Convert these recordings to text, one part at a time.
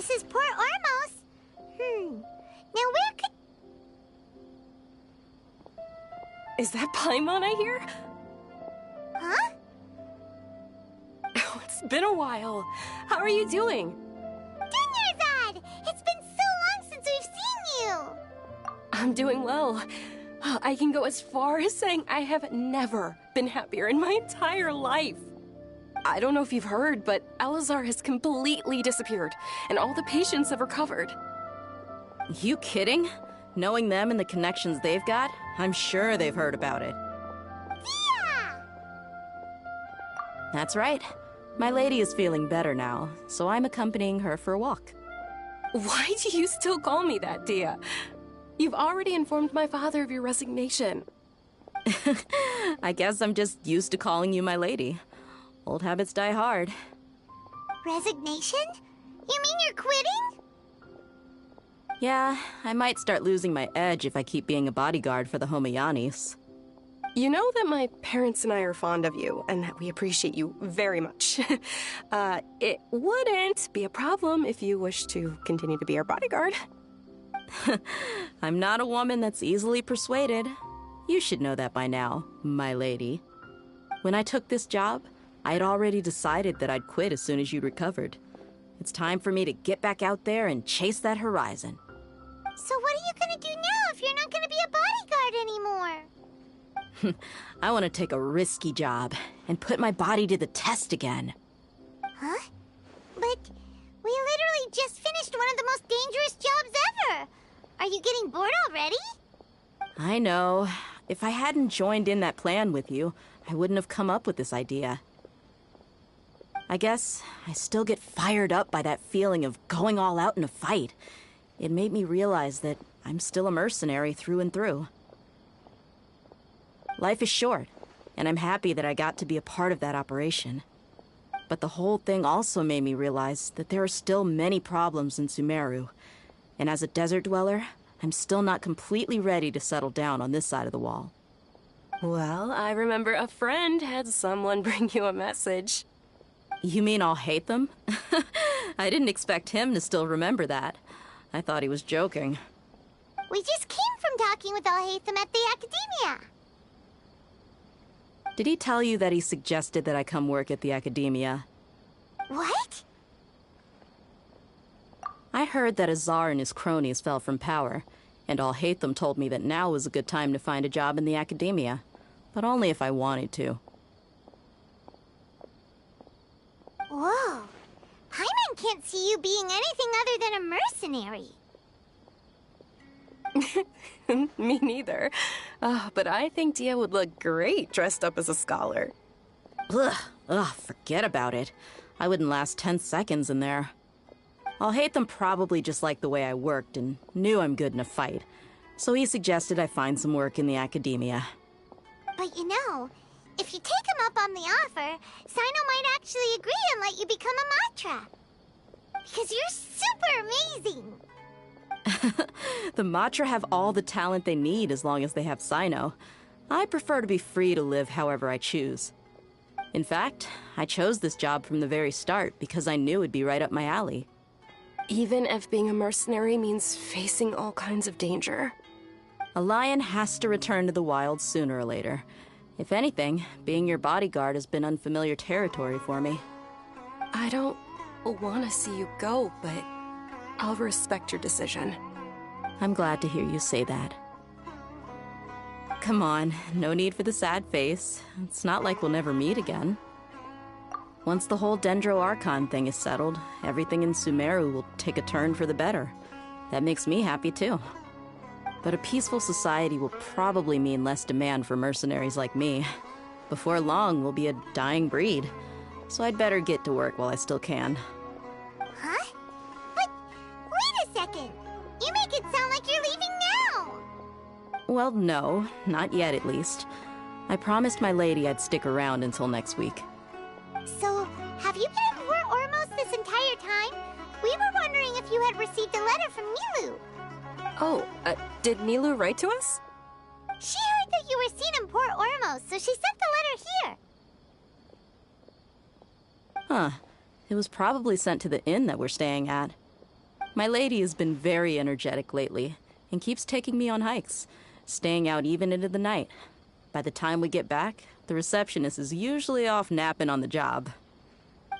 this is Port Ormos. Now where could... Is that Paimon I hear? Huh? Oh, it's been a while. How are you doing? Dunyarzad! It's been so long since we've seen you! I'm doing well. I can go as far as saying I have never been happier in my entire life. I don't know if you've heard, but Elazar has completely disappeared, and all the patients have recovered. You kidding? Knowing them and the connections they've got, I'm sure they've heard about it. Dia! That's right. My lady is feeling better now, so I'm accompanying her for a walk. Why do you still call me that, Dia? You've already informed my father of your resignation. I guess I'm just used to calling you my lady. Old habits die hard. Resignation? You mean you're quitting? Yeah, I might start losing my edge if I keep being a bodyguard for the Homayanis. You know that my parents and I are fond of you, and that we appreciate you very much. It wouldn't be a problem if you wish to continue to be our bodyguard. I'm not a woman that's easily persuaded. You should know that by now, my lady. When I took this job, I had already decided that I'd quit as soon as you'd recovered. It's time for me to get back out there and chase that horizon. So what are you gonna do now if you're not gonna be a bodyguard anymore? I want to take a risky job and put my body to the test again. Huh? But we literally just finished one of the most dangerous jobs ever! Are you getting bored already? I know. If I hadn't joined in that plan with you, I wouldn't have come up with this idea. I guess I still get fired up by that feeling of going all out in a fight. It made me realize that I'm still a mercenary through and through. Life is short, and I'm happy that I got to be a part of that operation. But the whole thing also made me realize that there are still many problems in Sumeru. And as a desert dweller, I'm still not completely ready to settle down on this side of the wall. Well, I remember a friend had someone bring you a message. You mean I'll hate them? I didn't expect him to still remember that. I thought he was joking. We just came from talking with Alhaitham at the Academia. Did he tell you that he suggested that I come work at the Academia? What? I heard that Azar and his cronies fell from power, and Alhaitham told me that now was a good time to find a job in the Academia, but only if I wanted to. Whoa. Paimon can't see you being anything other than a mercenary. Me neither. But I think Dia would look great dressed up as a scholar. Ugh, forget about it. I wouldn't last 10 seconds in there. Alhaitham probably just liked the way I worked and knew I'm good in a fight, so he suggested I find some work in the Academia. But you know, if you take him up on the offer, Sino might actually agree and let you become a Matra. Because you're super amazing! The Matra have all the talent they need as long as they have Sino. I prefer to be free to live however I choose. In fact, I chose this job from the very start because I knew it'd be right up my alley. Even if being a mercenary means facing all kinds of danger. A lion has to return to the wild sooner or later. If anything, being your bodyguard has been unfamiliar territory for me. I don't want to see you go, but I'll respect your decision. I'm glad to hear you say that. Come on, no need for the sad face. It's not like we'll never meet again. Once the whole Dendro Archon thing is settled, everything in Sumeru will take a turn for the better. That makes me happy too. But a peaceful society will probably mean less demand for mercenaries like me. Before long, we'll be a dying breed. So I'd better get to work while I still can. Huh? But wait a second! You make it sound like you're leaving now! Well, no, not yet at least. I promised my lady I'd stick around until next week. So, have you been in Port Ormos this entire time? We were wondering if you had received a letter from Nilu. Oh, did Nilu write to us? She heard that you were seen in Port Ormos, so she sent the letter here. Huh. It was probably sent to the inn that we're staying at. My lady has been very energetic lately and keeps taking me on hikes, staying out even into the night. By the time we get back, the receptionist is usually off napping on the job.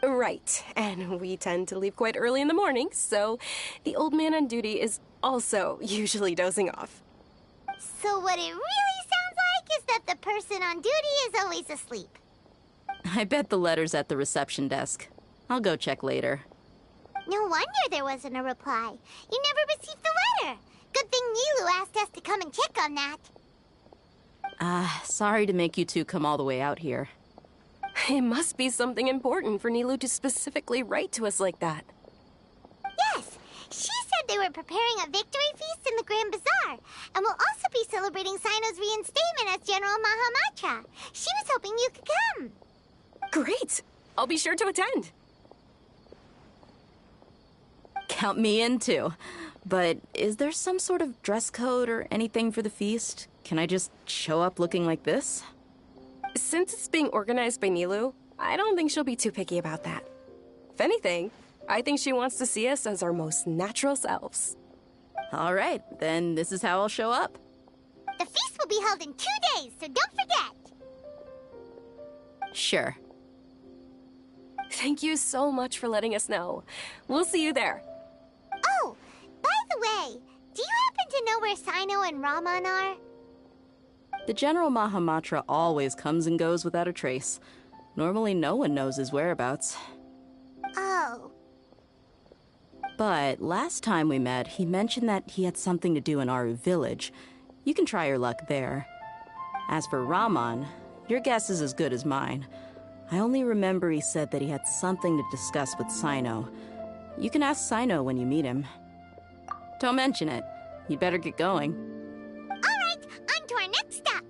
Right, and we tend to leave quite early in the morning, so the old man on duty is also usually dozing off. So what it really sounds like is that the person on duty is always asleep. I bet the letter's at the reception desk. I'll go check later. No wonder there wasn't a reply. You never received the letter. Good thing Nilu asked us to come and check on that. Sorry to make you two come all the way out here. It must be something important for Nilu to specifically write to us like that. Yes, she said they were preparing a victory feast in the Grand Bazaar, and will also be celebrating Sino's reinstatement as General Mahamatra. She was hoping you could come. Great! I'll be sure to attend. Count me in too. But is there some sort of dress code or anything for the feast? Can I just show up looking like this? Since it's being organized by Nilu, I don't think she'll be too picky about that. If anything, I think she wants to see us as our most natural selves. All right, then this is how I'll show up. The feast will be held in 2 days, so don't forget. Sure. Thank you so much for letting us know. We'll see you there. Oh, by the way, do you happen to know where Sino and Raman are? The General Mahamatra always comes and goes without a trace. Normally no one knows his whereabouts. Oh. But last time we met, he mentioned that he had something to do in Aru village. You can try your luck there. As for Raman, your guess is as good as mine. I only remember he said that he had something to discuss with Sino. You can ask Sino when you meet him. Don't mention it. You'd better get going. All right, on to our next stop.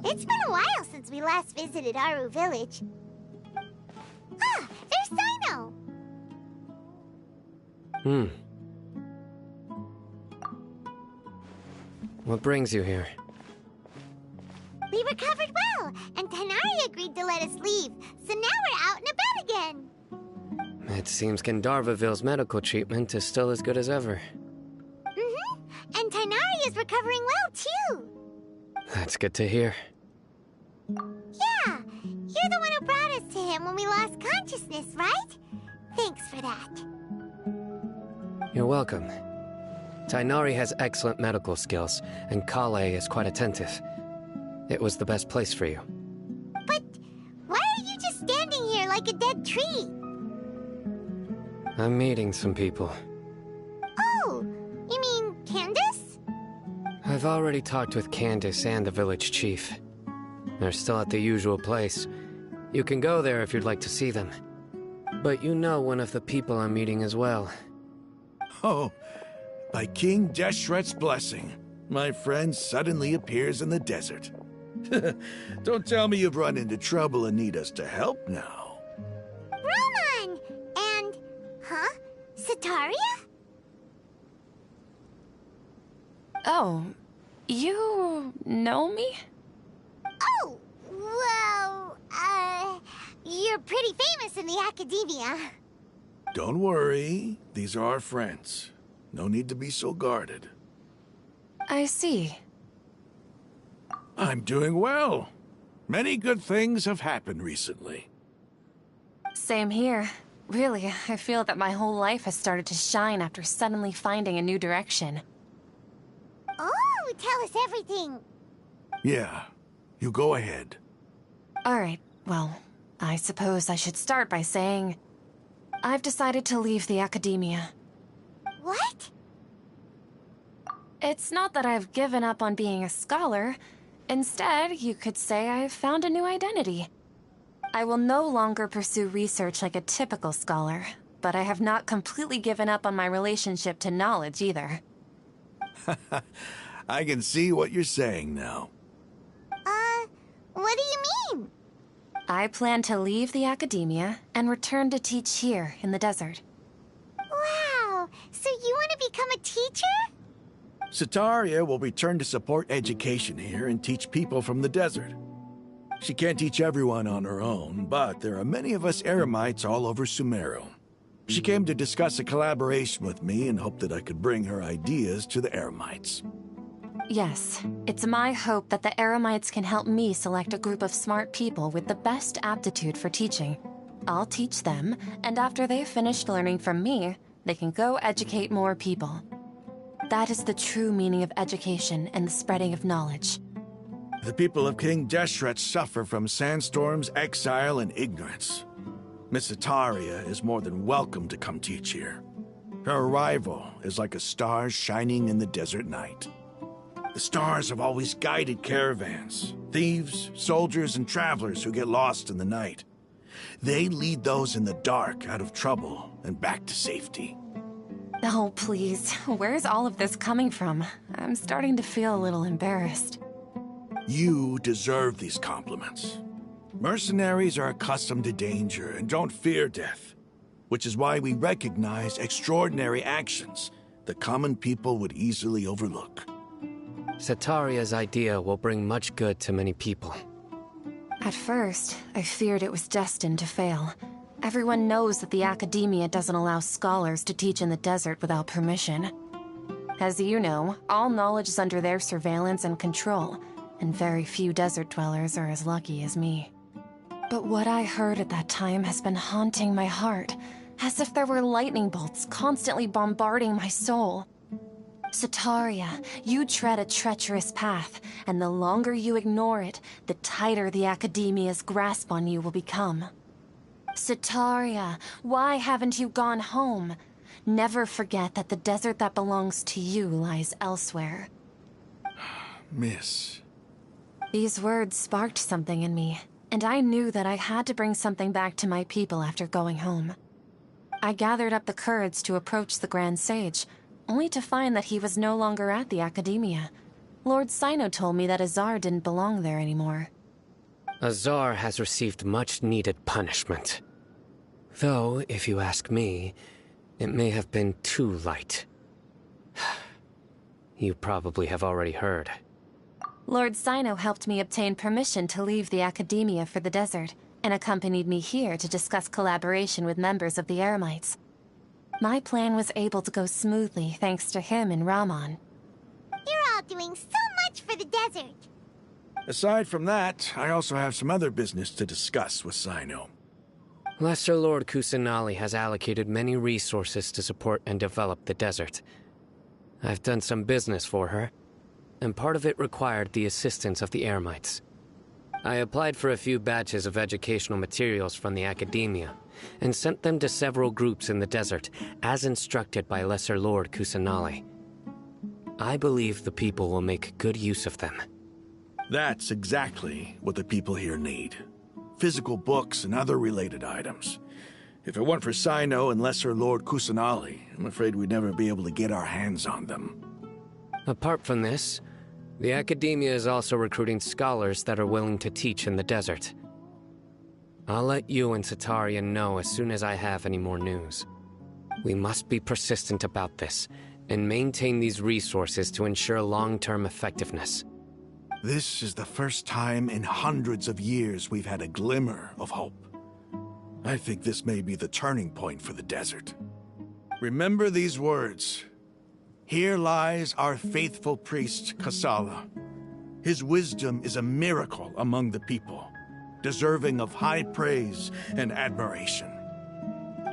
It's been a while since we last visited Aru village. Ah, there's Sino! What brings you here? We recovered well, and Tanari agreed to let us leave, so now we're out and about again. It seems Gandharvaville's medical treatment is still as good as ever. And Tanari is recovering well, too. That's good to hear. Yeah, you're the one who brought us to him when we lost consciousness, right? Thanks for that. You're welcome. Tainari has excellent medical skills, and Kale is quite attentive. It was the best place for you. But why are you just standing here like a dead tree? I'm meeting some people. Oh, you mean Candace? I've already talked with Candace and the village chief. They're still at the usual place. You can go there if you'd like to see them. But you know one of the people I'm meeting as well. Oh, by King Deshret's blessing, my friend suddenly appears in the desert. Don't tell me you've run into trouble and need us to help now. Roman! And... huh? Sataria? Oh, you know me? Oh, well, you're pretty famous in the academia. Don't worry, these are our friends. No need to be so guarded. I see. I'm doing well. Many good things have happened recently. Same here. Really, I feel that my whole life has started to shine after suddenly finding a new direction. Oh, tell us everything. Yeah, you go ahead. Alright, well, I suppose I should start by saying I've decided to leave the academia. What? It's not that I've given up on being a scholar. Instead, you could say I've found a new identity. I will no longer pursue research like a typical scholar, but I have not completely given up on my relationship to knowledge either. I can see what you're saying now. What do you mean? I plan to leave the academia and return to teach here in the desert. Wow, so you want to become a teacher? Sataria will return to support education here and teach people from the desert. She can't teach everyone on her own, but there are many of us Eremites all over Sumeru. She came to discuss a collaboration with me and hoped that I could bring her ideas to the Eremites. Yes, it's my hope that the Eremites can help me select a group of smart people with the best aptitude for teaching. I'll teach them, and after they've finished learning from me, they can go educate more people. That is the true meaning of education and the spreading of knowledge. The people of King Deshret suffer from sandstorms, exile, and ignorance. Miss Sataria is more than welcome to come teach here. Her arrival is like a star shining in the desert night. The stars have always guided caravans, thieves, soldiers, and travelers who get lost in the night. They lead those in the dark out of trouble and back to safety. Oh, please, where's all of this coming from? I'm starting to feel a little embarrassed. You deserve these compliments. Mercenaries are accustomed to danger and don't fear death, which is why we recognize extraordinary actions that common people would easily overlook. Sataria's idea will bring much good to many people. At first, I feared it was destined to fail. Everyone knows that the academia doesn't allow scholars to teach in the desert without permission. As you know, all knowledge is under their surveillance and control, and very few desert dwellers are as lucky as me. But what I heard at that time has been haunting my heart, as if there were lightning bolts constantly bombarding my soul. Sataria, you tread a treacherous path, and the longer you ignore it, the tighter the academia's grasp on you will become. Sataria, why haven't you gone home? Never forget that the desert that belongs to you lies elsewhere. Miss. These words sparked something in me, and I knew that I had to bring something back to my people after going home. I gathered up the courage to approach the Grand Sage, only to find that he was no longer at the academia. Lord Sino told me that Azar didn't belong there anymore. Azar has received much-needed punishment. Though, if you ask me, it may have been too light. You probably have already heard. Lord Sino helped me obtain permission to leave the academia for the desert, and accompanied me here to discuss collaboration with members of the Eremites. My plan was able to go smoothly thanks to him and Rahman. You're all doing so much for the desert. Aside from that, I also have some other business to discuss with Sino. Lesser Lord Kusanali has allocated many resources to support and develop the desert. I've done some business for her, and part of it required the assistance of the Eremites. I applied for a few batches of educational materials from the academia, and sent them to several groups in the desert, as instructed by Lesser Lord Kusanali. I believe the people will make good use of them. That's exactly what the people here need. Physical books and other related items. If it weren't for Sino and Lesser Lord Kusanali, I'm afraid we'd never be able to get our hands on them. Apart from this, the academia is also recruiting scholars that are willing to teach in the desert. I'll let you and Sataria know as soon as I have any more news. We must be persistent about this, and maintain these resources to ensure long-term effectiveness. This is the first time in hundreds of years we've had a glimmer of hope. I think this may be the turning point for the desert. Remember these words. Here lies our faithful priest, Kasala. His wisdom is a miracle among the people, deserving of high praise and admiration.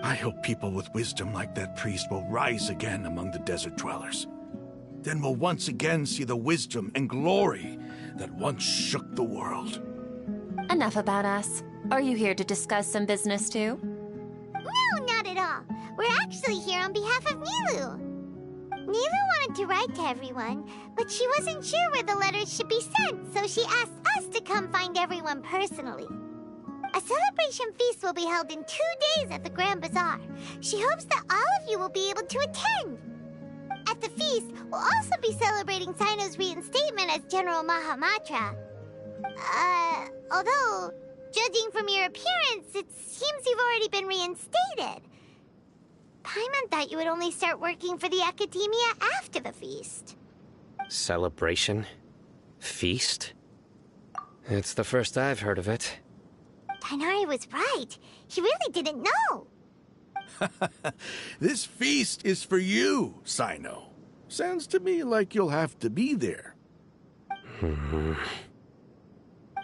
I hope people with wisdom like that priest will rise again among the desert dwellers. Then we'll once again see the wisdom and glory that once shook the world. Enough about us. Are you here to discuss some business too? No, not at all. We're actually here on behalf of Nilu. Nilu wanted to write to everyone, but she wasn't sure where the letters should be sent, so she asked us to come find everyone personally. A celebration feast will be held in 2 days at the Grand Bazaar. She hopes that all of you will be able to attend. At the feast, we'll also be celebrating Sino's reinstatement as General Mahamatra. Although, judging from your appearance, it seems you've already been reinstated. Paimon thought you would only start working for the Academia after the feast. Celebration? Feast? It's the first I've heard of it. Tighnari was right. He really didn't know. This feast is for you, Sino. Sounds to me like you'll have to be there.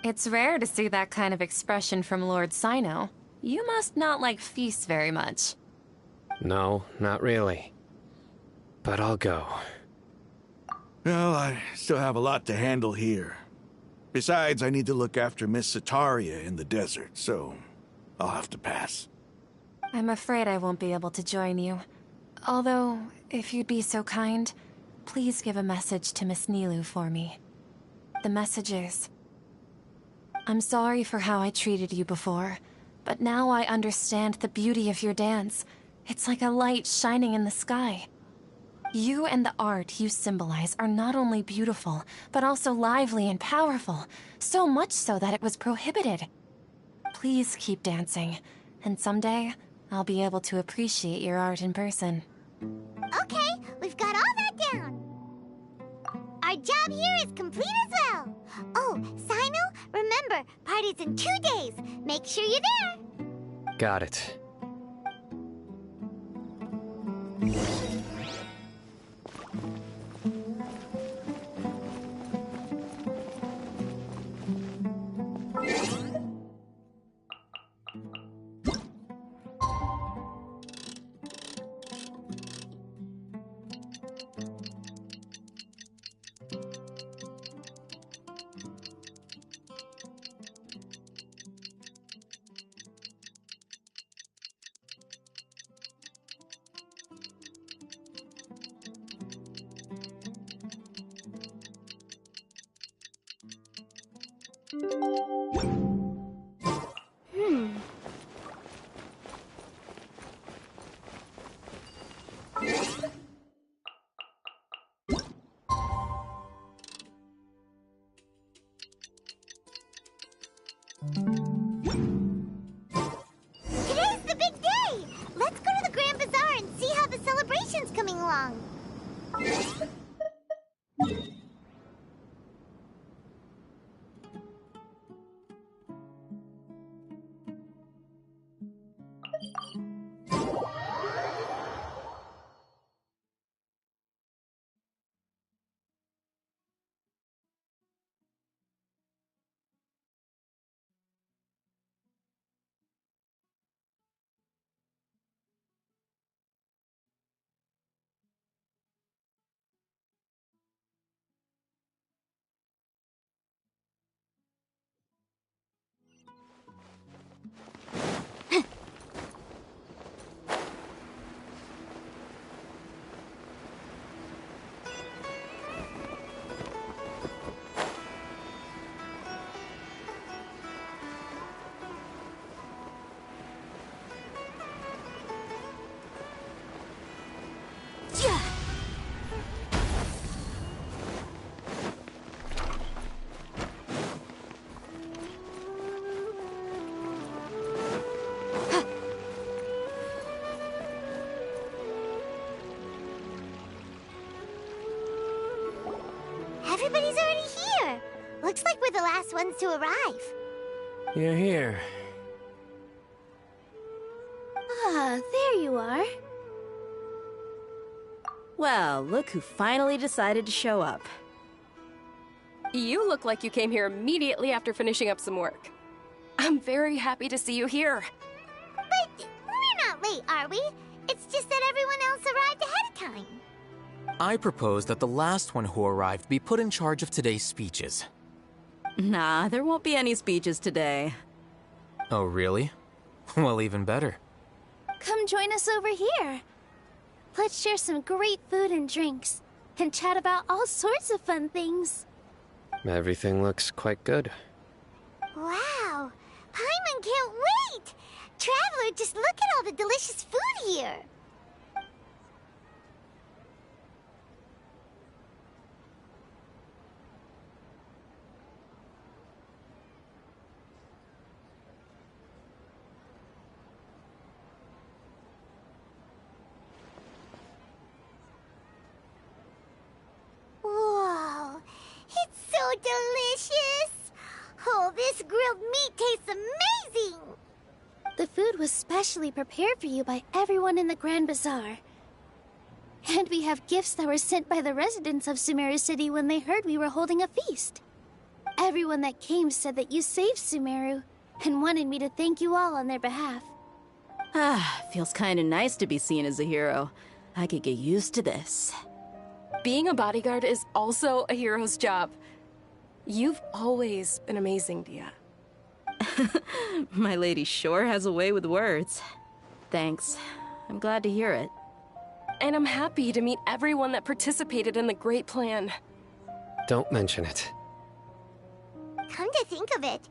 It's rare to see that kind of expression from Lord Sino. You must not like feasts very much. No, not really. But I'll go. Well, I still have a lot to handle here. Besides, I need to look after Miss Sataria in the desert, so I'll have to pass. I'm afraid I won't be able to join you. Although, if you'd be so kind, please give a message to Miss Nilu for me. The message is, I'm sorry for how I treated you before, but now I understand the beauty of your dance. It's like a light shining in the sky. You and the art you symbolize are not only beautiful, but also lively and powerful, so much so that it was prohibited. Please keep dancing, and someday I'll be able to appreciate your art in person. Okay, we've got all that down. Our job here is complete as well. Oh, Sino, remember, party's in 2 days. Make sure you're there. Got it. Today's the big day! Let's go to the Grand Bazaar and see how the celebration's coming along. Everybody's already here. Looks like we're the last ones to arrive. You're here. Ah, there you are. Well, look who finally decided to show up. You look like you came here immediately after finishing up some work. I'm very happy to see you here. But we're not late, are we? It's just that everyone else arrived ahead of time. I propose that the last one who arrived be put in charge of today's speeches. Nah, there won't be any speeches today. Oh, really? Well, even better. Come join us over here. Let's share some great food and drinks, and chat about all sorts of fun things. Everything looks quite good. Wow! Paimon can't wait! Traveler, just look at all the delicious food here! Whoa! It's so delicious! Oh, this grilled meat tastes amazing! The food was specially prepared for you by everyone in the Grand Bazaar. And we have gifts that were sent by the residents of Sumeru City when they heard we were holding a feast. Everyone that came said that you saved Sumeru, and wanted me to thank you all on their behalf. Ah, feels kinda nice to be seen as a hero. I could get used to this. Being a bodyguard is also a hero's job. You've always been amazing, Dia. My lady sure has a way with words. Thanks. I'm glad to hear it. And I'm happy to meet everyone that participated in the great plan. Don't mention it. Come to think of it,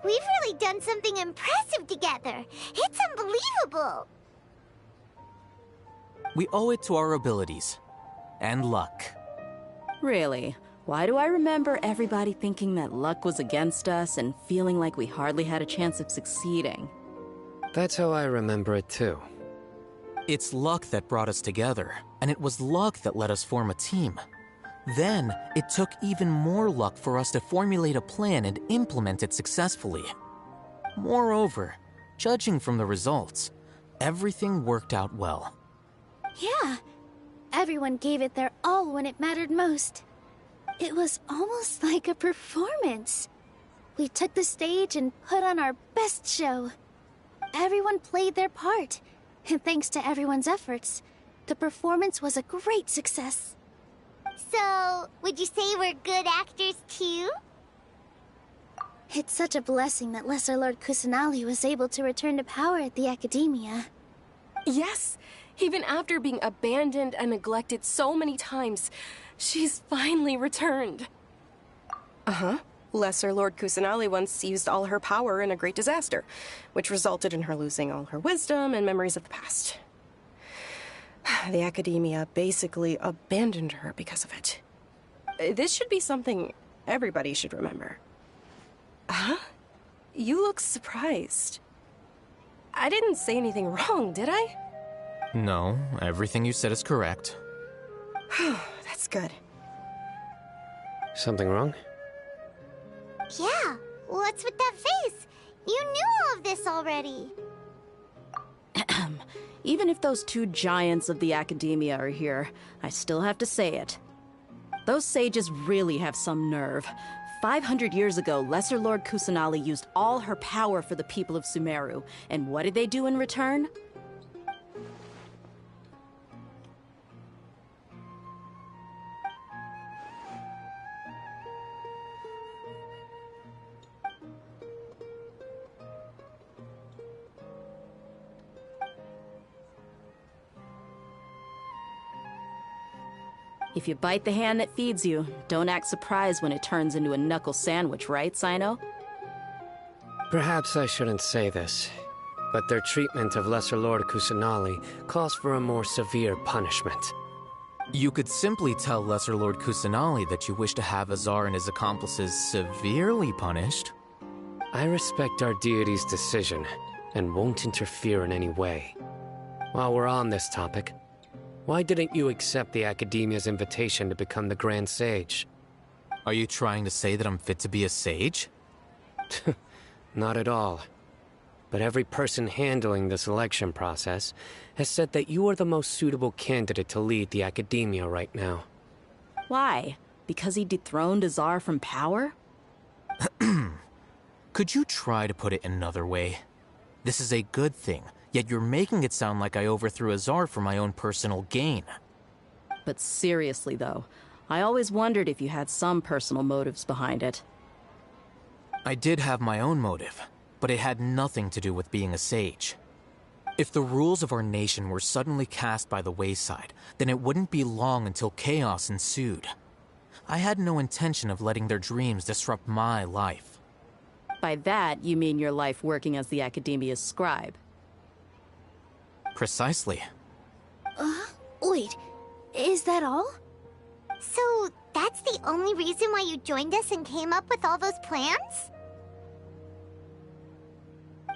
we've really done something impressive together. It's unbelievable. We owe it to our abilities. And luck. Really? Why do I remember everybody thinking that luck was against us and feeling like we hardly had a chance of succeeding? That's how I remember it too. It's luck that brought us together, and it was luck that let us form a team. Then, it took even more luck for us to formulate a plan and implement it successfully. Moreover, judging from the results, everything worked out well. Yeah, everyone gave it their all when it mattered most. It was almost like a performance. We took the stage and put on our best show. Everyone played their part, and thanks to everyone's efforts, the performance was a great success. So, would you say we're good actors too? It's such a blessing that Lesser Lord Kusanali was able to return to power at the Academia. Yes, even after being abandoned and neglected so many times, she's finally returned. Uh-huh. Lesser Lord Kusanali once used all her power in a great disaster, which resulted in her losing all her wisdom and memories of the past. The Academia basically abandoned her because of it. This should be something everybody should remember. Huh? You look surprised. I didn't say anything wrong, did I? No, everything you said is correct. That's good. Something wrong? Yeah, what's with that face? You knew all of this already. Even if those two giants of the Academia are here, I still have to say it. Those sages really have some nerve. 500 years ago, Lesser Lord Kusanali used all her power for the people of Sumeru, and what did they do in return? If you bite the hand that feeds you, don't act surprised when it turns into a knuckle sandwich, right, Sino? Perhaps I shouldn't say this, but their treatment of Lesser Lord Kusanali calls for a more severe punishment. You could simply tell Lesser Lord Kusanali that you wish to have Azar and his accomplices severely punished. I respect our deity's decision, and won't interfere in any way. While we're on this topic, why didn't you accept the Academia's invitation to become the Grand Sage? Are you trying to say that I'm fit to be a sage? Not at all. but every person handling the selection process has said that you are the most suitable candidate to lead the academia right now. Why? Because he dethroned Azar from power? Could you try to put it another way? This is a good thing, yet you're making it sound like I overthrew Azar for my own personal gain. But seriously, though, I always wondered if you had some personal motives behind it. I did have my own motive, but it had nothing to do with being a sage. If the rules of our nation were suddenly cast by the wayside, then it wouldn't be long until chaos ensued. I had no intention of letting their dreams disrupt my life. By that, you mean your life working as the Academia's scribe. Precisely. Wait, is that all? So, that's the only reason why you joined us and came up with all those plans?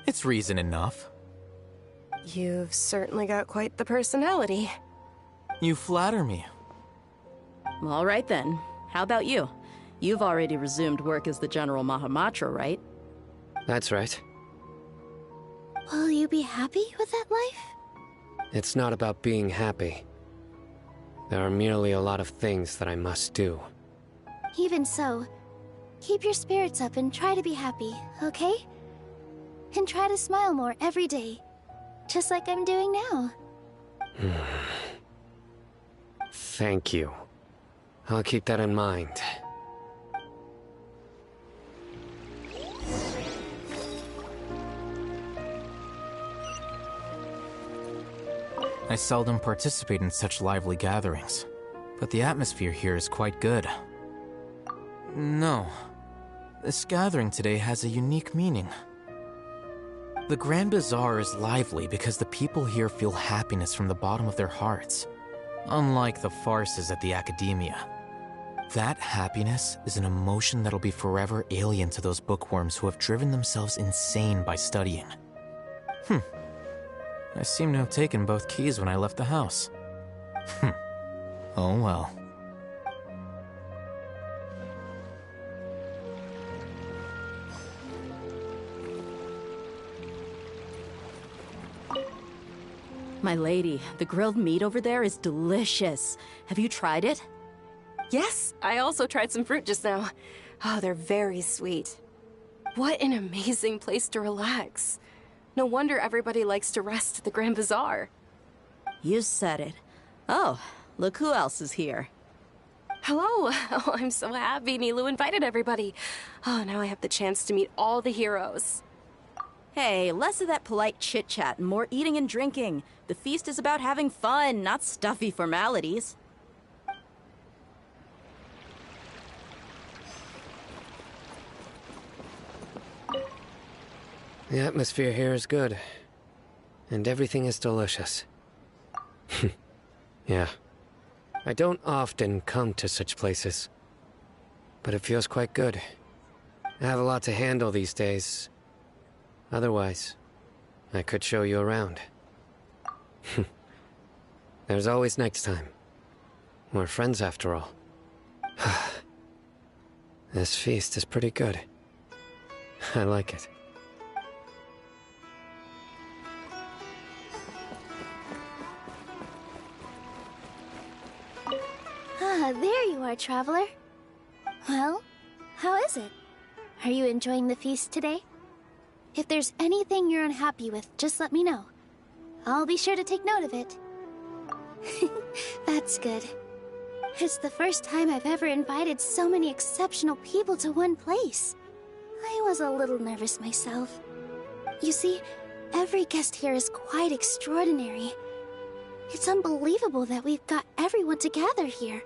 It's reason enough. You've certainly got quite the personality. You flatter me. All right then. How about you? You've already resumed work as the General Mahamatra, right? That's right. Will you be happy with that life? It's not about being happy. There are merely a lot of things that I must do. Even so, keep your spirits up and try to be happy, okay? And try to smile more every day, just like I'm doing now. Thank you. I'll keep that in mind. I seldom participate in such lively gatherings, but the atmosphere here is quite good. No, this gathering today has a unique meaning. The Grand Bazaar is lively because the people here feel happiness from the bottom of their hearts, unlike the farces at the Academia. That happiness is an emotion that'll be forever alien to those bookworms who have driven themselves insane by studying. I seem to have taken both keys when I left the house. Oh well. My lady, the grilled meat over there is delicious. Have you tried it? Yes, I also tried some fruit just now. Oh, they're very sweet. What an amazing place to relax. No wonder everybody likes to rest at the Grand Bazaar. You said it. Oh, look who else is here. Hello. Oh, I'm so happy Nilu invited everybody. Oh, now I have the chance to meet all the heroes. Hey, less of that polite chit-chat and more eating and drinking. The feast is about having fun, not stuffy formalities. The atmosphere here is good. And everything is delicious. Yeah. I don't often come to such places. But it feels quite good. I have a lot to handle these days. Otherwise, I could show you around. There's always next time. We're friends after all. This feast is pretty good. I like it. Ah, there you are, traveler. Well, how is it? Are you enjoying the feast today? If there's anything you're unhappy with, just let me know. I'll be sure to take note of it. That's good. It's the first time I've ever invited so many exceptional people to one place. I was a little nervous myself. You see, every guest here is quite extraordinary. It's unbelievable that we've got everyone together here.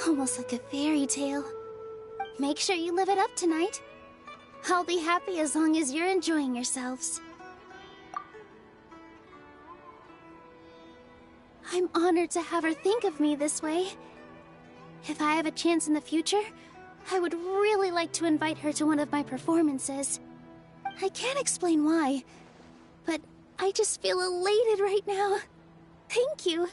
Almost like a fairy tale. Make sure you live it up tonight. I'll be happy as long as you're enjoying yourselves. I'm honored to have her think of me this way. If I have a chance in the future, I would really like to invite her to one of my performances. I can't explain why, but I just feel elated right now. Thank you.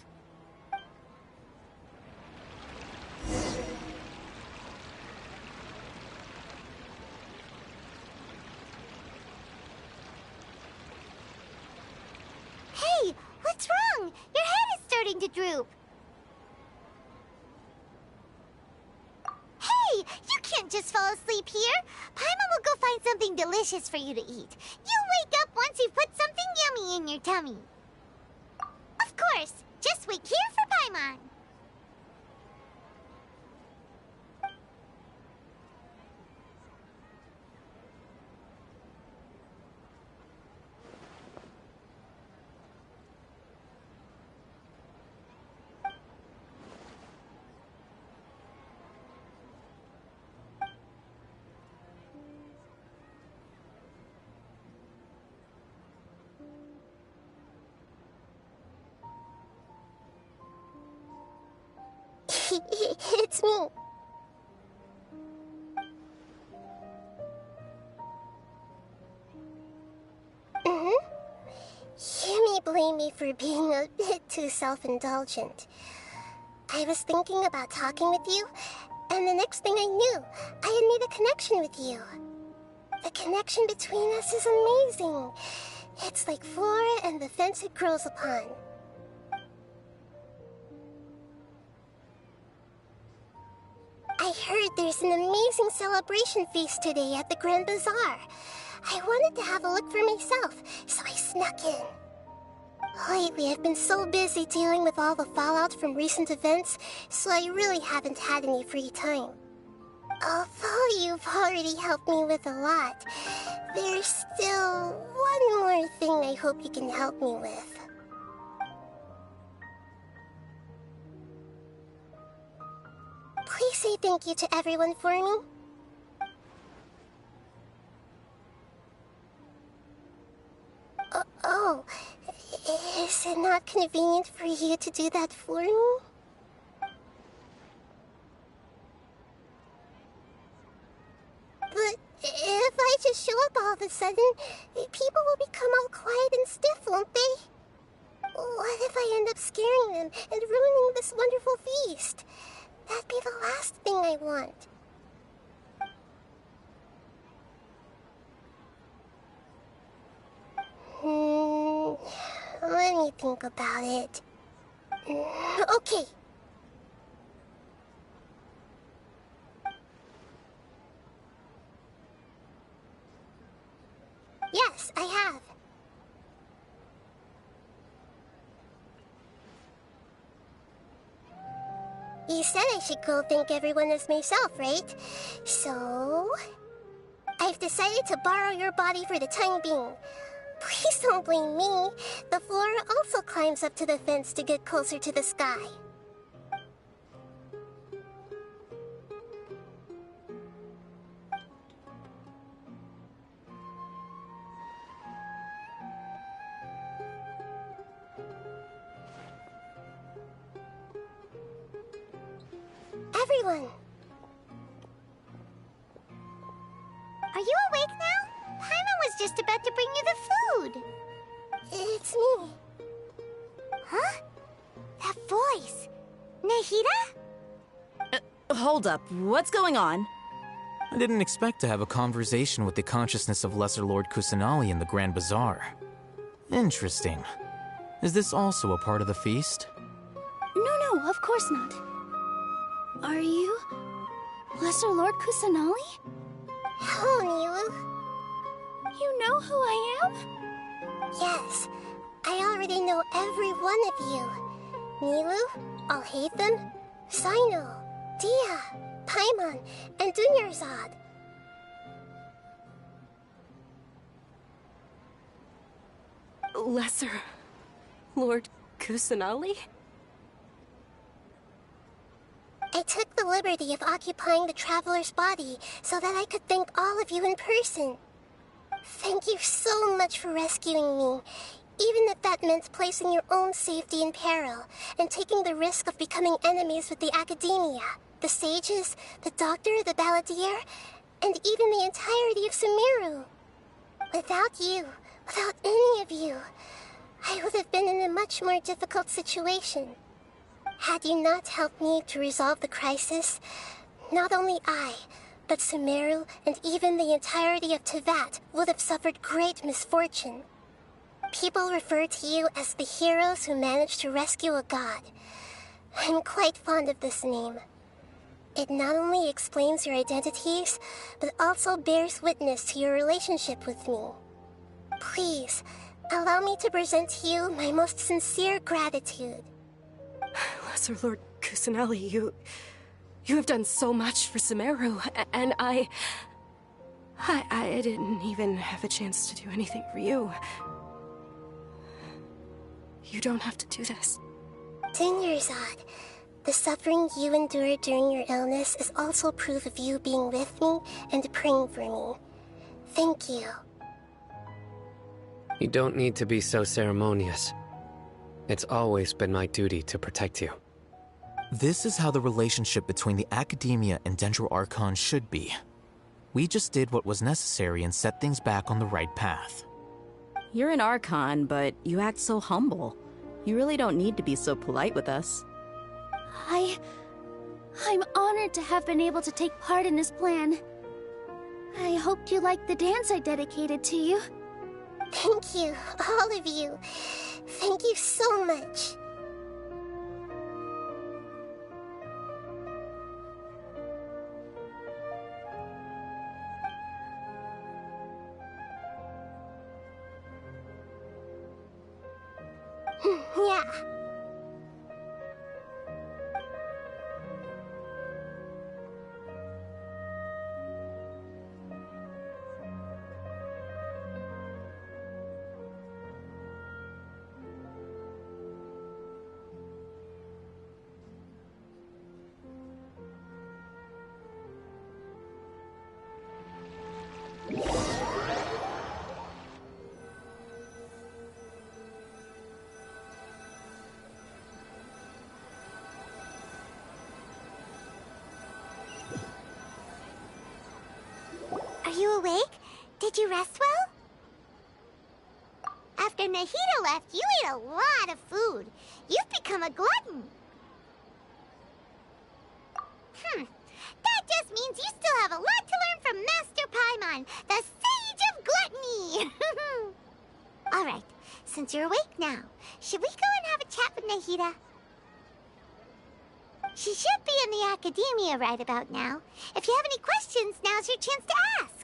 starting to droop. Hey, you can't just fall asleep here. Paimon will go find something delicious for you to eat. You'll wake up once you've put something yummy in your tummy. Of course, just wait here for Paimon. It's me. You may blame me for being a bit too self-indulgent. I was thinking about talking with you, and the next thing I knew, I had made a connection with you. The connection between us is amazing. It's like flora and the fence it grows upon. I heard there's an amazing celebration feast today at the Grand Bazaar. I wanted to have a look for myself, so I snuck in. Lately, I've been so busy dealing with all the fallout from recent events, so I really haven't had any free time. Although you've already helped me with a lot, there's still one more thing I hope you can help me with. Please say thank you to everyone for me. Oh, is it not convenient for you to do that for me? But if I just show up all of a sudden, people will become all quiet and stiff, won't they? What if I end up scaring them and ruining this wonderful feast? That'd be the last thing I want. Let me think about it. Okay. Yes, I have. You said I should go thank everyone as myself, right? So... I've decided to borrow your body for the time being. Please don't blame me. The flora also climbs up to the fence to get closer to the sky. Everyone! Are you awake now? Paimon was just about to bring you the food. It's me. Huh? That voice. Nahida? Hold up. What's going on? I didn't expect to have a conversation with the consciousness of Lesser Lord Kusanali in the Grand Bazaar. Interesting. Is this also a part of the feast? No, of course not. Are you... Lesser Lord Kusanali? Hello, Nilu. You know who I am? Yes, I already know every one of you. Nilu, Alhaitham, Sino, Dia, Paimon, and Dunyarzad. Lesser Lord Kusanali? I took the liberty of occupying the traveler's body so that I could thank all of you in person. Thank you so much for rescuing me, even if that meant placing your own safety in peril and taking the risk of becoming enemies with the academia, the sages, the doctor, the balladeer, and even the entirety of Sumeru. Without you, without any of you, I would have been in a much more difficult situation. Had you not helped me to resolve the crisis, not only I, but Sumeru and even the entirety of Teyvat would have suffered great misfortune. People refer to you as the heroes who managed to rescue a god. I'm quite fond of this name. It not only explains your identities, but also bears witness to your relationship with me. Please, allow me to present to you my most sincere gratitude. Lesser Lord Kusanali, you have done so much for Sumeru, and I didn't even have a chance to do anything for you. You don't have to do this. Dinyarzad, the suffering you endured during your illness is also proof of you being with me and praying for me. Thank you. You don't need to be so ceremonious. It's always been my duty to protect you. This is how the relationship between the Academia and Dendro Archon should be. We just did what was necessary and set things back on the right path. You're an Archon, but you act so humble. You really don't need to be so polite with us. I'm honored to have been able to take part in this plan. I hoped you liked the dance I dedicated to you. Thank you, all of you. Thank you so much. Yeah. Are you awake? Did you rest well? After Nahida left, you ate a lot of food. You've become a glutton. That just means you still have a lot to learn from Master Paimon, the Sage of Gluttony. All right, since you're awake now, should we go and have a chat with Nahida? She should be in the Academia right about now. If you have any questions, now's your chance to ask.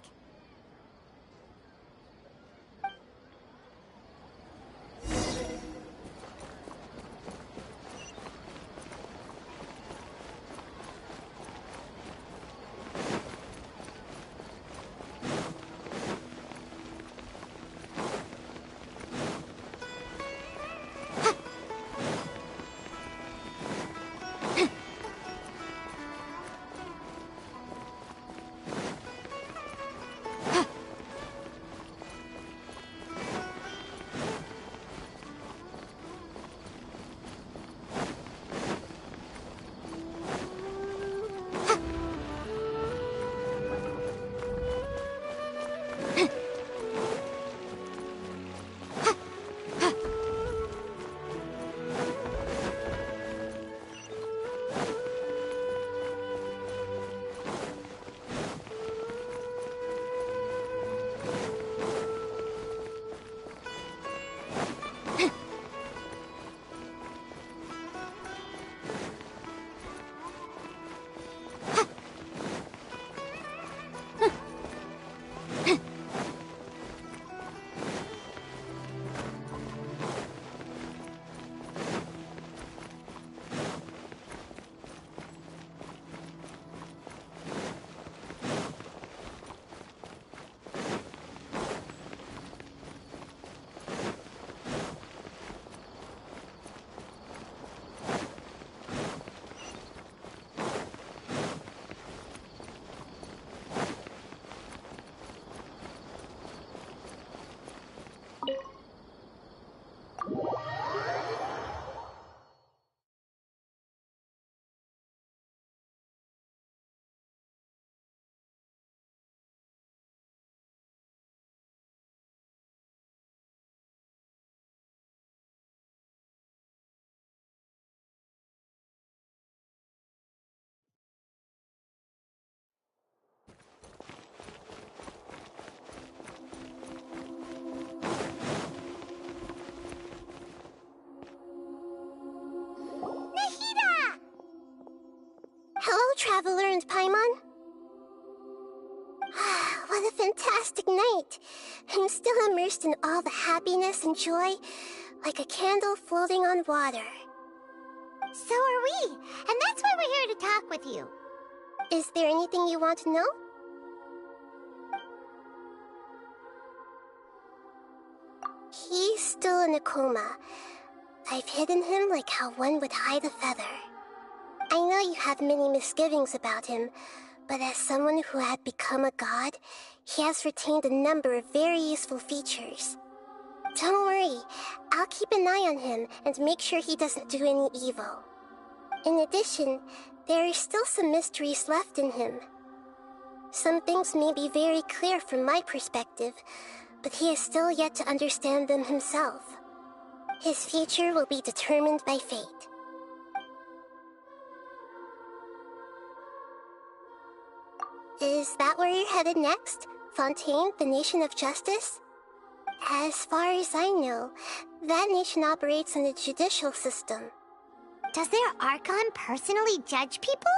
Traveler and Paimon? What a fantastic night! I'm still immersed in all the happiness and joy, like a candle floating on water. So are we, and that's why we're here to talk with you. Is there anything you want to know? He's still in a coma. I've hidden him like how one would hide a feather. I know you have many misgivings about him, but as someone who had become a god, he has retained a number of very useful features. Don't worry, I'll keep an eye on him and make sure he doesn't do any evil. In addition, there are still some mysteries left in him. Some things may be very clear from my perspective, but he is still yet to understand them himself. His future will be determined by fate. Is that where you're headed next? Fontaine, the Nation of Justice? As far as I know, that nation operates in a judicial system. Does their Archon personally judge people?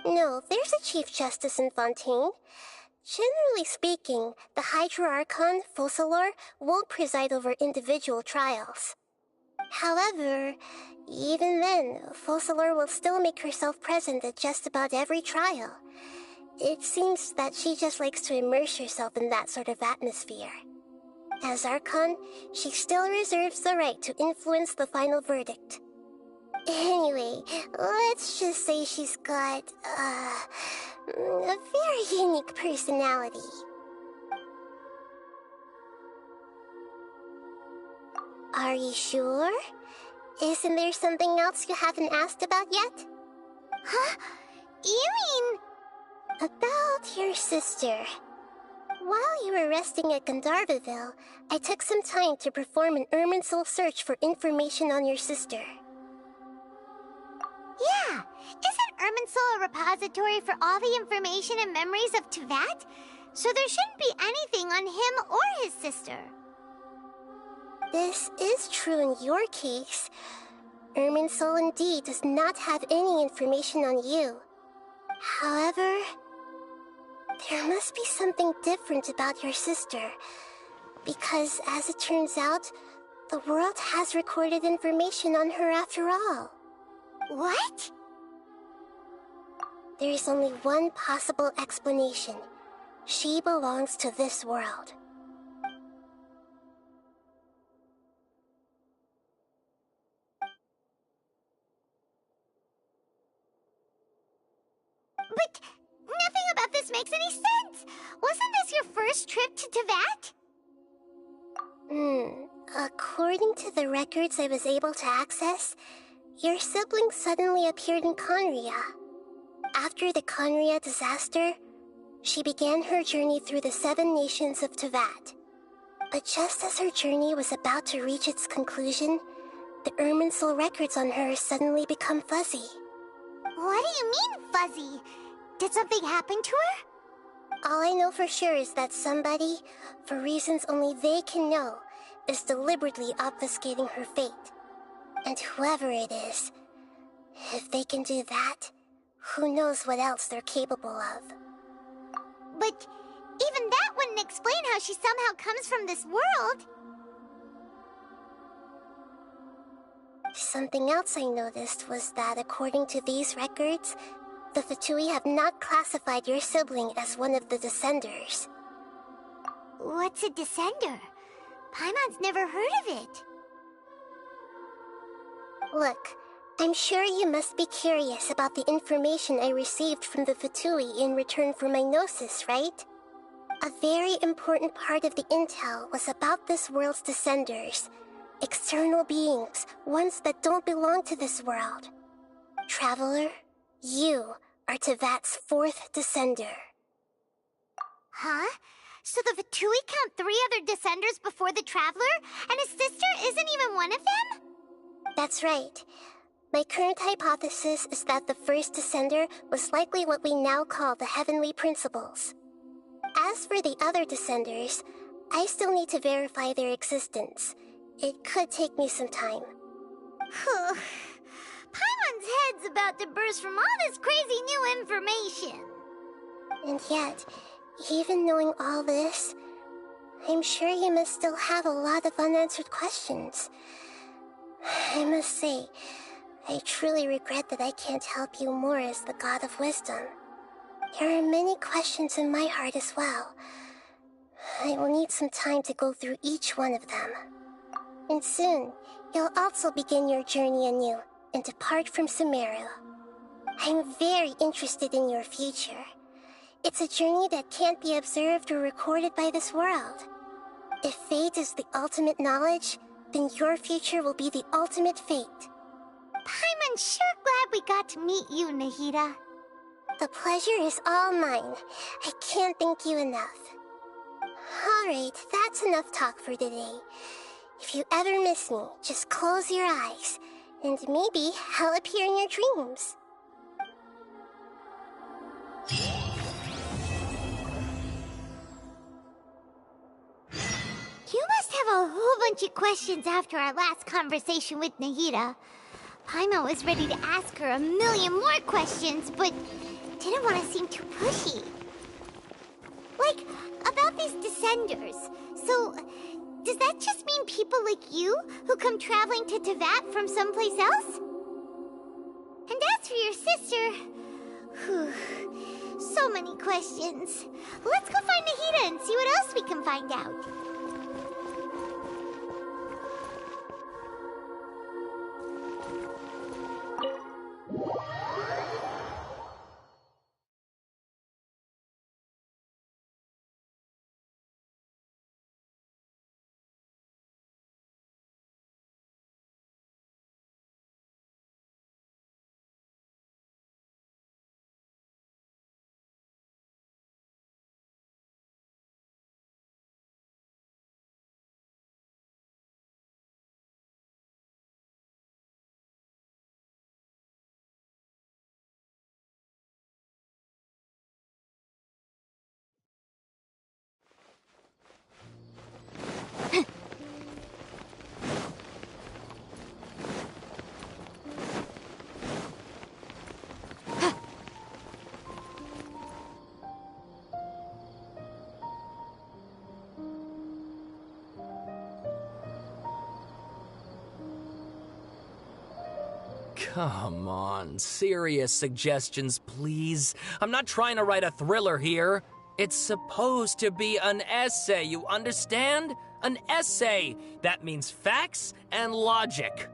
No, there's a Chief Justice in Fontaine. Generally speaking, the Hydra-Archon, Focalor, won't preside over individual trials. However, even then, Focalor will still make herself present at just about every trial. It seems that she just likes to immerse herself in that sort of atmosphere. As Archon, she still reserves the right to influence the final verdict. Anyway, let's just say she's got, a very unique personality. Are you sure? Isn't there something else you haven't asked about yet? Huh? You mean... About your sister. While you were resting at Gandharvaville, I took some time to perform an Irminsul search for information on your sister. Yeah! Isn't Irminsul a repository for all the information and memories of Teyvat? So there shouldn't be anything on him or his sister. This is true in your case. Irminsul indeed does not have any information on you. However, there must be something different about your sister. Because, as it turns out, the world has recorded information on her after all. What? There is only one possible explanation. She belongs to this world. But nothing about this makes any sense! Wasn't this your first trip to Teyvat? According to the records I was able to access, your sibling suddenly appeared in Conria. After the Conria disaster, she began her journey through the 7 nations of Teyvat. But just as her journey was about to reach its conclusion, the Irminsul records on her suddenly become fuzzy. What do you mean, fuzzy? Did something happen to her? All I know for sure is that somebody, for reasons only they can know, is deliberately obfuscating her fate. And whoever it is, if they can do that, who knows what else they're capable of. But even that wouldn't explain how she somehow comes from this world. Something else I noticed was that according to these records, the Fatui have not classified your sibling as one of the Descenders. What's a Descender? Paimon's never heard of it. Look, I'm sure you must be curious about the information I received from the Fatui in return for my gnosis, right? A very important part of the intel was about this world's Descenders. External beings, ones that don't belong to this world. Traveler, you are Teyvat's 4th Descender. Huh? So the Fatui count 3 other Descenders before the Traveler, and his sister isn't even one of them? That's right. My current hypothesis is that the first Descender was likely what we now call the Heavenly Principles. As for the other Descenders, I still need to verify their existence. It could take me some time. Paimon's head's about to burst from all this crazy new information. And yet, even knowing all this, I'm sure you must still have a lot of unanswered questions. I must say, I truly regret that I can't help you more as the God of Wisdom. There are many questions in my heart as well. I will need some time to go through each one of them. And soon, you'll also begin your journey anew and depart from Sumeru. I'm very interested in your future. It's a journey that can't be observed or recorded by this world. If fate is the ultimate knowledge, then your future will be the ultimate fate. Paimon's sure glad we got to meet you, Nahida. The pleasure is all mine. I can't thank you enough. Alright, that's enough talk for today. If you ever miss me, just close your eyes, and maybe I'll appear in your dreams. You must have a whole bunch of questions after our last conversation with Nahida. Paimon was ready to ask her a million more questions, but didn't want to seem too pushy. Like, about these Descenders. So, does that just mean people like you who come traveling to Teyvat from someplace else? And as for your sister... Whew, so many questions. Let's go find Nahida and see what else we can find out. Come on, serious suggestions, please. I'm not trying to write a thriller here. It's supposed to be an essay, you understand? An essay! That means facts and logic.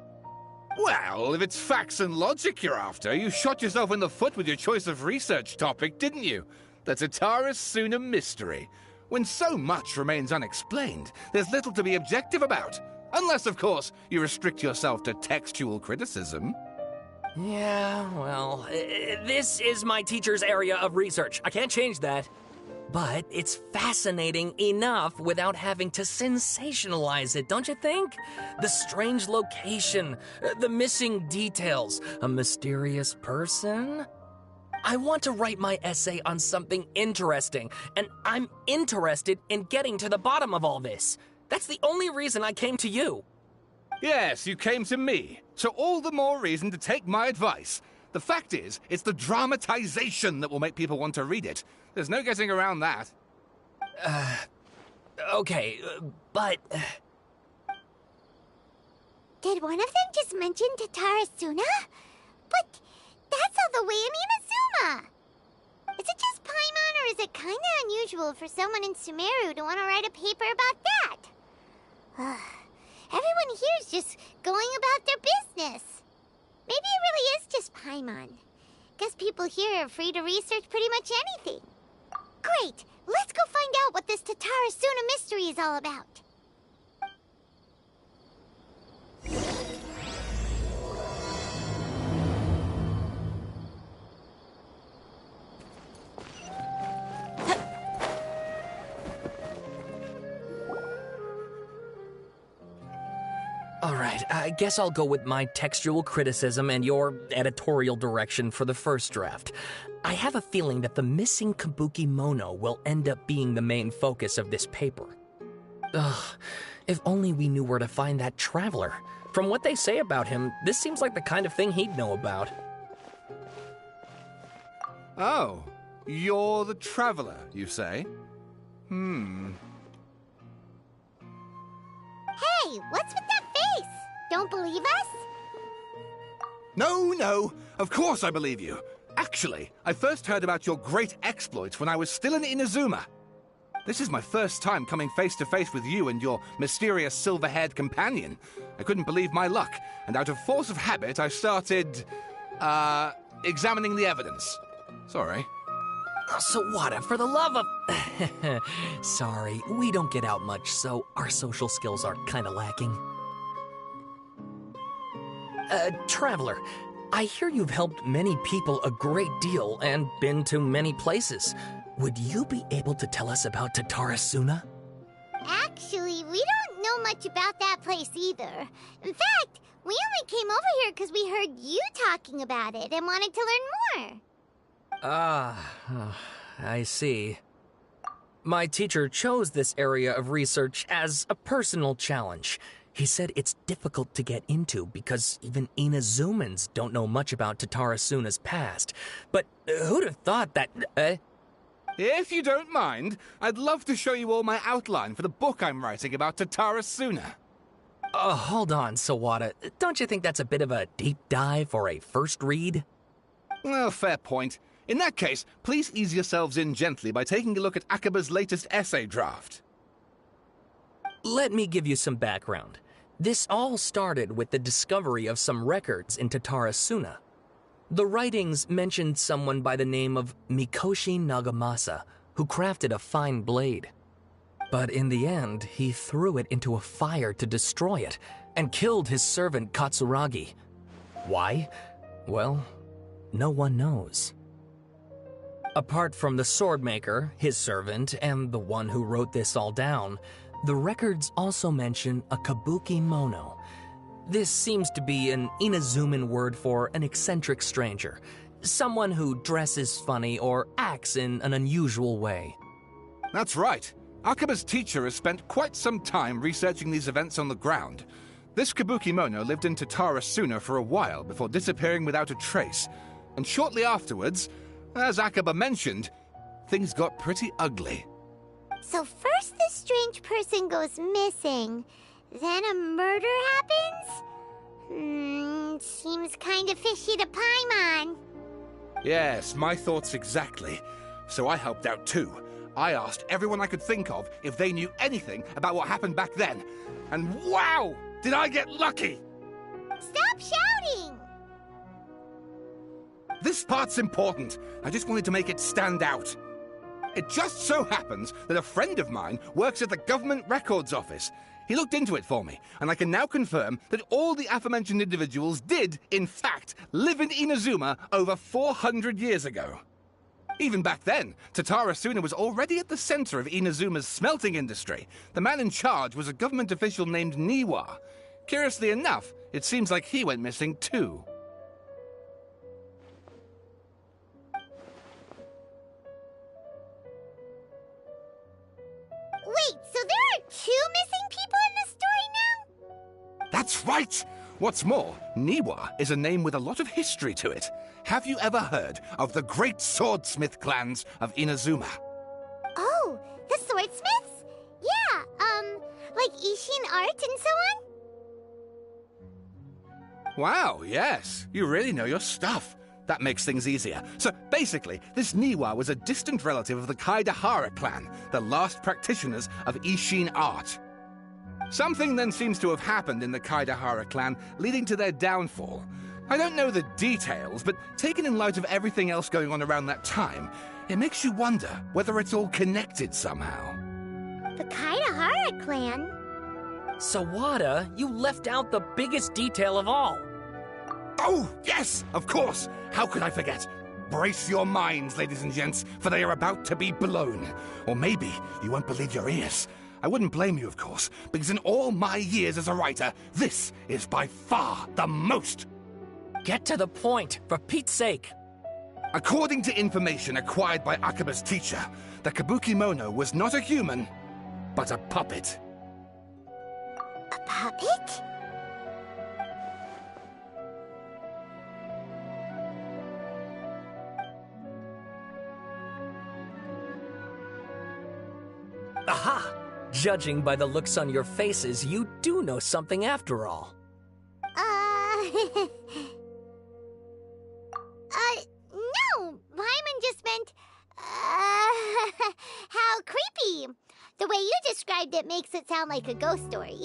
Well, if it's facts and logic you're after, you shot yourself in the foot with your choice of research topic, didn't you? The Tatara Suna mystery. When so much remains unexplained, there's little to be objective about. Unless, of course, you restrict yourself to textual criticism. Yeah, well, this is my teacher's area of research. I can't change that. But it's fascinating enough without having to sensationalize it, don't you think? The strange location, the missing details, a mysterious person. I want to write my essay on something interesting, and I'm interested in getting to the bottom of all this. That's the only reason I came to you. Yes, you came to me, so all the more reason to take my advice. The fact is, it's the dramatization that will make people want to read it. There's no getting around that. Okay, but... Did one of them just mention Tatara Suna? But that's all the way in Inazuma! Is it just Paimon, or is it kinda unusual for someone in Sumeru to want to write a paper about that? Everyone here is just going about their business. Maybe it really is just Paimon. Guess people here are free to research pretty much anything. Great! Let's go find out what this Tatara Suna mystery is all about. All right, I guess I'll go with my textual criticism and your editorial direction for the first draft. I have a feeling that the missing Kabuki Mono will end up being the main focus of this paper. Ugh, if only we knew where to find that traveler. From what they say about him, this seems like the kind of thing he'd know about. Oh, you're the traveler, you say? Hey, what's with that face? Don't believe us? No, of course I believe you. Actually, I first heard about your great exploits when I was still in Inazuma. This is my first time coming face to face with you and your mysterious silver-haired companion. I couldn't believe my luck, and out of force of habit, I started, examining the evidence. Sorry. Oh, Sawada, for the love of... Sorry, we don't get out much, so our social skills are kinda lacking. Traveler, I hear you've helped many people a great deal and been to many places. Would you be able to tell us about Tatarasuna? Actually, we don't know much about that place either. In fact, we only came over here because we heard you talking about it and wanted to learn more. I see. My teacher chose this area of research as a personal challenge. He said it's difficult to get into because even Inazumans don't know much about Tatarasuna's past. But who'd have thought that... If you don't mind, I'd love to show you all my outline for the book I'm writing about Tatarasuna. Hold on, Sawada. Don't you think that's a bit of a deep dive for a first read? Well, fair point. In that case, please ease yourselves in gently by taking a look at Akaba's latest essay draft. Let me give you some background. This all started with the discovery of some records in Tatarasuna. The writings mentioned someone by the name of Mikoshi Nagamasa, who crafted a fine blade. But in the end, he threw it into a fire to destroy it, and killed his servant Katsuragi. Why? Well, no one knows. Apart from the swordmaker, his servant, and the one who wrote this all down, the records also mention a kabuki mono. This seems to be an Inazuman word for an eccentric stranger, someone who dresses funny or acts in an unusual way. That's right. Akaba's teacher has spent quite some time researching these events on the ground. This kabuki mono lived in Tatarasuna for a while before disappearing without a trace. And shortly afterwards, as Akaba mentioned, things got pretty ugly. So first this strange person goes missing, then a murder happens? Seems kind of fishy to Paimon. Yes, my thoughts exactly. So I helped out too. I asked everyone I could think of if they knew anything about what happened back then. And wow! Did I get lucky! Stop shouting! This part's important. I just wanted to make it stand out. It just so happens that a friend of mine works at the Government Records Office. He looked into it for me, and I can now confirm that all the aforementioned individuals did, in fact, live in Inazuma over 400 years ago. Even back then, Tatarasuna was already at the center of Inazuma's smelting industry. The man in charge was a government official named Niwa. Curiously enough, it seems like he went missing too. Wait, so there are 2 missing people in the story now? That's right! What's more, Niwa is a name with a lot of history to it. Have you ever heard of the great swordsmith clans of Inazuma? Oh, the swordsmiths? Yeah, like Ishin art and so on? Wow, yes. You really know your stuff. That makes things easier. So basically, this Niwa was a distant relative of the Kaidahara clan, the last practitioners of Ishin art. Something then seems to have happened in the Kaidahara clan, leading to their downfall. I don't know the details, but taken in light of everything else going on around that time, it makes you wonder whether it's all connected somehow. The Kaidahara clan? Sawada, you left out the biggest detail of all. Oh, yes, of course. How could I forget? Brace your minds, ladies and gents, for they are about to be blown. Or maybe you won't believe your ears. I wouldn't blame you, of course, because in all my years as a writer, this is by far the most. Get to the point, for Pete's sake. According to information acquired by Akaba's teacher, the kabuki mono was not a human, but a puppet. A puppet? Aha! Judging by the looks on your faces, you do know something after all. No! Paimon just meant, how creepy. The way you described it makes it sound like a ghost story.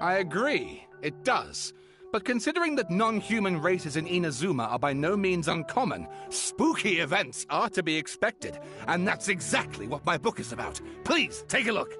I agree, it does. But considering that non-human races in Inazuma are by no means uncommon, spooky events are to be expected. And that's exactly what my book is about. Please, take a look.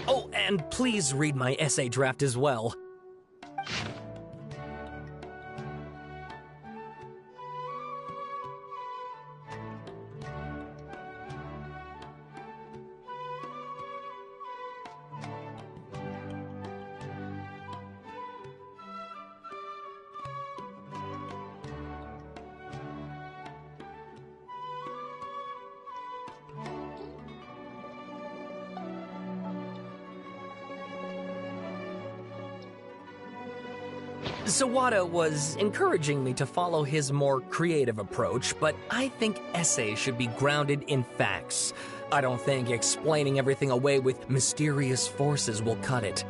Oh, and please read my essay draft as well. Sawada was encouraging me to follow his more creative approach, but I think essays should be grounded in facts. I don't think explaining everything away with mysterious forces will cut it.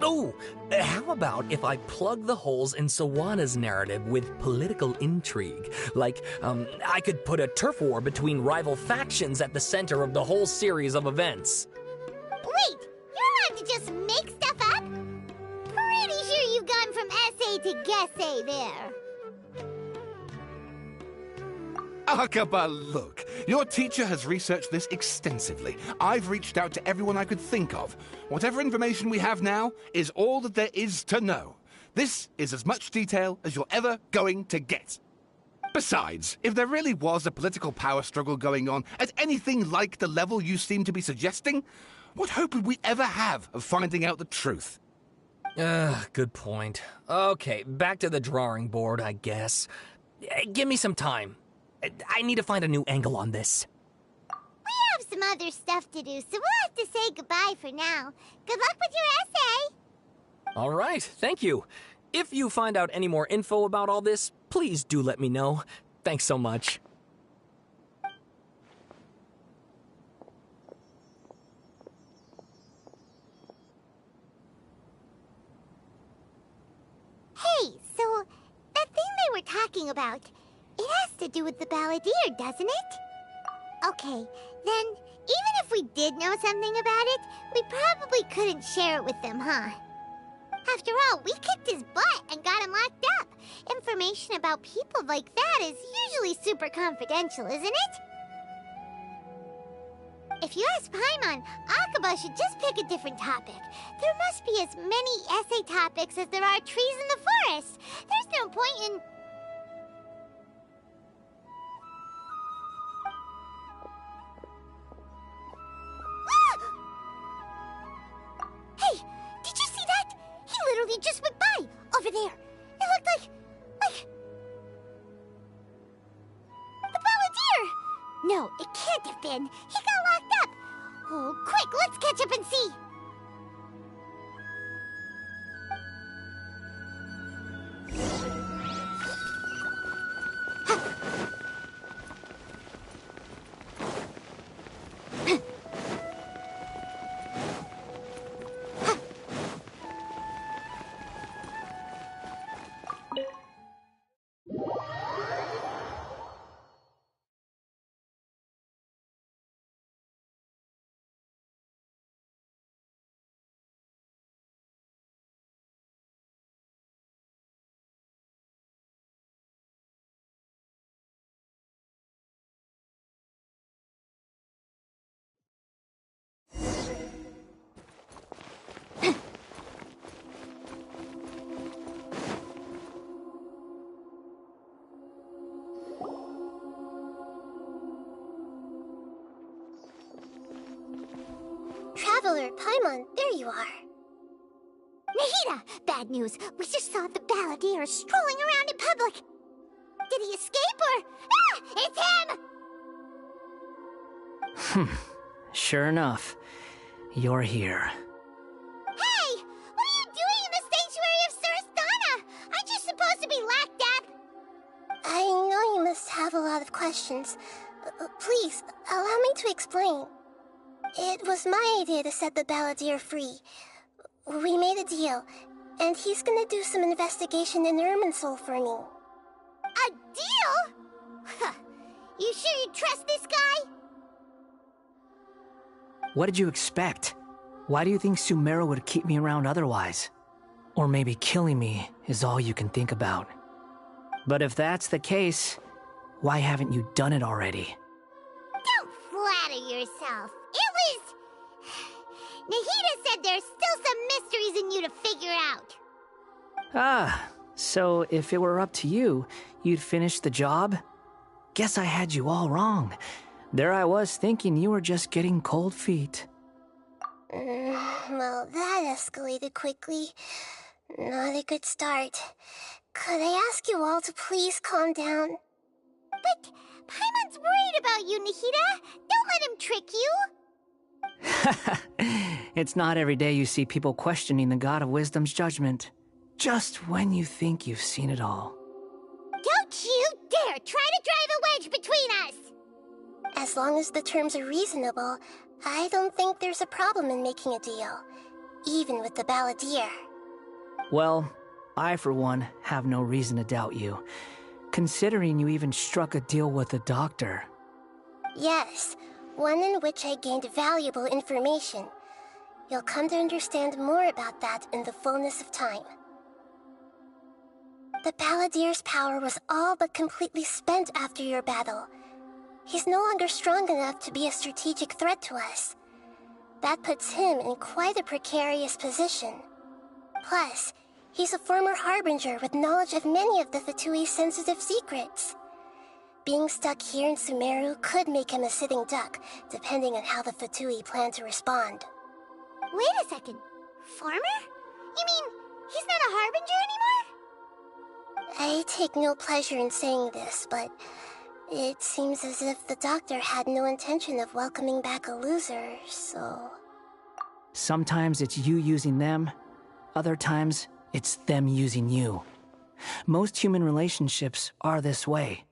Oh, how about if I plug the holes in Sawada's narrative with political intrigue? Like, I could put a turf war between rival factions at the center of the whole series of events. Wait, you're allowed to just make stuff up? Pretty sure you've gone from essay to guessay there. Akaba, look. Your teacher has researched this extensively. I've reached out to everyone I could think of. Whatever information we have now is all that there is to know. This is as much detail as you're ever going to get. Besides, if there really was a political power struggle going on at anything like the level you seem to be suggesting, what hope would we ever have of finding out the truth? Good point. Okay, back to the drawing board, I guess. Give me some time. I need to find a new angle on this. We have some other stuff to do, so we'll have to say goodbye for now. Good luck with your essay! All right, thank you. If you find out any more info about all this, please do let me know. Thanks so much. Hey, so that thing they were talking about, it has to do with the balladeer, doesn't it? Okay, then even if we did know something about it, we probably couldn't share it with them, huh? After all, we kicked his butt and got him locked up. Information about people like that is usually super confidential, isn't it? If you ask Paimon, Akaba should just pick a different topic. There must be as many essay topics as there are trees in the forest. There's no point in... Hey, did you see that? He literally just went by, over there. It looked like... the balladeer! No, it can't have been. He got locked up. Oh, quick, let's catch up and see. Traveler, Paimon, there you are. Nahida! Bad news. We just saw the balladeer strolling around in public. Did he escape or... Ah! It's him! Sure enough, you're here. Hey! What are you doing in the sanctuary of Suristana? Aren't you supposed to be lacked up? I know you must have a lot of questions. Please, allow me to explain. It was my idea to set the balladeer free. We made a deal, and he's gonna do some investigation in Irminsul for me. A deal? Huh. You sure you trust this guy? What did you expect? Why do you think Sumeru would keep me around otherwise? Or maybe killing me is all you can think about. But if that's the case, why haven't you done it already? Don't flatter yourself. It was... Nahida said there's still some mysteries in you to figure out. Ah, so if it were up to you, you'd finish the job? Guess I had you all wrong. There I was thinking you were just getting cold feet. Well, that escalated quickly. Not a good start. Could I ask you all to please calm down? But Paimon's worried about you, Nahida. Don't let him trick you. It's not every day you see people questioning the God of Wisdom's judgment. Just when you think you've seen it all. Don't you dare try to drive a wedge between us! As long as the terms are reasonable, I don't think there's a problem in making a deal. Even with the balladeer. Well, I for one have no reason to doubt you. Considering you even struck a deal with the doctor. Yes, one in which I gained valuable information. You'll come to understand more about that in the fullness of time. The balladeer's power was all but completely spent after your battle. He's no longer strong enough to be a strategic threat to us. That puts him in quite a precarious position. Plus, he's a former harbinger with knowledge of many of the Fatui's sensitive secrets. Being stuck here in Sumeru could make him a sitting duck, depending on how the Fatui plan to respond. Wait a second. Farmer? You mean he's not a harbinger anymore? I take no pleasure in saying this, but it seems as if the doctor had no intention of welcoming back a loser, so... Sometimes it's you using them, other times it's them using you. Most human relationships are this way.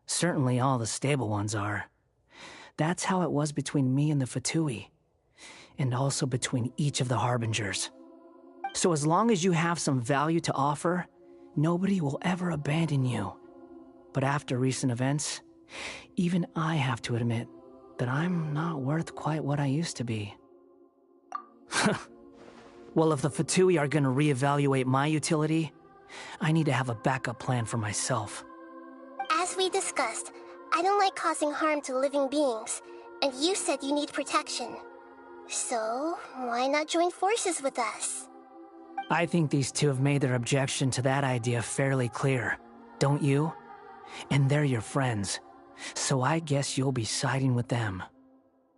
Certainly all the stable ones are. That's how it was between me and the Fatui, and also between each of the harbingers. So as long as you have some value to offer, nobody will ever abandon you. But after recent events, even I have to admit that I'm not worth quite what I used to be. Well, if the Fatui are gonna reevaluate my utility, I need to have a backup plan for myself. As we discussed, I don't like causing harm to living beings, and you said you need protection. So, why not join forces with us? I think these two have made their objection to that idea fairly clear, don't you? And they're your friends, so I guess you'll be siding with them.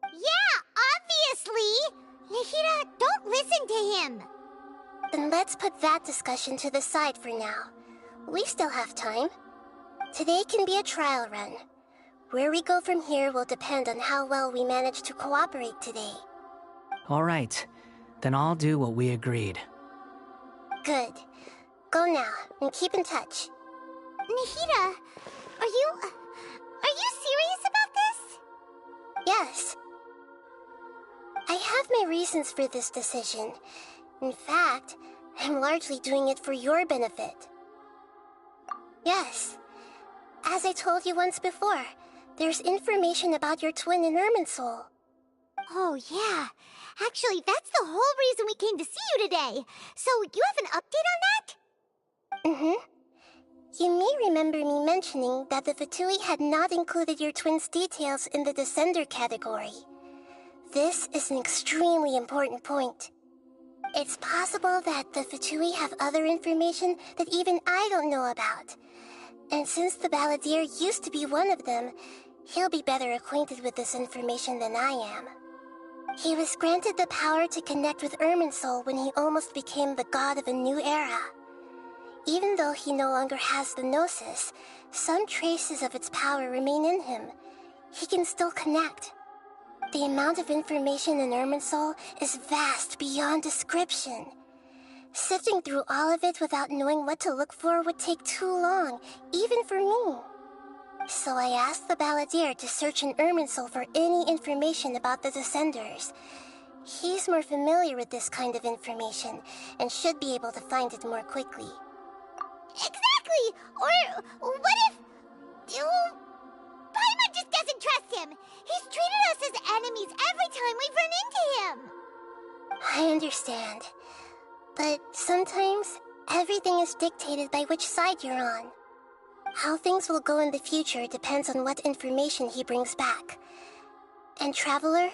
Yeah, obviously! Nahida, don't listen to him! Then let's put that discussion to the side for now. We still have time. Today can be a trial run. Where we go from here will depend on how well we manage to cooperate today. All right, then I'll do what we agreed. Good. Go now, and keep in touch. Nahida, are you serious about this? Yes. I have my reasons for this decision. In fact, I'm largely doing it for your benefit. Yes. As I told you once before, there's information about your twin in Irminsul. Oh, yeah. Actually, that's the whole reason we came to see you today. So, you have an update on that? Mm-hmm. You may remember me mentioning that the Fatui had not included your twin's details in the Descender category. This is an extremely important point. It's possible that the Fatui have other information that even I don't know about. And since the balladeer used to be one of them, he'll be better acquainted with this information than I am. He was granted the power to connect with Irminsul when he almost became the god of a new era. Even though he no longer has the Gnosis, some traces of its power remain in him. He can still connect. The amount of information in Irminsul is vast beyond description. Sifting through all of it without knowing what to look for would take too long, even for me. So I asked the Balladeer to search in Irminsul for any information about the Descenders. He's more familiar with this kind of information, and should be able to find it more quickly. Exactly! Or what if... Paimon just doesn't trust him! He's treated us as enemies every time we've run into him! I understand. But sometimes, everything is dictated by which side you're on. How things will go in the future depends on what information he brings back. And Traveler,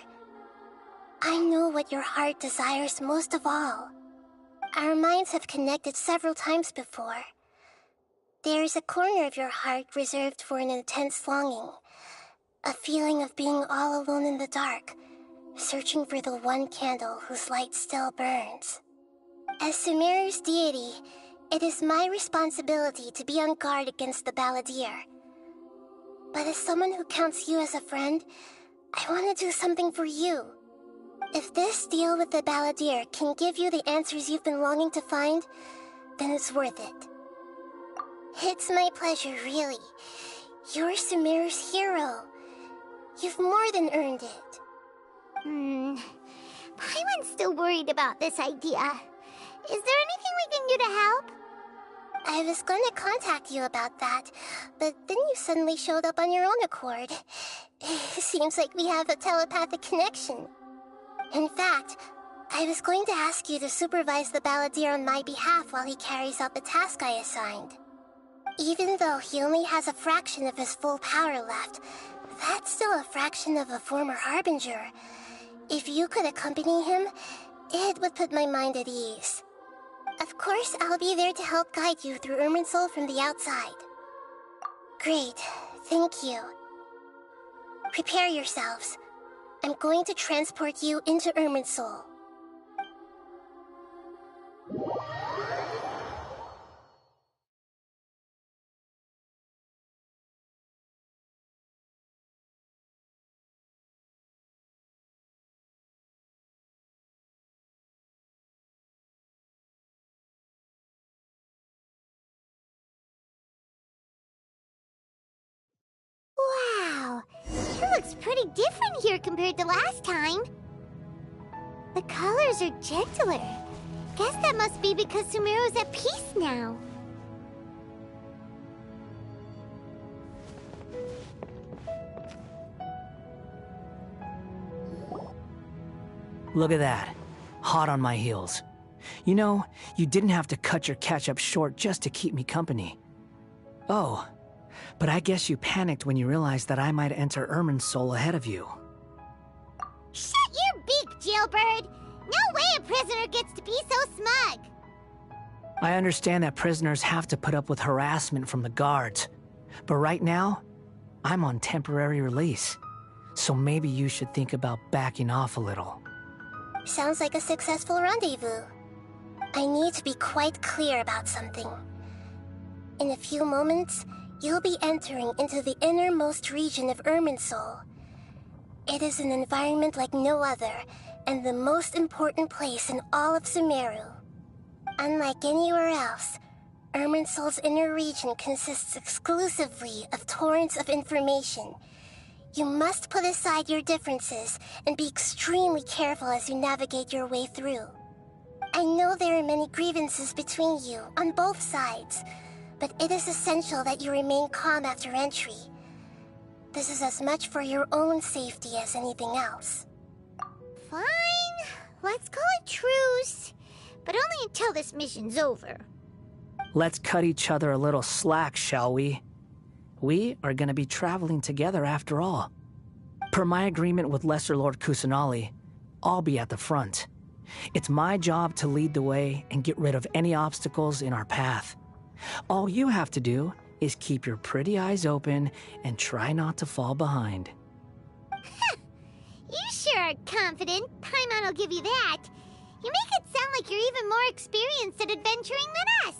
I know what your heart desires most of all. Our minds have connected several times before. There is a corner of your heart reserved for an intense longing. A feeling of being all alone in the dark, searching for the one candle whose light still burns. As Sumeru's deity, it is my responsibility to be on guard against the Balladeer. But as someone who counts you as a friend, I want to do something for you. If this deal with the Balladeer can give you the answers you've been longing to find, then it's worth it. It's my pleasure, really. You're Sumeru's hero. You've more than earned it. Paimon's still worried about this idea. Is there anything we can do to help? I was going to contact you about that, but then you suddenly showed up on your own accord. Seems like we have a telepathic connection. In fact, I was going to ask you to supervise the Balladeer on my behalf while he carries out the task I assigned. Even though he only has a fraction of his full power left, that's still a fraction of a former Harbinger. If you could accompany him, it would put my mind at ease. Of course, I'll be there to help guide you through Irminsul from the outside. Great, thank you. Prepare yourselves. I'm going to transport you into Irminsul. Wow, it looks pretty different here compared to last time. The colors are gentler. Guess that must be because Sumeru's at peace now. Look at that. Hot on my heels. You know, you didn't have to cut your catch-up short just to keep me company. Oh, but I guess you panicked when you realized that I might enter Irminsul ahead of you. Shut your beak, jailbird! No way a prisoner gets to be so smug! I understand that prisoners have to put up with harassment from the guards, but right now, I'm on temporary release, so maybe you should think about backing off a little. Sounds like a successful rendezvous. I need to be quite clear about something. In a few moments, you'll be entering into the innermost region of Irminsul. It is an environment like no other, and the most important place in all of Sumeru. Unlike anywhere else, Irminsul's inner region consists exclusively of torrents of information. You must put aside your differences and be extremely careful as you navigate your way through. I know there are many grievances between you on both sides, but it is essential that you remain calm after entry. This is as much for your own safety as anything else. Fine, let's call it truce, but only until this mission's over. Let's cut each other a little slack, shall we? We are going to be traveling together after all. Per my agreement with Lesser Lord Kusanali, I'll be at the front. It's my job to lead the way and get rid of any obstacles in our path. All you have to do is keep your pretty eyes open and try not to fall behind. You sure are confident. Paimon will give you that. You make it sound like you're even more experienced at adventuring than us.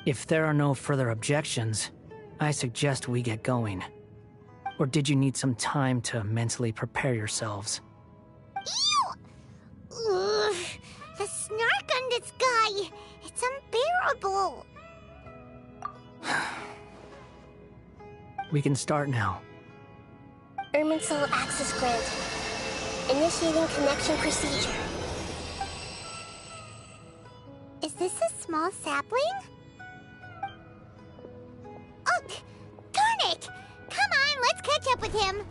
If there are no further objections, I suggest we get going. Or did you need some time to mentally prepare yourselves? Ew! Ugh, the snark on this guy. It's unbearable. We can start now. Irminsul access granted. Initiating connection procedure. Is this a small sapling? Oh, darn it! Come on, let's catch up with him.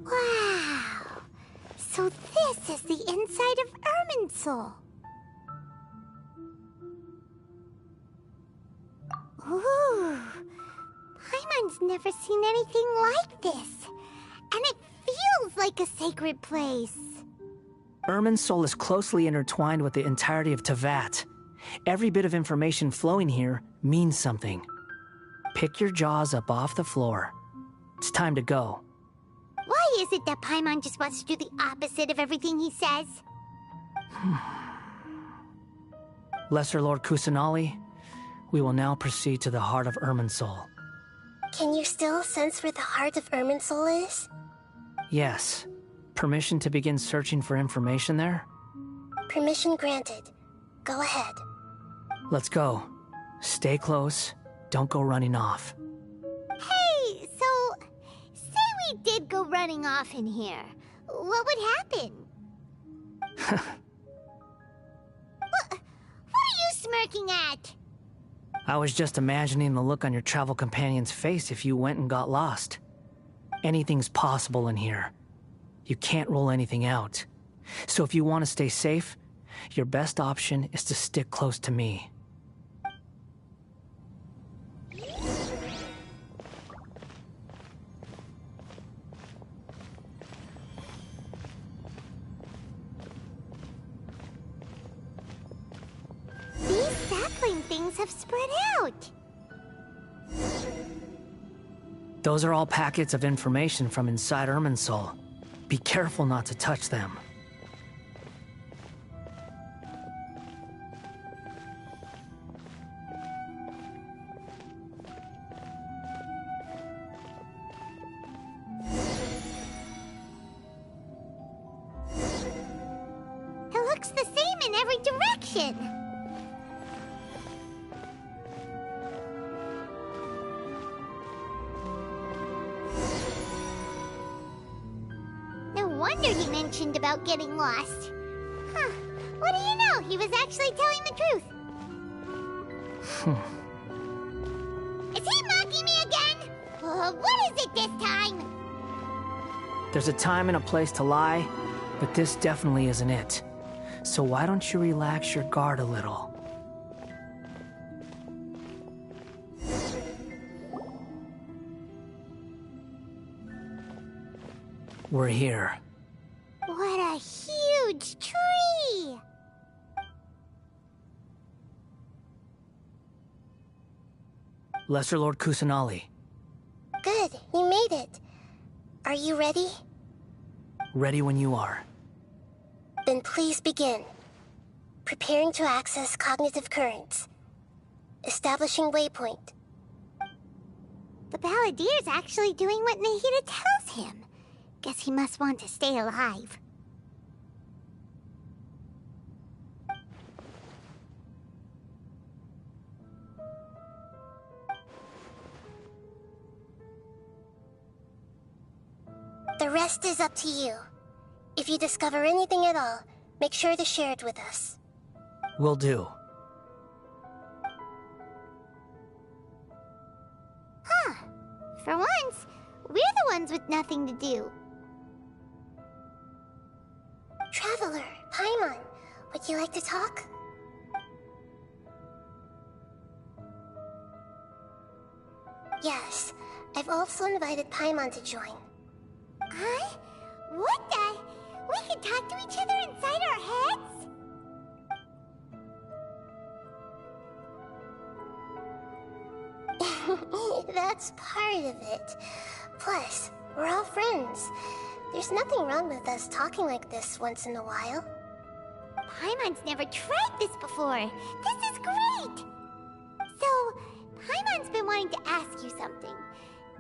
Wow! So this is the inside of Irminsul. Ooh! Paimon's never seen anything like this. And it feels like a sacred place. Irminsul is closely intertwined with the entirety of Teyvat. Every bit of information flowing here means something. Pick your jaws up off the floor. It's time to go. Why is it that Paimon just wants to do the opposite of everything he says? Lesser Lord Kusanali, we will now proceed to the heart of Irminsul. Can you still sense where the heart of Irminsul is? Yes. Permission to begin searching for information there? Permission granted. Go ahead. Let's go. Stay close. Don't go running off. Hey, so... say we did go running off in here. What would happen? What are you smirking at? I was just imagining the look on your travel companion's face if you went and got lost. Anything's possible in here. You can't rule anything out. So if you want to stay safe, your best option is to stick close to me. These sapling things have spread out. Those are all packets of information from inside Irminsul. Be careful not to touch them. It looks the same in every direction. No wonder he mentioned about getting lost. Huh. What do you know? He was actually telling the truth. Is he mocking me again? What is it this time? There's a time and a place to lie, but this definitely isn't it. So why don't you relax your guard a little? We're here. What a huge tree! Lesser Lord Kusanali. Good, you made it. Are you ready? Ready when you are. Then please begin. Preparing to access cognitive currents. Establishing waypoint. The Balladier's actually doing what Nahida tells him. Guess he must want to stay alive. The rest is up to you. If you discover anything at all, make sure to share it with us. Will do. Huh. For once, we're the ones with nothing to do. Traveler, Paimon, would you like to talk? Yes, I've also invited Paimon to join. Huh? What the? We can talk to each other inside our heads? That's part of it. Plus, we're all friends. There's nothing wrong with us talking like this once in a while. Paimon's never tried this before. This is great! So, Paimon's been wanting to ask you something.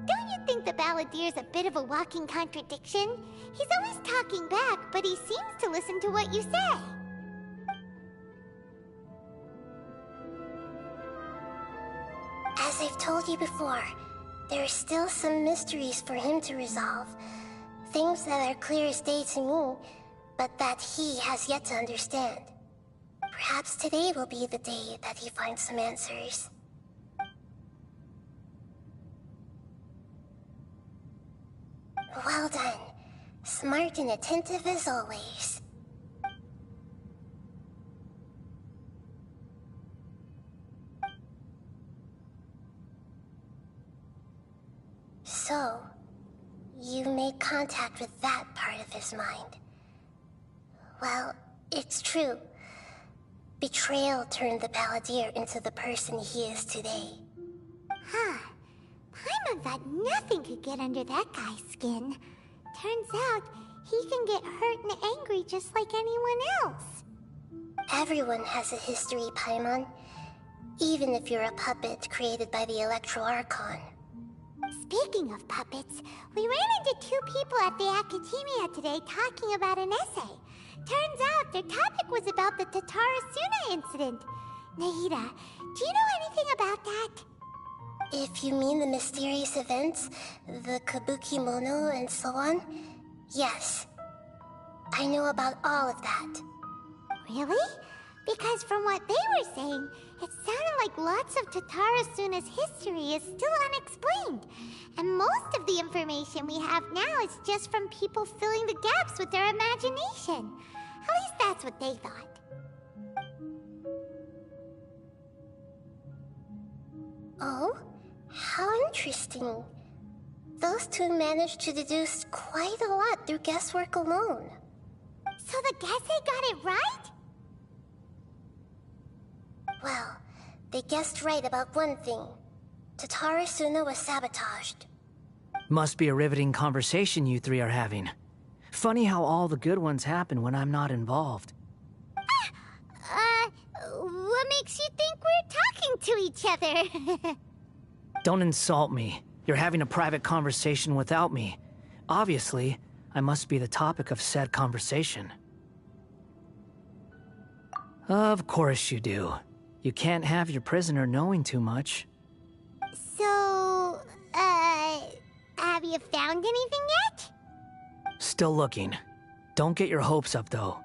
Don't you think the Balladier's a bit of a walking contradiction? He's always talking back, but he seems to listen to what you say. As I've told you before, there are still some mysteries for him to resolve. Things that are clear as day to me, but that he has yet to understand. Perhaps today will be the day that he finds some answers. Well done. Smart and attentive as always. So, you made contact with that part of his mind. Well, it's true. Betrayal turned the Balladeer into the person he is today. Huh. Paimon thought nothing could get under that guy's skin. Turns out, he can get hurt and angry just like anyone else. Everyone has a history, Paimon. Even if you're a puppet created by the Electro Archon. Speaking of puppets, we ran into two people at the Academia today talking about an essay. Turns out their topic was about the Tatarasuna incident. Nahida, do you know anything about that? If you mean the mysterious events, the Kabuki Mono and so on, yes. I know about all of that. Really? Because from what they were saying, it sounded like lots of Tatarasuna's history is still unexplained. And most of the information we have now is just from people filling the gaps with their imagination. At least that's what they thought. Oh? How interesting. Those two managed to deduce quite a lot through guesswork alone. So the Gesse got it right? Well, they guessed right about one thing. Tatarasuna was sabotaged. Must be a riveting conversation you three are having. Funny how all the good ones happen when I'm not involved. What makes you think we're talking to each other? Don't insult me. You're having a private conversation without me. Obviously, I must be the topic of said conversation. Of course you do. You can't have your prisoner knowing too much. So, have you found anything yet? Still looking. Don't get your hopes up, though.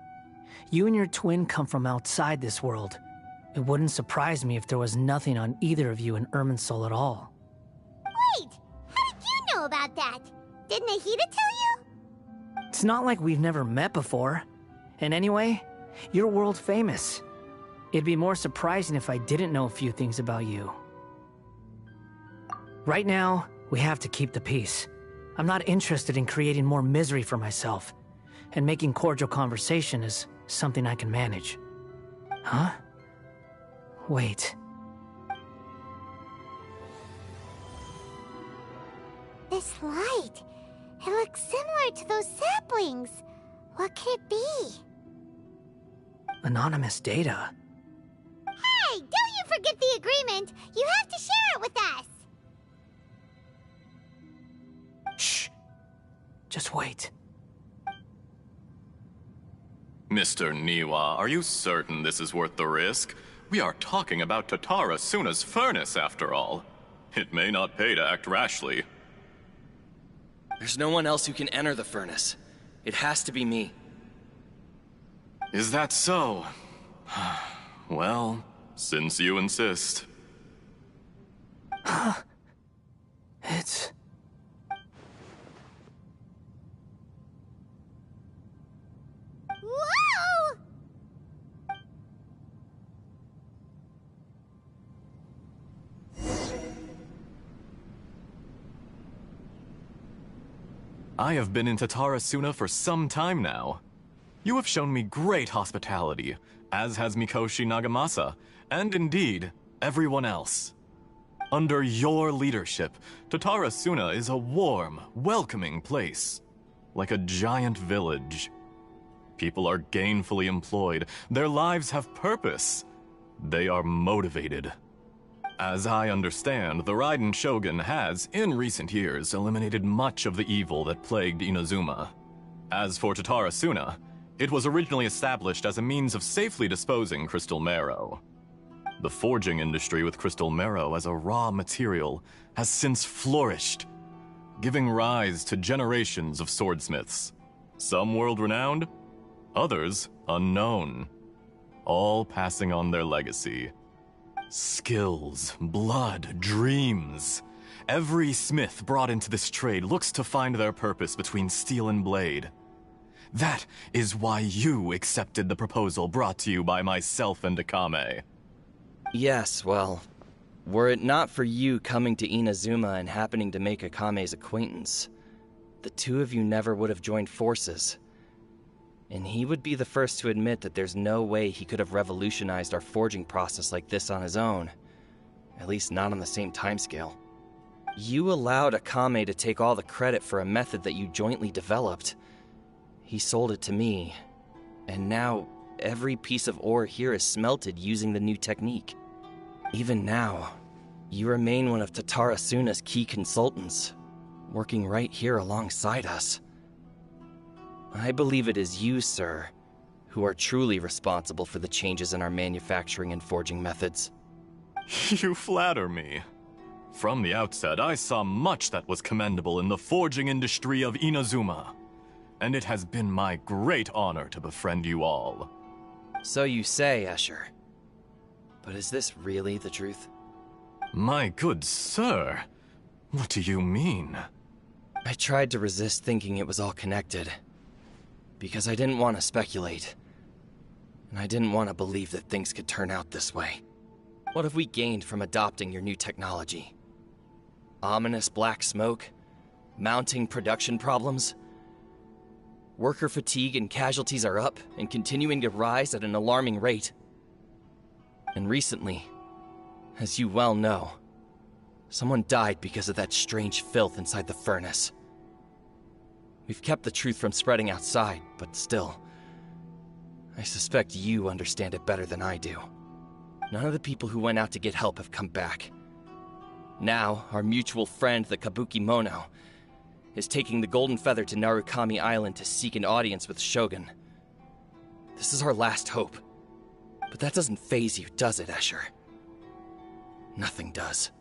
You and your twin come from outside this world. It wouldn't surprise me if there was nothing on either of you in Irminsul at all. Wait! How did you know about that? Did Nahida tell you? It's not like we've never met before. And anyway, you're world famous. It'd be more surprising if I didn't know a few things about you. Right now, we have to keep the peace. I'm not interested in creating more misery for myself. And making cordial conversation is something I can manage. Huh? Wait. This light. It looks similar to those saplings. What could it be? Anonymous data. Hey, don't you forget the agreement! You have to share it with us! Shh. Just wait. Mr. Niwa, are you certain this is worth the risk? We are talking about Tatarasuna's furnace, after all. It may not pay to act rashly. There's no one else who can enter the furnace. It has to be me. Is that so? Well, since you insist. It's... Whoa! I have been in Tatarasuna for some time now. You have shown me great hospitality, as has Mikoshi Nagamasa, and indeed, everyone else. Under your leadership, Tatarasuna is a warm, welcoming place, like a giant village. People are gainfully employed, their lives have purpose. They are motivated. As I understand, the Raiden Shogun has, in recent years, eliminated much of the evil that plagued Inazuma. As for Tatarasuna, it was originally established as a means of safely disposing crystal marrow. The forging industry with crystal marrow as a raw material has since flourished, giving rise to generations of swordsmiths. Some world-renowned, others unknown, all passing on their legacy. Skills, blood, dreams. Every smith brought into this trade looks to find their purpose between steel and blade. That is why you accepted the proposal brought to you by myself and Akame. Yes, well, were it not for you coming to Inazuma and happening to make Akame's acquaintance, the two of you never would have joined forces. And he would be the first to admit that there's no way he could have revolutionized our forging process like this on his own. At least not on the same timescale. You allowed Akame to take all the credit for a method that you jointly developed. He sold it to me, and now every piece of ore here is smelted using the new technique. Even now, you remain one of Tatarasuna's key consultants, working right here alongside us. I believe it is you, sir, who are truly responsible for the changes in our manufacturing and forging methods. You flatter me. From the outset, I saw much that was commendable in the forging industry of Inazuma, and it has been my great honor to befriend you all. So you say, Escher. But is this really the truth? My good sir, what do you mean? I tried to resist thinking it was all connected, because I didn't want to speculate, and I didn't want to believe that things could turn out this way. What have we gained from adopting your new technology? Ominous black smoke? Mounting production problems? Worker fatigue and casualties are up and continuing to rise at an alarming rate. And recently, as you well know, someone died because of that strange filth inside the furnace. We've kept the truth from spreading outside, but still, I suspect you understand it better than I do. None of the people who went out to get help have come back. Now, our mutual friend, the Kabuki Mono, is taking the Golden Feather to Narukami Island to seek an audience with Shogun. This is our last hope. But that doesn't faze you, does it, Escher? Nothing does.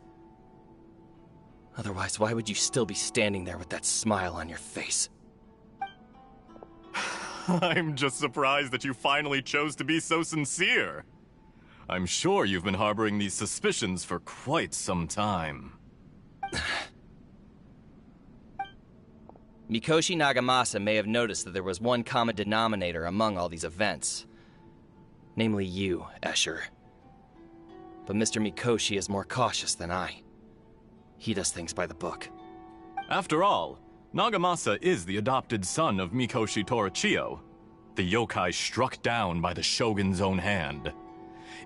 Otherwise, why would you still be standing there with that smile on your face? I'm just surprised that you finally chose to be so sincere. I'm sure you've been harboring these suspicions for quite some time. Mikoshi Nagamasa may have noticed that there was one common denominator among all these events. Namely you, Escher. But Mr. Mikoshi is more cautious than I. He does things by the book. After all, Nagamasa is the adopted son of Mikoshi Torichio, the yokai struck down by the Shogun's own hand.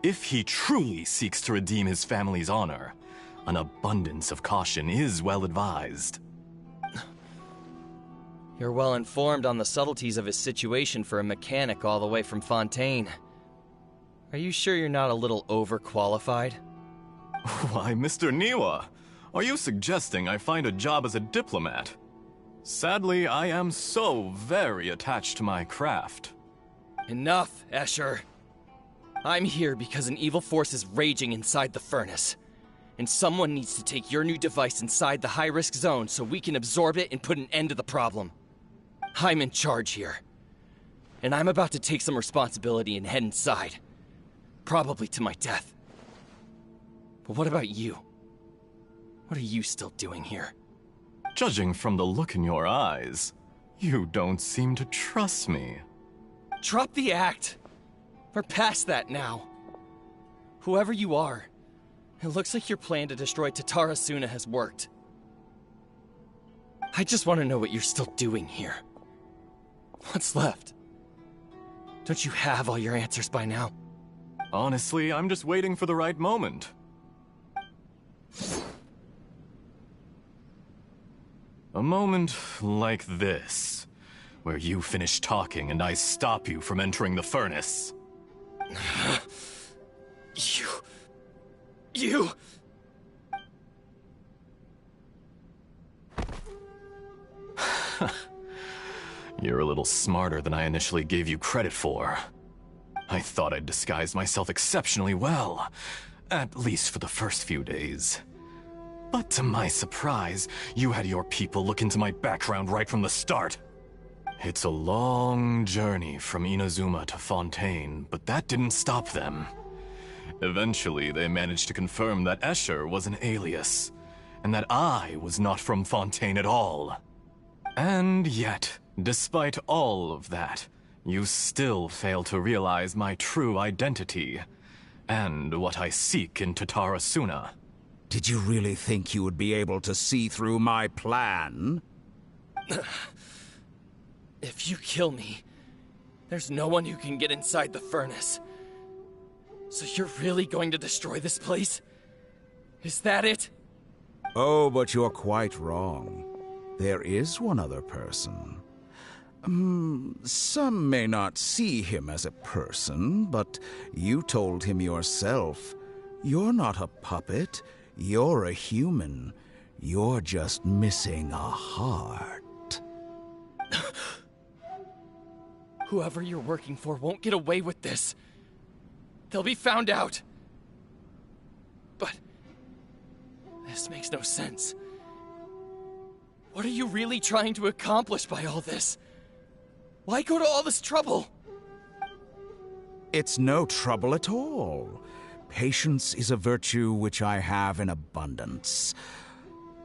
If he truly seeks to redeem his family's honor, an abundance of caution is well advised. You're well informed on the subtleties of his situation for a mechanic all the way from Fontaine. Are you sure you're not a little overqualified? Why, Mr. Niwa, are you suggesting I find a job as a diplomat? Sadly, I am so very attached to my craft. Enough, Escher. I'm here because an evil force is raging inside the furnace. And someone needs to take your new device inside the high-risk zone so we can absorb it and put an end to the problem. I'm in charge here. And I'm about to take some responsibility and head inside. Probably to my death. But what about you? What are you still doing here? Judging from the look in your eyes, you don't seem to trust me. Drop the act! We're past that now. Whoever you are, it looks like your plan to destroy Tatarasuna has worked. I just want to know what you're still doing here. What's left? Don't you have all your answers by now? Honestly, I'm just waiting for the right moment. A moment like this, where you finish talking and I stop you from entering the furnace. You... You're a little smarter than I initially gave you credit for. I thought I'd disguised myself exceptionally well, at least for the first few days. But to my surprise, you had your people look into my background right from the start. It's a long journey from Inazuma to Fontaine, but that didn't stop them. Eventually, they managed to confirm that Escher was an alias, and that I was not from Fontaine at all. And yet, despite all of that, you still fail to realize my true identity, and what I seek in Tatarasuna. Did you really think you would be able to see through my plan? If you kill me, there's no one who can get inside the furnace. So you're really going to destroy this place? Is that it? Oh, but you're quite wrong. There is one other person. Some may not see him as a person, but you told him yourself. You're not a puppet. You're a human. You're just missing a heart. Whoever you're working for won't get away with this. They'll be found out. But this makes no sense. What are you really trying to accomplish by all this? Why go to all this trouble? It's no trouble at all. Patience is a virtue which I have in abundance.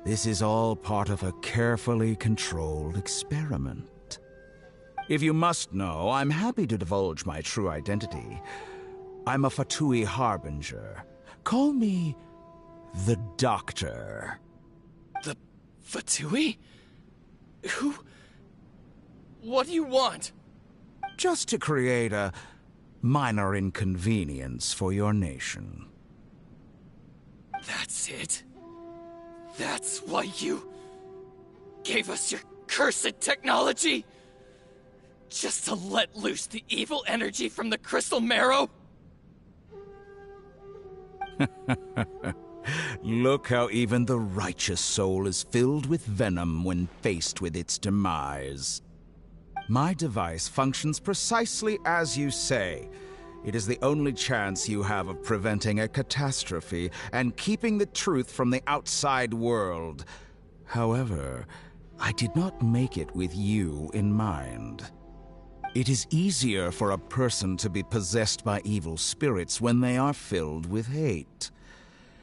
This is all part of a carefully controlled experiment. If you must know, I'm happy to divulge my true identity. I'm a Fatui Harbinger. Call me the Doctor. The Fatui? Who? What do you want? Just to create a minor inconvenience for your nation. That's it? That's why you gave us your cursed technology? Just to let loose the evil energy from the crystal marrow? Look how even the righteous soul is filled with venom when faced with its demise. My device functions precisely as you say. It is the only chance you have of preventing a catastrophe and keeping the truth from the outside world. However, I did not make it with you in mind. It is easier for a person to be possessed by evil spirits when they are filled with hate.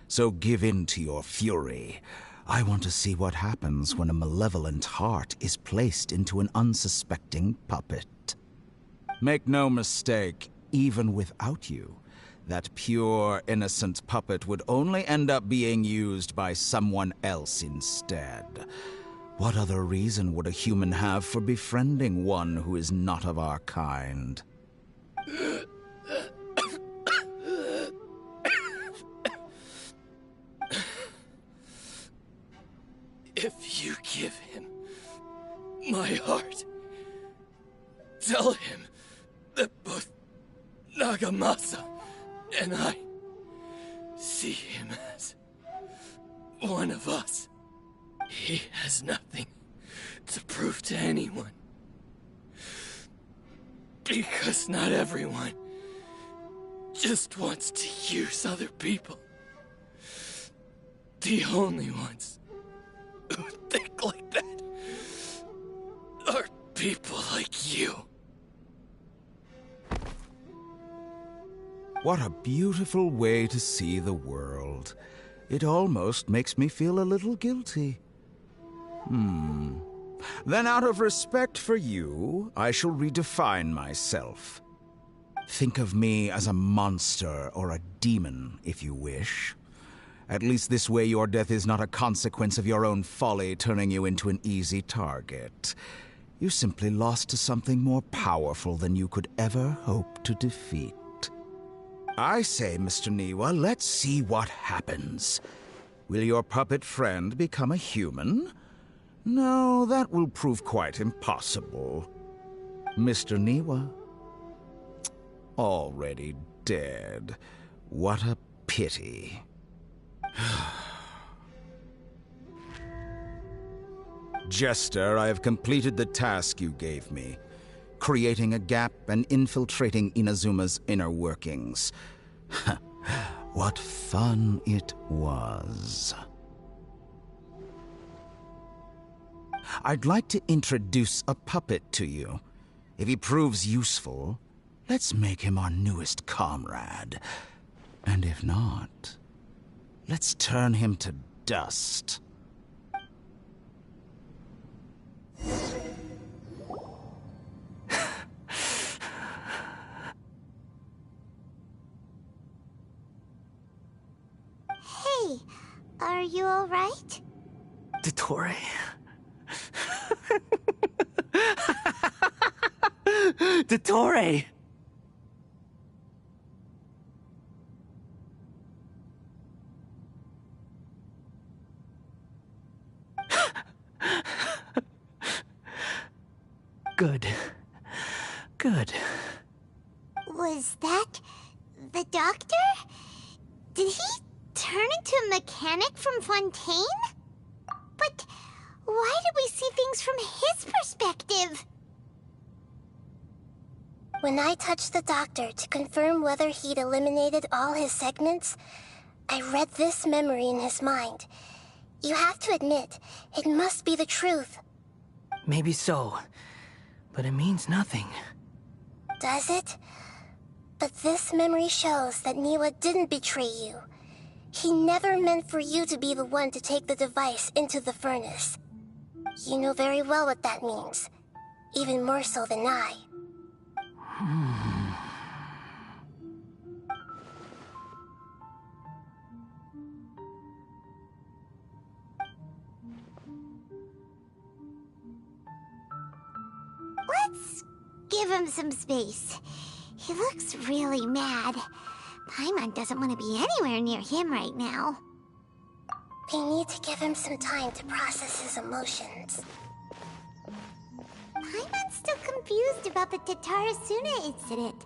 So give in to your fury. I want to see what happens when a malevolent heart is placed into an unsuspecting puppet. Make no mistake, even without you, that pure, innocent puppet would only end up being used by someone else instead. What other reason would a human have for befriending one who is not of our kind? If you give him my heart, tell him that both Nagamasa and I see him as one of us. He has nothing to prove to anyone. Because not everyone just wants to use other people. The only ones who think like that are people like you. What a beautiful way to see the world. It almost makes me feel a little guilty. Then out of respect for you, I shall redefine myself. Think of me as a monster or a demon, if you wish. At least this way your death is not a consequence of your own folly turning you into an easy target. You simply lost to something more powerful than you could ever hope to defeat. I say, Mr. Niwa, let's see what happens. Will your puppet friend become a human? No, that will prove quite impossible. Mr. Niwa? Already dead. What a pity. Jester, I have completed the task you gave me. Creating a gap and infiltrating Inazuma's inner workings. What fun it was. I'd like to introduce a puppet to you. If he proves useful, let's make him our newest comrade. And if not, let's turn him to dust. Hey, are you alright? Dottore. Dottore! Good. Good. Was that the doctor? Did he turn into a mechanic from Fontaine? But why did we see things from his perspective? When I touched the doctor to confirm whether he'd eliminated all his segments, I read this memory in his mind. You have to admit, it must be the truth. Maybe so, but it means nothing. Does it? But this memory shows that Niwa didn't betray you. He never meant for you to be the one to take the device into the furnace. You know very well what that means. Even more so than I. Let's give him some space. He looks really mad. Paimon doesn't want to be anywhere near him right now. We need to give him some time to process his emotions. Paimon's still confused about the Tatarasuna incident.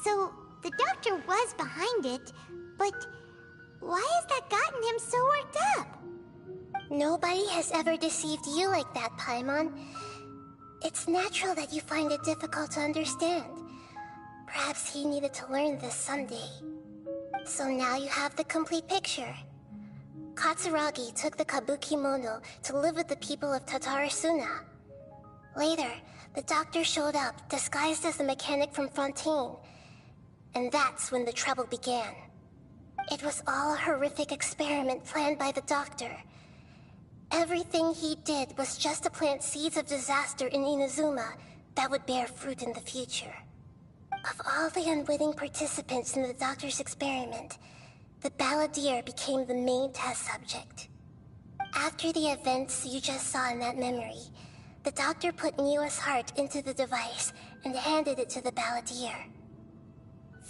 So, the doctor was behind it, but why has that gotten him so worked up? Nobody has ever deceived you like that, Paimon. It's natural that you find it difficult to understand. Perhaps he needed to learn this someday. So now you have the complete picture. Katsuragi took the Kabukimono to live with the people of Tatarasuna. Later, the doctor showed up, disguised as a mechanic from Fontaine. And that's when the trouble began. It was all a horrific experiment planned by the doctor. Everything he did was just to plant seeds of disaster in Inazuma that would bear fruit in the future. Of all the unwitting participants in the doctor's experiment, the balladeer became the main test subject. After the events you just saw in that memory, the doctor put Niwa's heart into the device and handed it to the balladeer.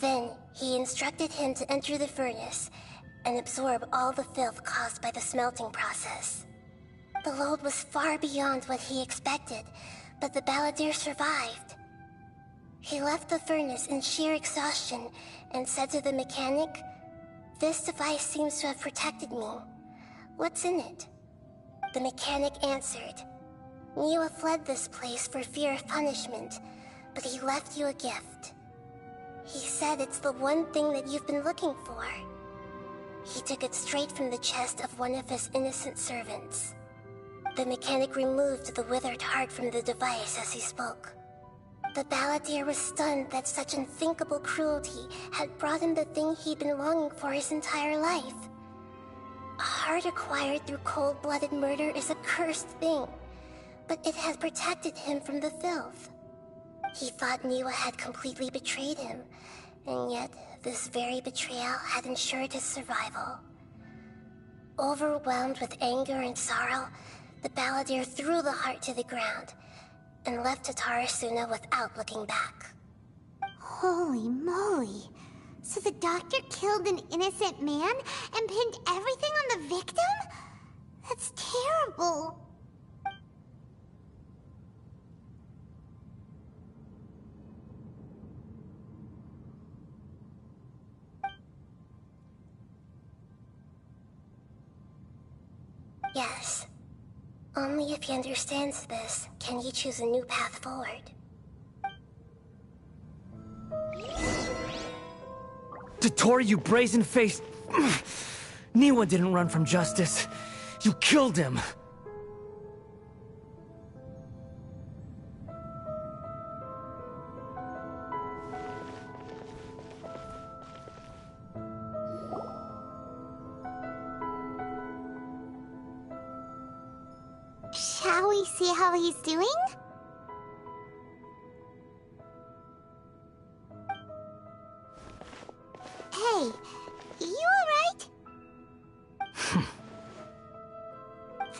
Then, he instructed him to enter the furnace and absorb all the filth caused by the smelting process. The load was far beyond what he expected, but the balladeer survived. He left the furnace in sheer exhaustion and said to the mechanic, "This device seems to have protected me. What's in it?" The mechanic answered, "Niwa fled this place for fear of punishment, but he left you a gift. He said it's the one thing that you've been looking for." He took it straight from the chest of one of his innocent servants. The mechanic removed the withered heart from the device as he spoke. The balladeer was stunned that such unthinkable cruelty had brought him the thing he'd been longing for his entire life. A heart acquired through cold-blooded murder is a cursed thing, but it had protected him from the filth. He thought Niwa had completely betrayed him, and yet this very betrayal had ensured his survival. Overwhelmed with anger and sorrow, the balladeer threw the heart to the ground and left Tatarasuna without looking back. Holy moly. So the doctor killed an innocent man and pinned everything on the victim? That's terrible. Yes. Only if he understands this can he choose a new path forward. Dottore, you brazen-faced... Niwa didn't run from justice. You killed him. Shall we see how he's doing? Hey, you alright?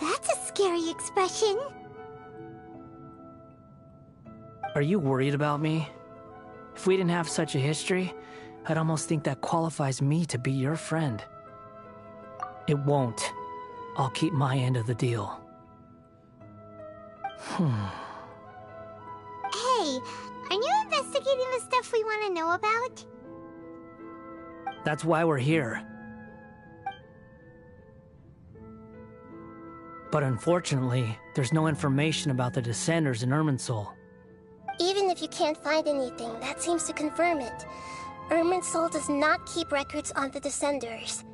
That's a scary expression. Are you worried about me? If we didn't have such a history, I'd almost think that qualifies me to be your friend. It won't. I'll keep my end of the deal. Hey, aren't you investigating the stuff we want to know about? That's why we're here. But unfortunately, there's no information about the Descenders in Irminsul. Even if you can't find anything, that seems to confirm it. Irminsul does not keep records on the Descenders.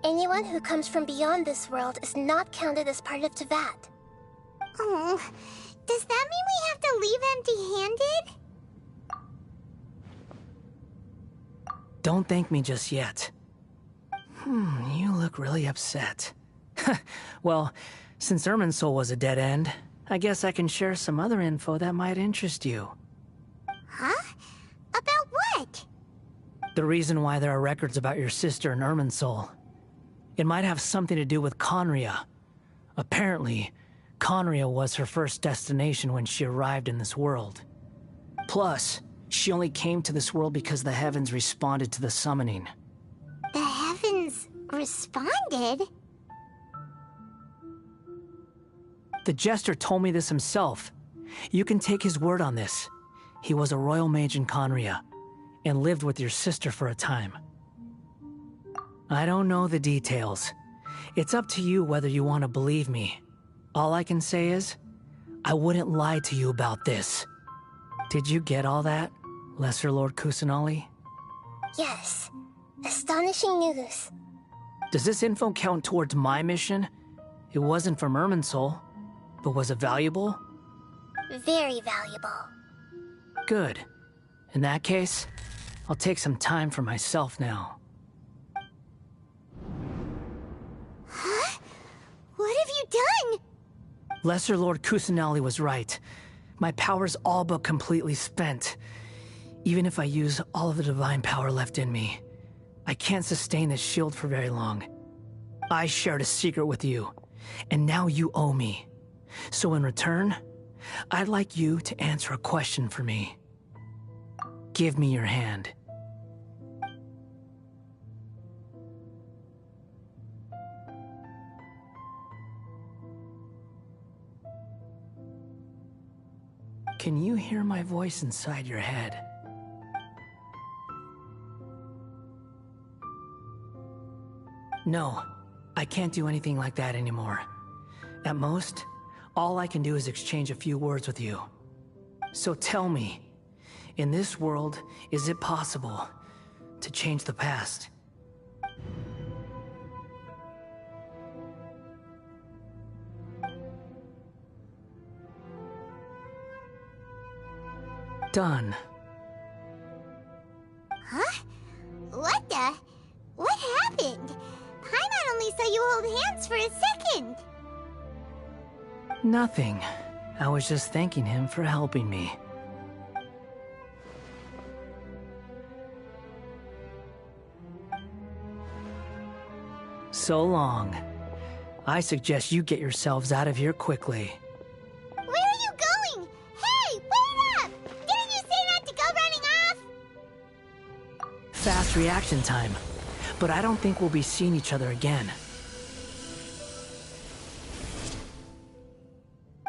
Anyone who comes from beyond this world is not counted as part of Teyvat. Oh, does that mean we have to leave empty-handed? Don't thank me just yet. You look really upset. Well, since Irminsul was a dead end, I guess I can share some other info that might interest you. Huh? About what? The reason why there are records about your sister in Irminsul. It might have something to do with Conria. Apparently, Conria was her first destination when she arrived in this world. Plus, she only came to this world because the heavens responded to the summoning. The heavens responded? The Jester told me this himself. You can take his word on this. He was a royal mage in Conria, and lived with your sister for a time. I don't know the details. It's up to you whether you want to believe me. All I can say is, I wouldn't lie to you about this. Did you get all that, Lesser Lord Kusanali? Yes. Astonishing news. Does this info count towards my mission? It wasn't from Irminsul, but was it valuable? Very valuable. Good. In that case, I'll take some time for myself now. Huh? What have you done? Lesser Lord Kusanali was right. My power's all but completely spent. Even if I use all of the divine power left in me, I can't sustain this shield for very long. I shared a secret with you, and now you owe me. So in return, I'd like you to answer a question for me. Give me your hand. Can you hear my voice inside your head? No, I can't do anything like that anymore. At most, all I can do is exchange a few words with you. So tell me, in this world, is it possible to change the past? Done. Huh? What the? What happened? Paimon only saw you hold hands for a second. Nothing. I was just thanking him for helping me. So long. I suggest you get yourselves out of here quickly. Where are you going? Hey, wait up! Didn't you say not to go running off? Fast reaction time. But I don't think we'll be seeing each other again.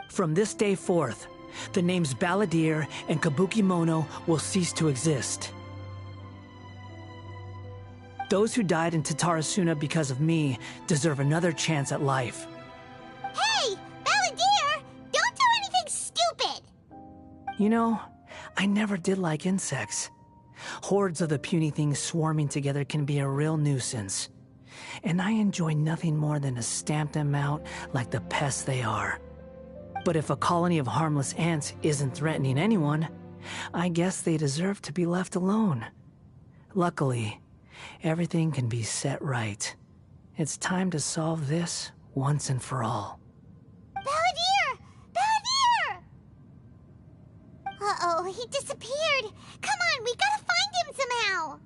From this day forth, the names Balladeer and Kabukimono will cease to exist. Those who died in Tatarasuna because of me deserve another chance at life. Hey, Balladeer! Don't do anything stupid! You know, I never did like insects. Hordes of the puny things swarming together can be a real nuisance. And I enjoy nothing more than to stamp them out like the pests they are. But if a colony of harmless ants isn't threatening anyone, I guess they deserve to be left alone. Luckily, everything can be set right. It's time to solve this once and for all. Balladeer! Balladeer! Uh-oh, he disappeared. Come on, we gotta find him somehow.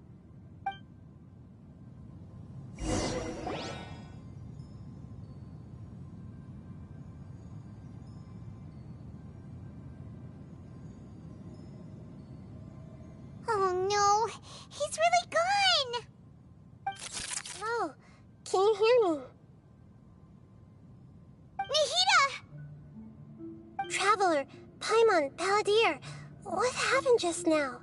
Oh no, he's really gone. Oh, can you hear me? Nahida! Traveler, Paimon, Balladeer, what happened just now?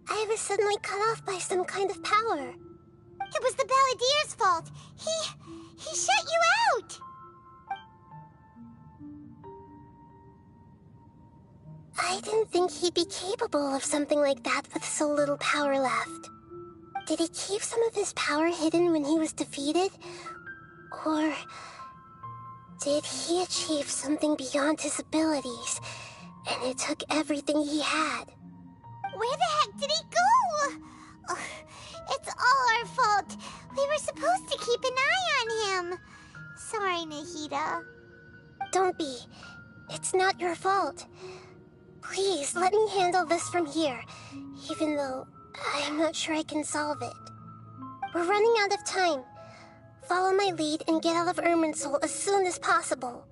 I was suddenly cut off by some kind of power. It was the Balladeer's fault. He shut you out. I didn't think he'd be capable of something like that with so little power left. Did he keep some of his power hidden when he was defeated? Or did he achieve something beyond his abilities, and it took everything he had? Where the heck did he go? Oh, it's all our fault. We were supposed to keep an eye on him. Sorry, Nahida. Don't be. It's not your fault. Please, let me handle this from here, even though I'm not sure I can solve it. We're running out of time. Follow my lead and get out of Irminsul as soon as possible.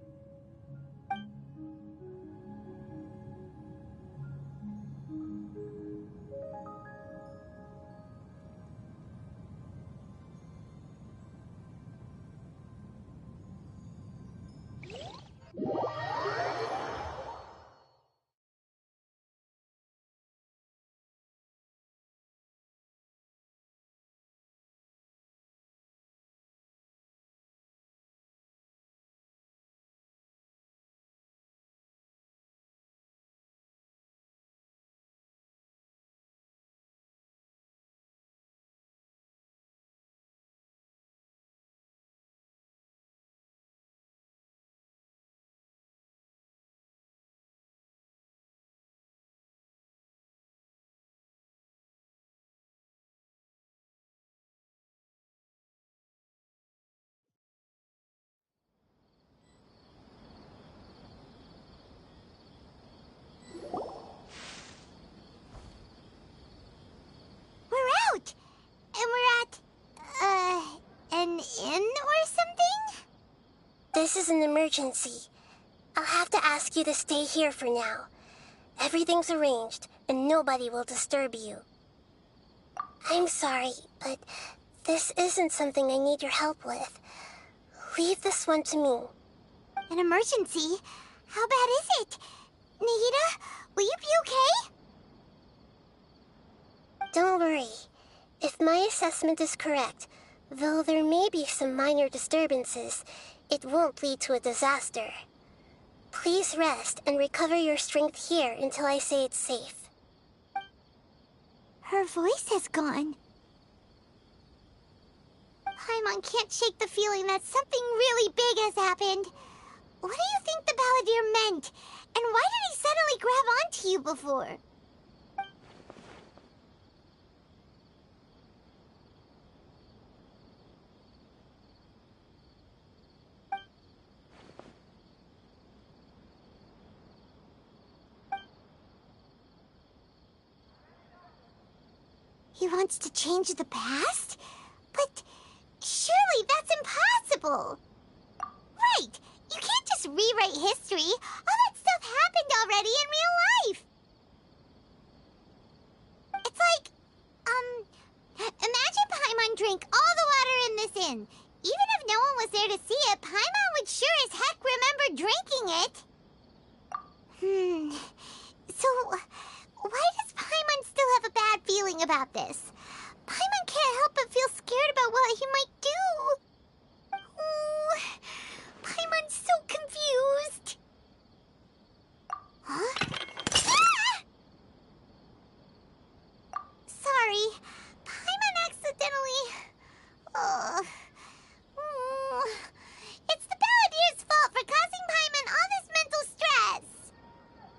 We're out! And we're at, an inn or something? This is an emergency. I'll have to ask you to stay here for now. Everything's arranged, and nobody will disturb you. I'm sorry, but this isn't something I need your help with. Leave this one to me. An emergency? How bad is it? Nahida, will you be okay? Don't worry. If my assessment is correct, though there may be some minor disturbances, it won't lead to a disaster. Please rest and recover your strength here until I say it's safe. Her voice has gone. Paimon can't shake the feeling that something really big has happened. What do you think the Balladeer meant? And why did he suddenly grab onto you before? He wants to change the past? But surely that's impossible! just rewrite history. All that stuff happened already in real life. It's like, imagine Paimon drank all the water in this inn. Even if no one was there to see it, Paimon would sure as heck remember drinking it. So, why does Paimon still have a bad feeling about this? Paimon can't help but feel scared about what he might do. Oh, Paimon's so confused. Huh? Ah! Sorry, Paimon accidentally... It's the Balladier's fault for causing Paimon all this mental stress.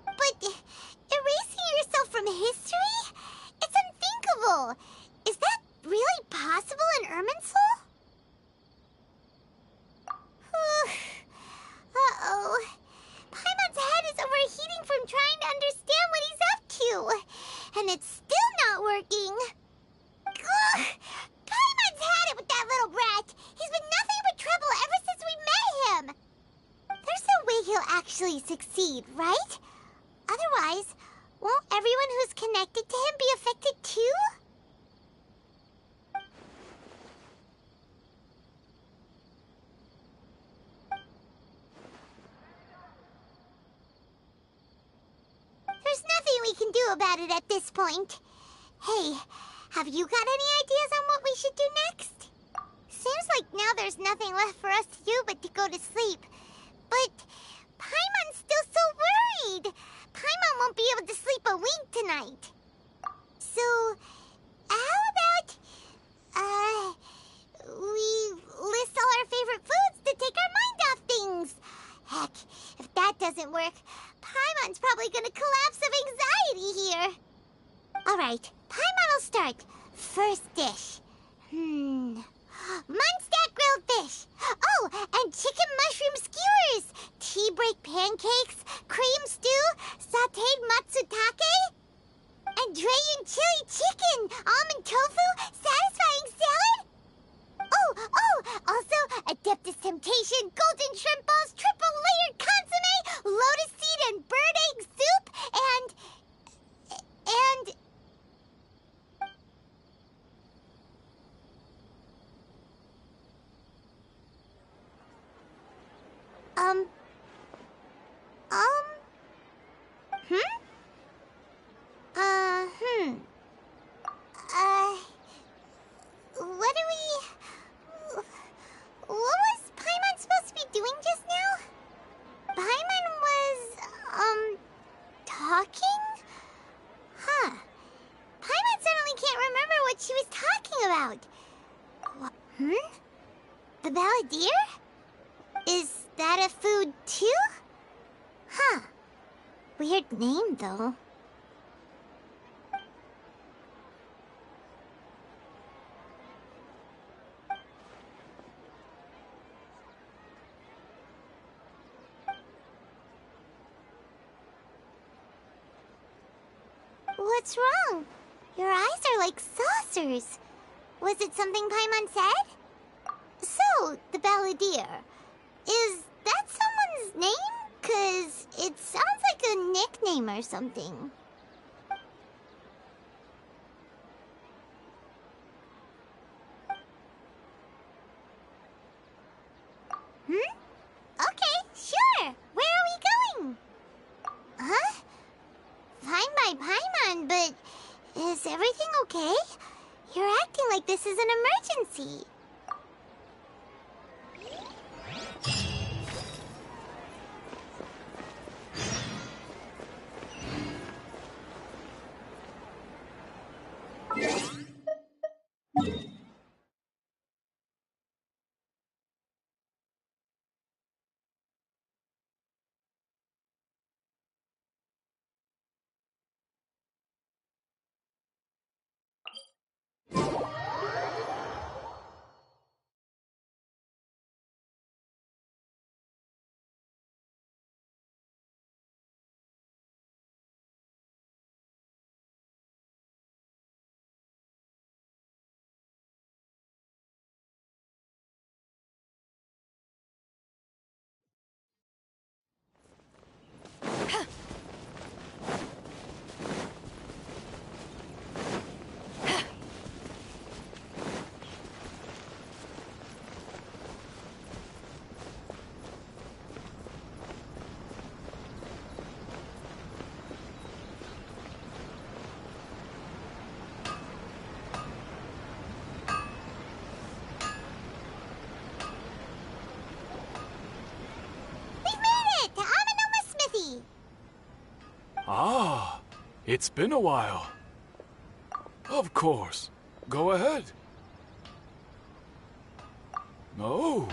But erasing yourself from history? It's unthinkable. Is that really possible in Irminsul? Uh-oh. Paimon's head is overheating from trying to understand what he's up to. And it's still not working. Ugh. Paimon's had it with that little brat. He's been nothing but trouble ever since we met him. There's no way he'll actually succeed, right? Otherwise, won't everyone who's connected to him be affected too? There's nothing we can do about it at this point. Hey, have you got any ideas on what we should do next? Seems like now there's nothing left for us to do but to go to sleep. But Paimon's still so worried. Paimon won't be able to sleep a wink tonight. So, how about, we list all our favorite foods to take our mind off things? Heck, if that doesn't work, Paimon's probably gonna collapse of anxiety here. Alright, Paimon will start. First dish. Munstack grilled fish. Oh, and chicken mushroom skewers. Tea break pancakes. Cream stew. Sauteed matsutake. And Dragon chili chicken. Almond tofu. Satisfying salad. Oh, also Adeptus Temptation. Golden shrimp balls. Triple layered consomme. Lotus seed and bird egg soup. And... What was Paimon supposed to be doing just now? Paimon was, talking? Huh. Paimon suddenly can't remember what she was talking about. The Balladeer? Is that a food too? Huh. Weird name, though. What's wrong? Your eyes are like saucers. Was it something Paimon said? So, the Balladeer. Is that someone's name? 'Cause it sounds like a nickname or something. Okay, sure. Where are we going? Huh? Fine by Paimon, but is everything okay? You're acting like this is an emergency. It's been a while. Of course. Go ahead. Oh.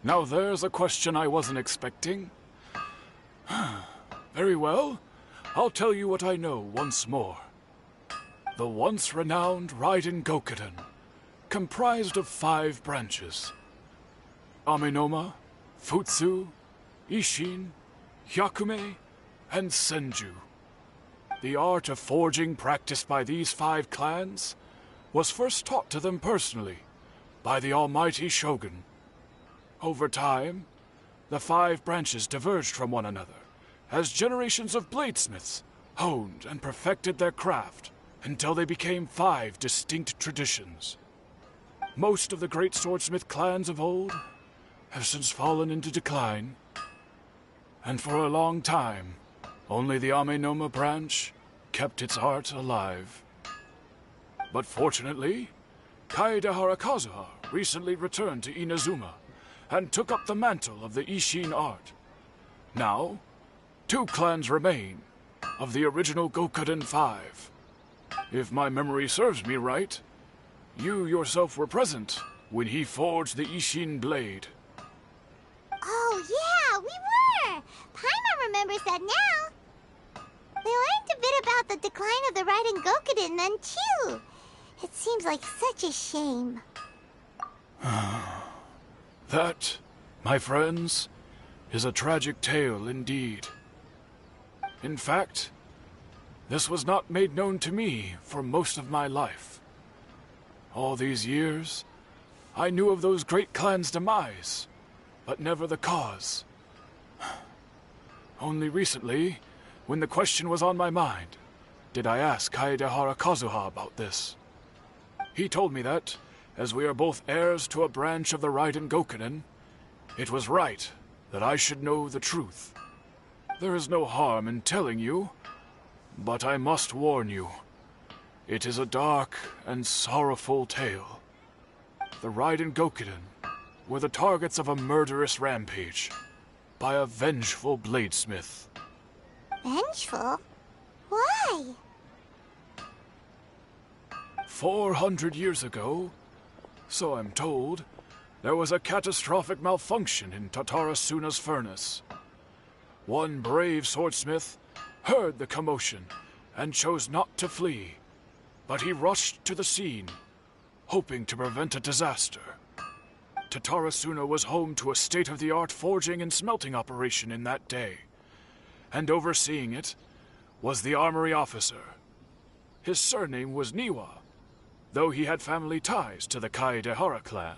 Now there's a question I wasn't expecting. Very well. I'll tell you what I know once more. The once renowned Raiden Gokuden, comprised of 5 branches. Amenoma, Futsu, Ishin, Hyakume, and Senju. The art of forging practiced by these 5 clans was first taught to them personally by the almighty Shogun. Over time, the 5 branches diverged from one another as generations of bladesmiths honed and perfected their craft until they became 5 distinct traditions. Most of the great swordsmith clans of old have since fallen into decline, and for a long time, only the Amenoma branch kept its art alive. But fortunately, Kaedehara Kazuha recently returned to Inazuma and took up the mantle of the Ishin art. Now, 2 clans remain of the original Gokuden 5. If my memory serves me right, you yourself were present when he forged the Ishin blade. Oh, yeah, we were! Paimon remembers that now. They learned a bit about the decline of the Raiden Gokuden then, too. It seems like such a shame. That, my friends, is a tragic tale indeed. In fact, this was not made known to me for most of my life. All these years, I knew of those great clans' demise, but never the cause. Only recently, when the question was on my mind, did I ask Kaedehara Kazuha about this. He told me that, as we are both heirs to a branch of the Raiden Gokuden, it was right that I should know the truth. There is no harm in telling you, but I must warn you. It is a dark and sorrowful tale. The Raiden Gokuden were the targets of a murderous rampage by a vengeful bladesmith. Vengeful? Why? 400 years ago, so I'm told, there was a catastrophic malfunction in Tatarasuna's furnace. One brave swordsmith heard the commotion and chose not to flee, but he rushed to the scene, hoping to prevent a disaster. Tatarasuna was home to a state-of-the-art forging and smelting operation in that day, and overseeing it was the armory officer. His surname was Niwa, though he had family ties to the Kaedehara clan.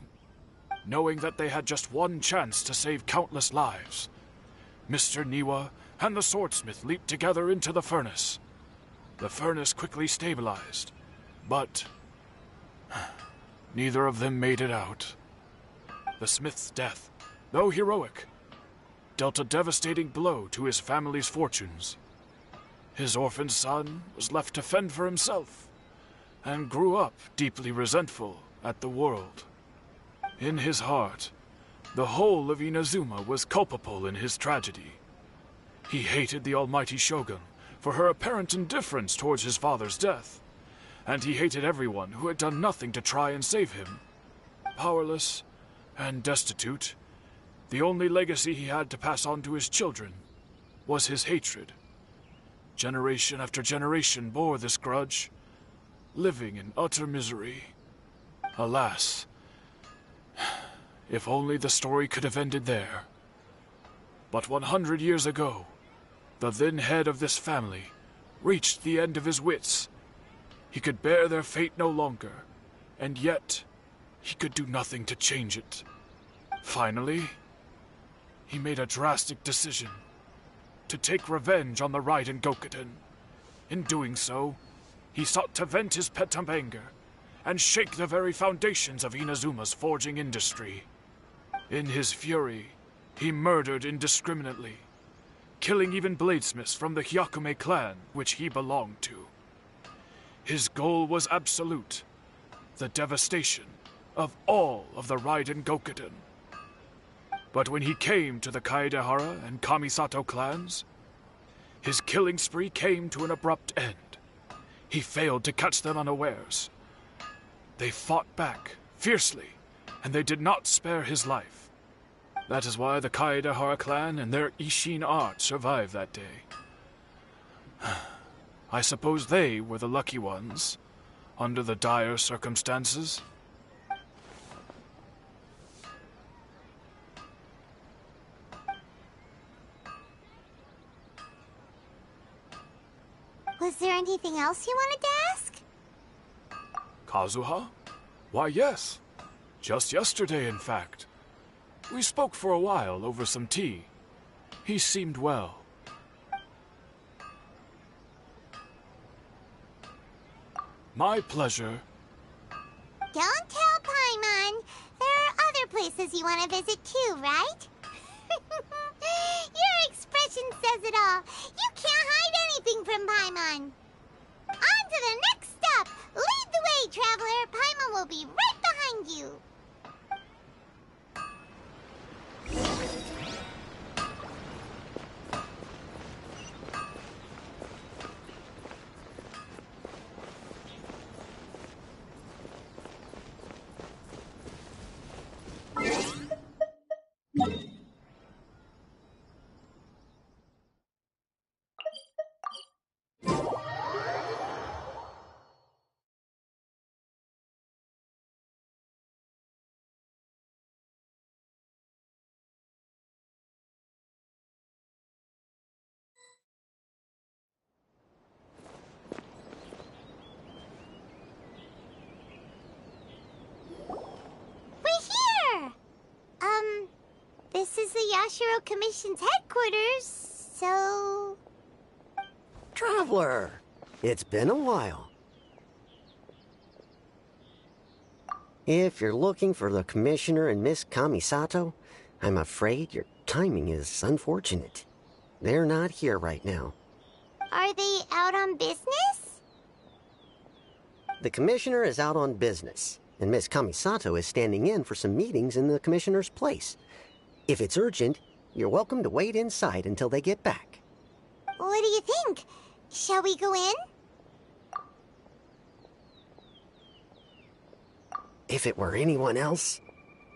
Knowing that they had just one chance to save countless lives, Mr. Niwa and the swordsmith leaped together into the furnace. The furnace quickly stabilized, but neither of them made it out. The smith's death, though heroic, dealt a devastating blow to his family's fortunes. His orphaned son was left to fend for himself, and grew up deeply resentful at the world. In his heart, the whole of Inazuma was culpable in his tragedy. He hated the almighty Shogun for her apparent indifference towards his father's death, and he hated everyone who had done nothing to try and save him. Powerless and destitute, the only legacy he had to pass on to his children was his hatred. Generation after generation bore this grudge, living in utter misery. Alas, if only the story could have ended there. But 100 years ago, the then head of this family reached the end of his wits. He could bear their fate no longer, and yet he could do nothing to change it. Finally, he made a drastic decision to take revenge on the Raiden Gokuden. In doing so, he sought to vent his pent anger and shake the very foundations of Inazuma's forging industry. In his fury, he murdered indiscriminately, killing even bladesmiths from the Hyakume clan which he belonged to. His goal was absolute, the devastation of all of the Raiden Gokuden. But when he came to the Kaedehara and Kamisato clans, His killing spree came to an abrupt end. He failed to catch them unawares. They fought back, fiercely, and they did not spare his life. That is why the Kaedahara clan and their Ishin art survived that day. I suppose they were the lucky ones, under the dire circumstances. Was there anything else you wanted to ask? Kazuha? Why, yes. Just yesterday, in fact. We spoke for a while over some tea. He seemed well. My pleasure. Don't tell Paimon. There are other places you want to visit too, right? Your expression says it all. You can't hide anything from Paimon. On to the next stop. Lead the way, traveler. Paimon will be right behind you. This is the Yashiro Commission's headquarters, so... Traveler, it's been a while. If you're looking for the Commissioner and Miss Kamisato, I'm afraid your timing is unfortunate. They're not here right now. Are they out on business? The Commissioner is out on business, and Miss Kamisato is standing in for some meetings in the Commissioner's place. If it's urgent, you're welcome to wait inside until they get back. What do you think? Shall we go in? If it were anyone else,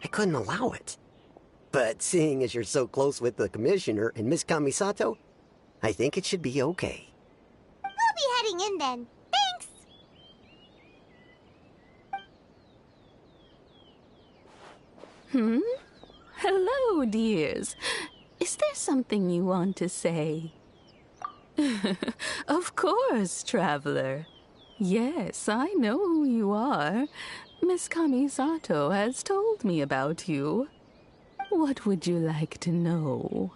I couldn't allow it. But seeing as you're so close with the Commissioner and Miss Kamisato, I think it should be okay. We'll be heading in then. Thanks! Hello, dears. Is there something you want to say? Of course, traveler. Yes, I know who you are. Miss Kamisato has told me about you. What would you like to know?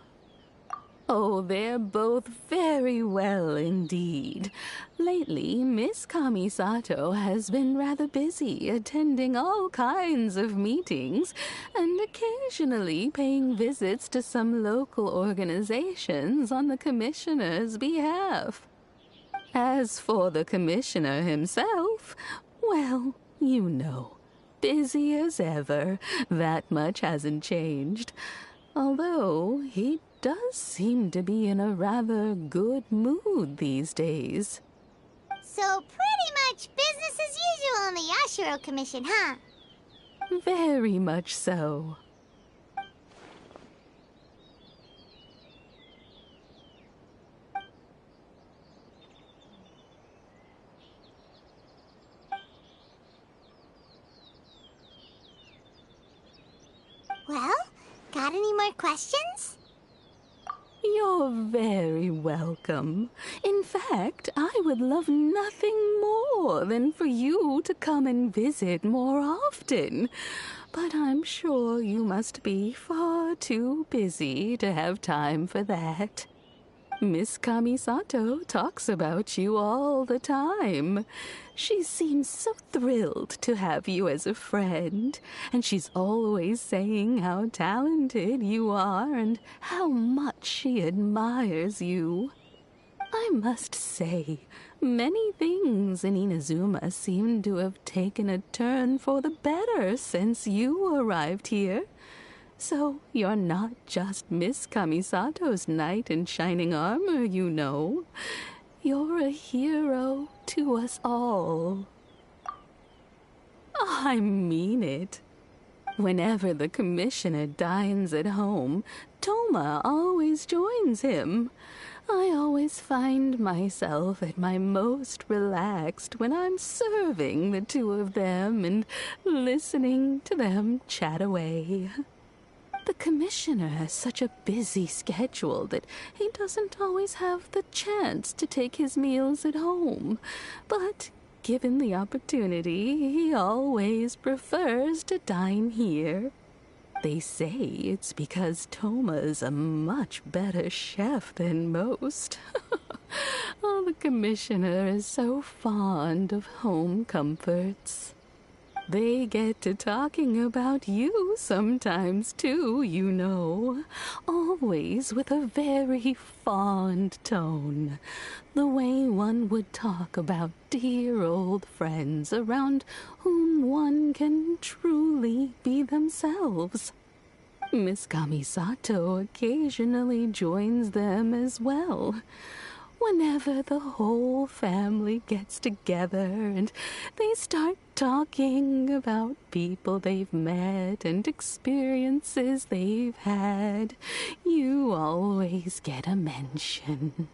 Oh, they're both very well indeed. Lately, Miss Kamisato has been rather busy attending all kinds of meetings and occasionally paying visits to some local organizations on the Commissioner's behalf. As for the Commissioner himself, well, you know, busy as ever. That much hasn't changed. Although he does seem to be in a rather good mood these days. So pretty much business as usual on the Yashiro Commission, huh? Very much so. Well, got any more questions? You're very welcome. In fact, I would love nothing more than for you to come and visit more often. But I'm sure you must be far too busy to have time for that. Miss Kamisato talks about you all the time. She seems so thrilled to have you as a friend, and she's always saying how talented you are and how much she admires you. I must say, many things in Inazuma seem to have taken a turn for the better since you arrived here. So you're not just Miss Kamisato's knight in shining armor, you know. You're a hero to us all. I mean it. Whenever the commissioner dines at home, Toma always joins him. I always find myself at my most relaxed when I'm serving the two of them and listening to them chat away. The commissioner has such a busy schedule that he doesn't always have the chance to take his meals at home, but given the opportunity, he always prefers to dine here. They say it's because Toma's a much better chef than most. Oh, the commissioner is so fond of home comforts. They get to talking about you sometimes, too, you know. Always with a very fond tone. The way one would talk about dear old friends around whom one can truly be themselves. Miss Kamisato occasionally joins them as well. Whenever the whole family gets together and they start talking about people they've met and experiences they've had, you always get a mention.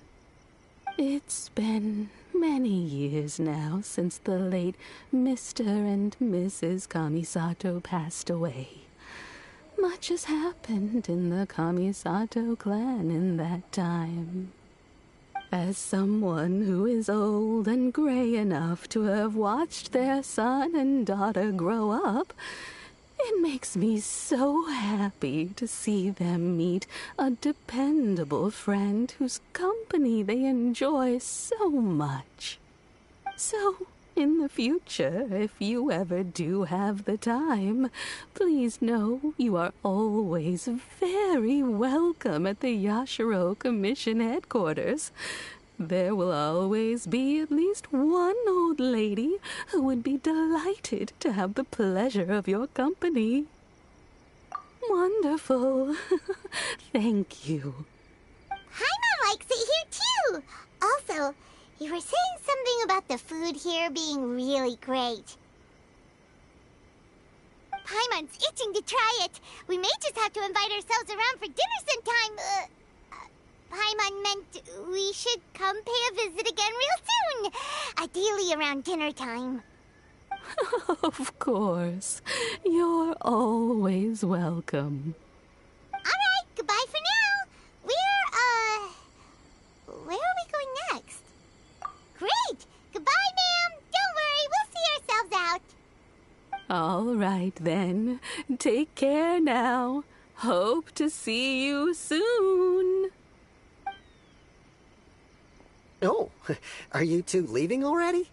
It's been many years now since the late Mr. and Mrs. Kamisato passed away. Much has happened in the Kamisato clan in that time. As someone who is old and gray enough to have watched their son and daughter grow up, it makes me so happy to see them meet a dependable friend whose company they enjoy so much. So, in the future, if you ever do have the time, please know you are always very welcome at the Yashiro Commission headquarters. There will always be at least one old lady who would be delighted to have the pleasure of your company. Wonderful. Thank you. Paimon likes it here, too. Also, you were saying something about the food here being really great. Paimon's itching to try it. We may just have to invite ourselves around for dinner sometime. Paimon meant we should come pay a visit again real soon. Ideally around dinner time. Of course. You're always welcome. Alright, goodbye for now. Where are we going next? Great! Goodbye, ma'am! Don't worry, we'll see ourselves out. All right, then. Take care now. Hope to see you soon. Oh, are you two leaving already?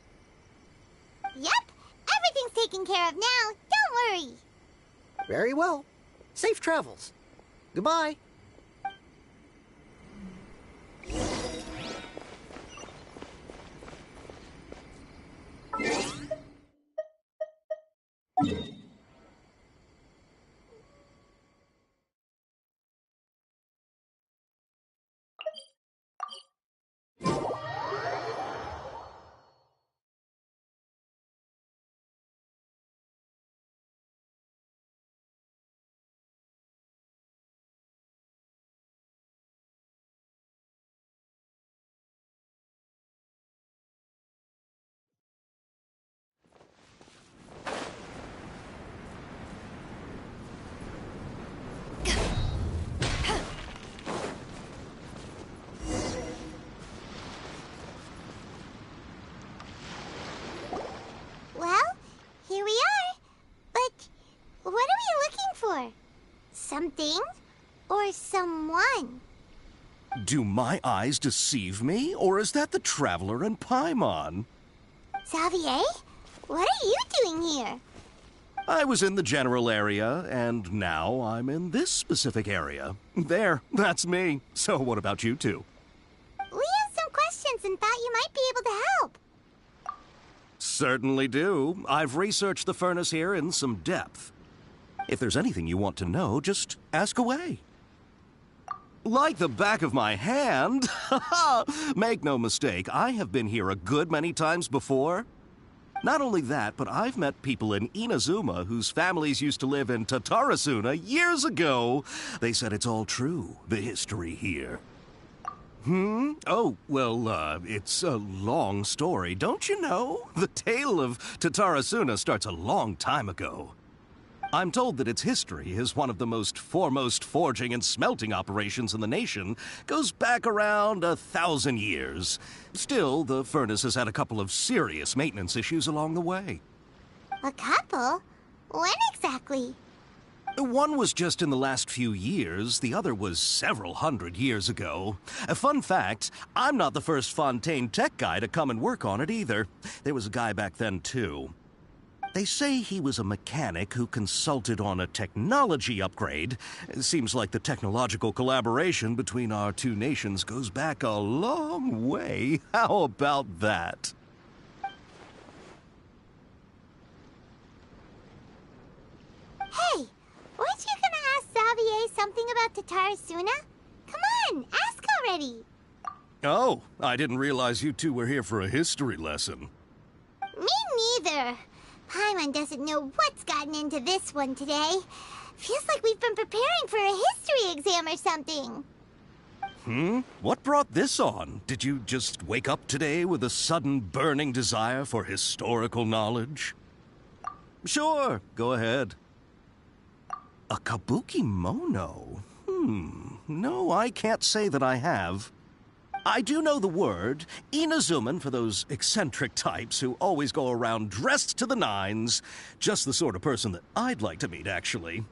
Yep, everything's taken care of now. Don't worry. Very well. Safe travels. Goodbye. Well, here we are. But what are we looking for? Something or someone? Do my eyes deceive me, or is that the Traveler and Paimon? Xavier, what are you doing here? I was in the general area, and now I'm in this specific area. There, that's me. So what about you two? We have some questions and thought you might be able to help. Certainly do. I've researched the furnace here in some depth. If there's anything you want to know, just ask away. Like the back of my hand? Make no mistake, I have been here a good many times before. Not only that, but I've met people in Inazuma whose families used to live in Tatarasuna years ago. They said it's all true, the history here. Oh, well, it's a long story, don't you know? The tale of Tatarasuna starts a long time ago. I'm told that its history is one of the most foremost forging and smelting operations in the nation, goes back around 1,000 years. Still, the furnace has had a couple of serious maintenance issues along the way. A couple? When exactly? One was just in the last few years, the other was several hundred years ago. A fun fact, I'm not the first Fontaine tech guy to come and work on it either. There was a guy back then, too. They say he was a mechanic who consulted on a technology upgrade. It seems like the technological collaboration between our two nations goes back a long way. How about that? Hey, weren't you gonna ask Xavier something about Tatarasuna? Come on, ask already. Oh, I didn't realize you two were here for a history lesson. Me neither. Paimon doesn't know what's gotten into this one today. Feels like we've been preparing for a history exam or something. What brought this on? Did you just wake up today with a sudden burning desire for historical knowledge? Sure, go ahead. A kabuki mono? No, I can't say that I have. I do know the word, Inazuman for those eccentric types who always go around dressed to the nines. Just the sort of person that I'd like to meet, actually.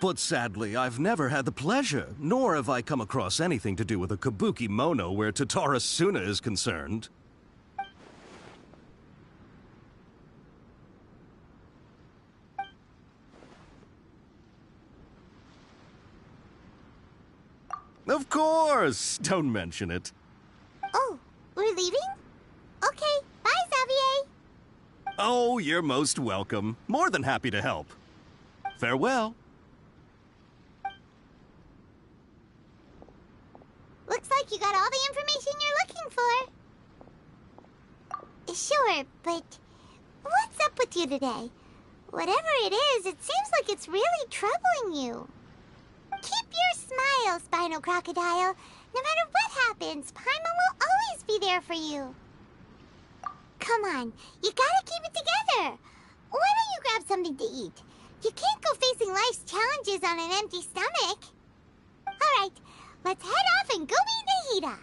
But sadly, I've never had the pleasure, nor have I come across anything to do with a kabuki mono where Tatarasuna is concerned. Of course! Don't mention it. Oh, we're leaving? Okay, bye, Xavier. Oh, you're most welcome. More than happy to help. Farewell. Looks like you got all the information you're looking for. Sure, but what's up with you today? Whatever it is, it seems like it's really troubling you. Keep your smile, Spinal Crocodile. No matter what happens, Paimon will always be there for you. Come on, you gotta keep it together. Why don't you grab something to eat? You can't go facing life's challenges on an empty stomach. All right, let's head off and go meet Nahida.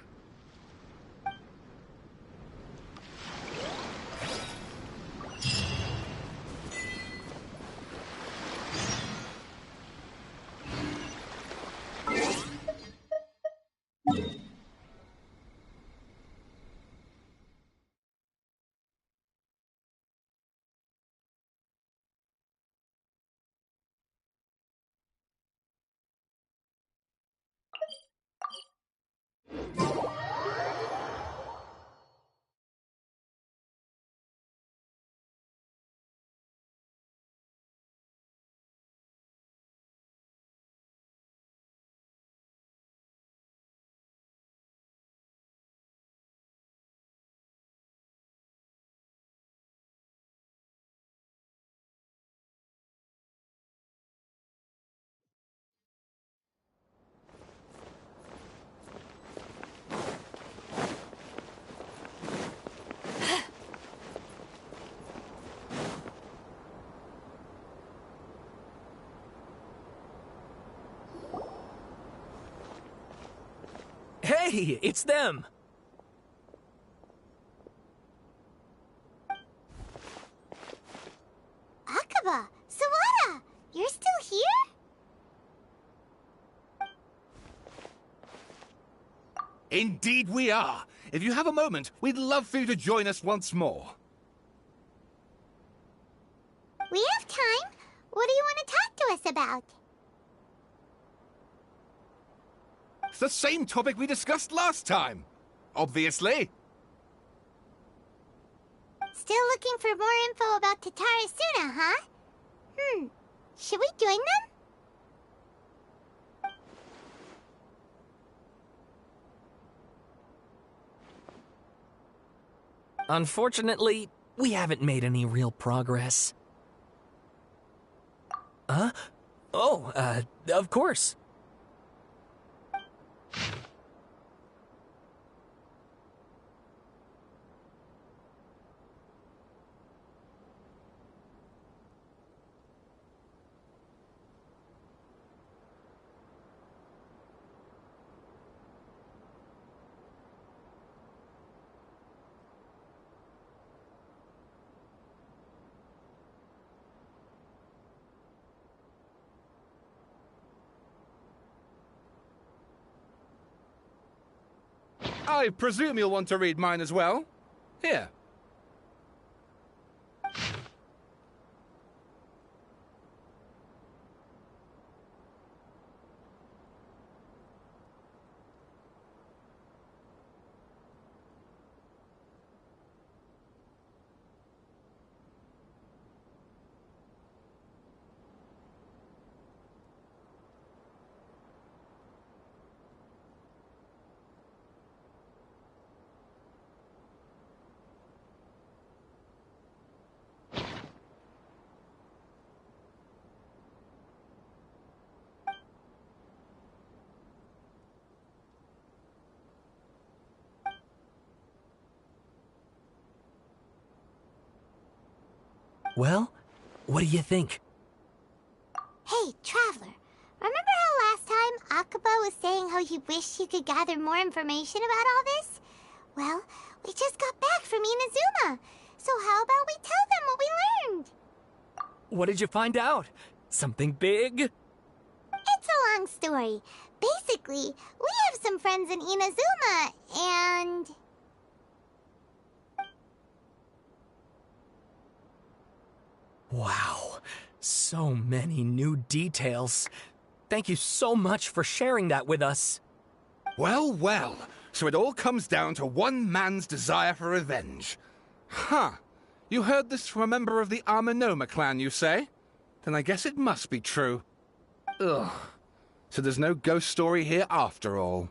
Hey, it's them! Akaba, Sawada, you're still here? Indeed we are. If you have a moment, we'd love for you to join us once more. We have time. What do you want to talk to us about? It's the same topic we discussed last time. Obviously. Still looking for more info about Tatarasuna, huh? Should we join them? Unfortunately, we haven't made any real progress. Huh? Oh, of course. I presume you'll want to read mine as well. Here. Well, what do you think? Hey, Traveler. Remember how last time Akaba was saying how he wished he could gather more information about all this? Well, we just got back from Inazuma. So how about we tell them what we learned? What did you find out? Something big? It's a long story. Basically, we have some friends in Inazuma, and... Wow, so many new details. Thank you so much for sharing that with us. Well, well, so it all comes down to one man's desire for revenge. Huh. You heard this from a member of the Amanoma clan, you say? Then I guess it must be true. Ugh. So there's no ghost story here after all.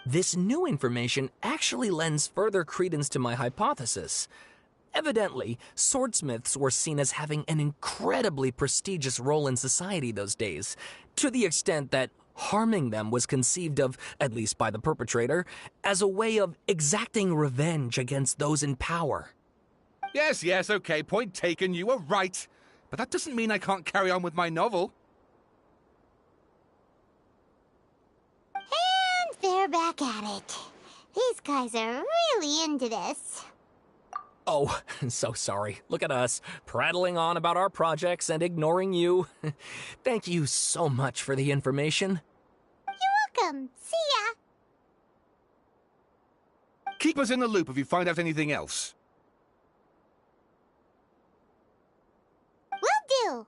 This new information actually lends further credence to my hypothesis. Evidently, swordsmiths were seen as having an incredibly prestigious role in society those days, to the extent that harming them was conceived of, at least by the perpetrator, as a way of exacting revenge against those in power. Yes, yes, okay, point taken, you were right. But that doesn't mean I can't carry on with my novel. And they're back at it. These guys are really into this. Oh, so sorry. Look at us, prattling on about our projects and ignoring you. Thank you so much for the information. You're welcome. See ya. Keep us in the loop if you find out anything else. Will do.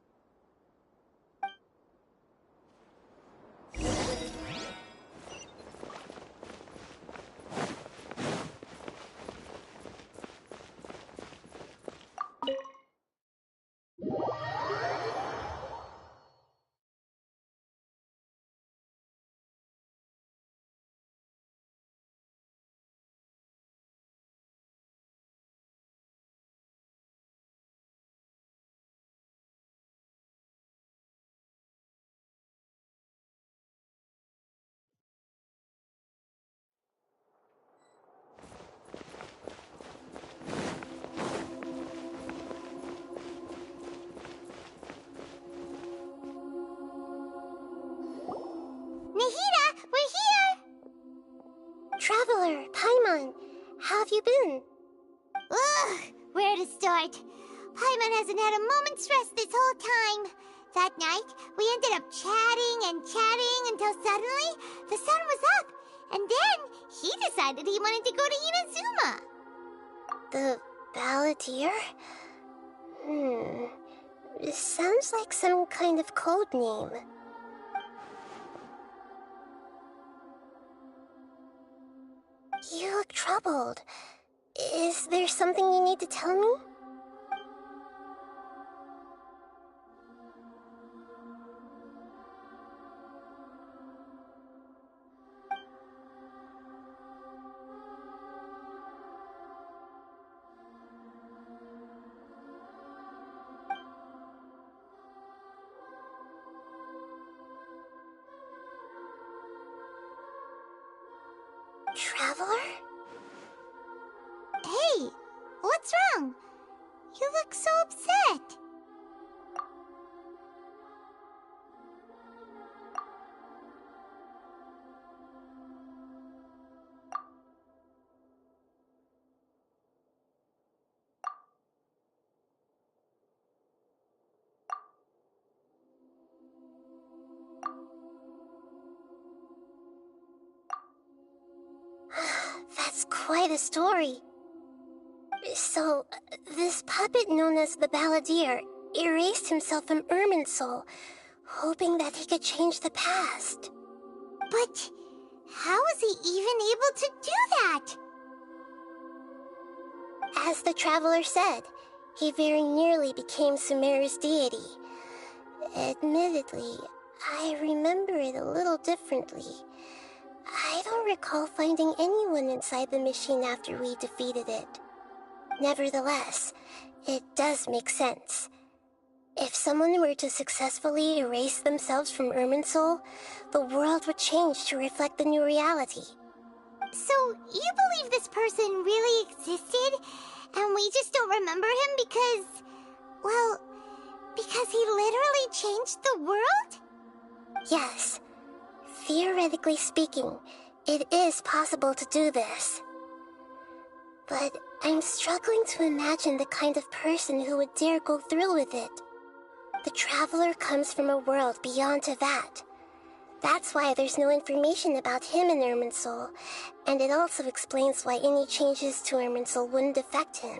Nahida, we're here! Traveler, Paimon, how have you been? Ugh, where to start? Paimon hasn't had a moment's rest this whole time. That night, we ended up chatting and chatting until suddenly the sun was up. And then he decided he wanted to go to Inazuma. The Balladeer? It sounds like some kind of code name. You look troubled. Is there something you need to tell me? Traveler? Hey, what's wrong? You look so upset. That's quite a story. So, this puppet known as the Balladeer erased himself from Irminsul, hoping that he could change the past. But how was he even able to do that? As the Traveler said, he very nearly became Sumeru's deity. Admittedly, I remember it a little differently. I don't recall finding anyone inside the machine after we defeated it. Nevertheless, it does make sense. If someone were to successfully erase themselves from Irminsul, the world would change to reflect the new reality. So, you believe this person really existed, and we just don't remember him because... well, because he literally changed the world? Yes. Theoretically speaking, it is possible to do this. But I'm struggling to imagine the kind of person who would dare go through with it. The Traveler comes from a world beyond Tevat. That's why there's no information about him in Irminsul, and it also explains why any changes to Irminsul wouldn't affect him.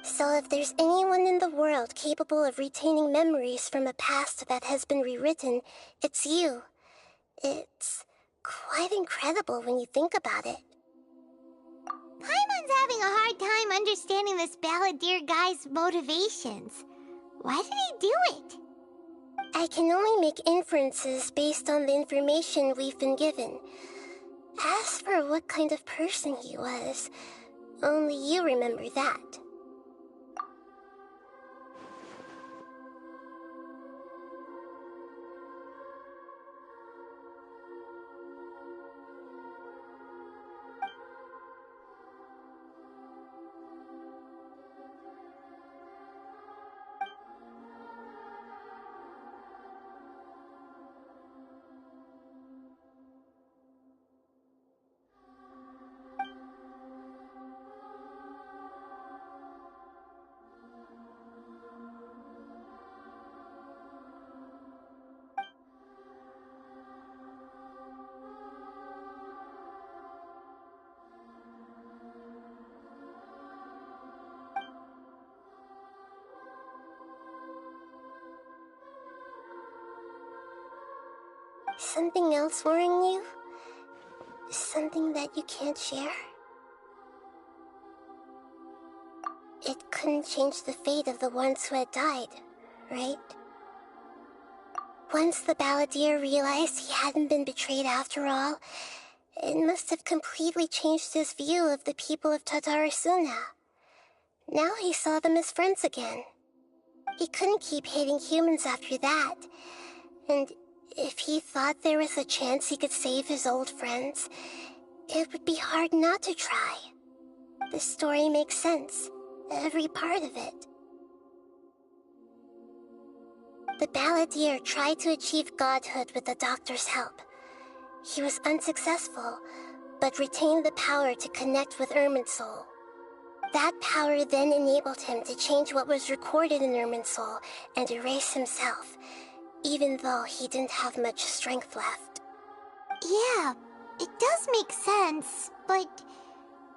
So if there's anyone in the world capable of retaining memories from a past that has been rewritten, it's you. It's quite incredible when you think about it. Paimon's having a hard time understanding this Balladeer guy's motivations. Why did he do it? I can only make inferences based on the information we've been given. As for what kind of person he was, only you remember that. Something else worrying you? Something that you can't share? It couldn't change the fate of the ones who had died, right? Once the Balladeer realized he hadn't been betrayed after all, it must have completely changed his view of the people of Tatarasuna. Now he saw them as friends again. He couldn't keep hating humans after that, and if he thought there was a chance he could save his old friends, it would be hard not to try. The story makes sense, every part of it. The Balladeer tried to achieve godhood with the Doctor's help. He was unsuccessful, but retained the power to connect with Irminsul. That power then enabled him to change what was recorded in Irminsul and erase himself, even though he didn't have much strength left. Yeah, it does make sense, but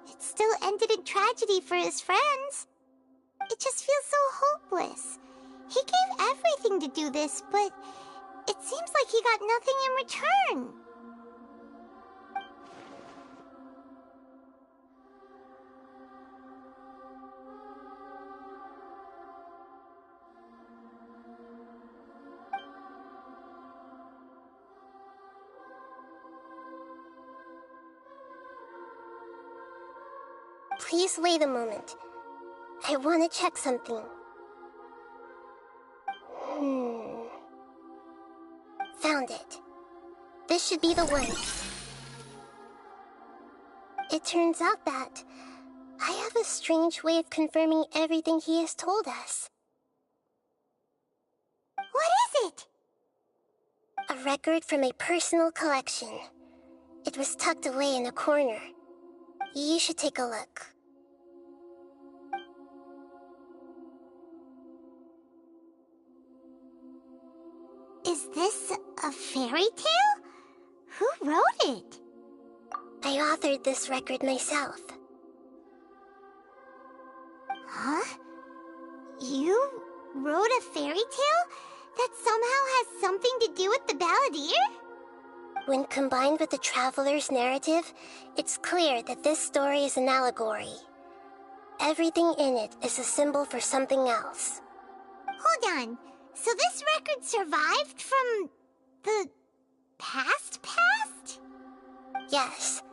it still ended in tragedy for his friends. It just feels so hopeless. He gave everything to do this, but it seems like he got nothing in return. Please wait a moment. I want to check something. Found it. This should be the one. It turns out that I have a strange way of confirming everything he has told us. What is it? A record from a personal collection. It was tucked away in a corner. You should take a look. Is this a fairy tale? Who wrote it? I authored this record myself. Huh? You wrote a fairy tale that somehow has something to do with the Balladeer? When combined with the Traveler's narrative, it's clear that this story is an allegory. Everything in it is a symbol for something else. Hold on. So this record survived from the past? Yes.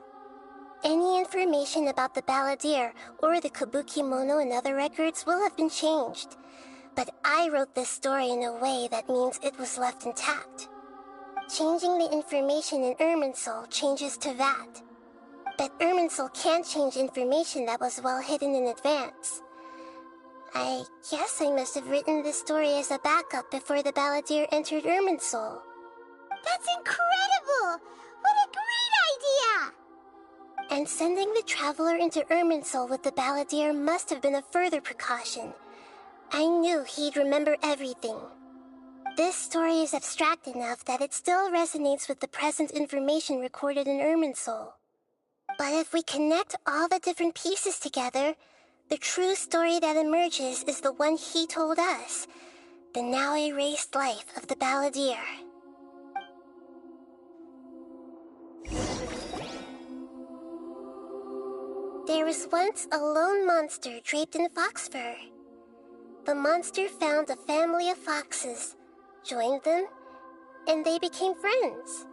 Any information about the Balladeer or the Kabuki-mono and other records will have been changed. But I wrote this story in a way that means it was left intact. Changing the information in Irminsul changes to that. But Irminsul can't change information that was well hidden in advance. I guess I must have written this story as a backup before the Balladeer entered Irminsul. That's incredible! What a great idea! And sending the Traveler into Irminsul with the Balladeer must have been a further precaution. I knew he'd remember everything. This story is abstract enough that it still resonates with the present information recorded in Irminsul. But if we connect all the different pieces together, the true story that emerges is the one he told us, the now erased life of the Balladeer. There was once a lone monster draped in fox fur. The monster found a family of foxes, joined them, and they became friends.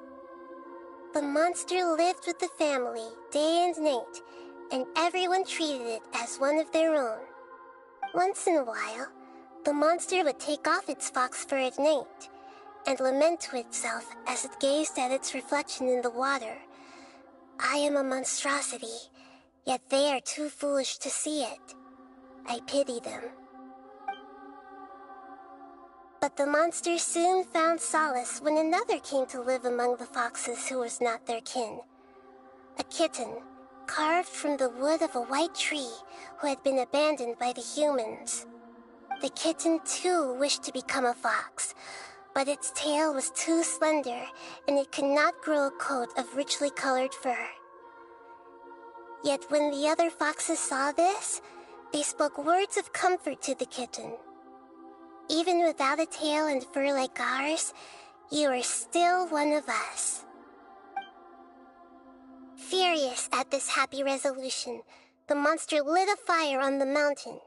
The monster lived with the family day and night, and everyone treated it as one of their own. Once in a while, the monster would take off its fox fur at night and lament to itself as it gazed at its reflection in the water. I am a monstrosity, yet they are too foolish to see it. I pity them. But the monster soon found solace when another came to live among the foxes who was not their kin. A kitten, carved from the wood of a white tree who had been abandoned by the humans. The kitten too wished to become a fox, but its tail was too slender and it could not grow a coat of richly colored fur. Yet when the other foxes saw this, they spoke words of comfort to the kitten. Even without a tail and fur like ours, you are still one of us. Furious at this happy resolution, the monster lit a fire on the mountain.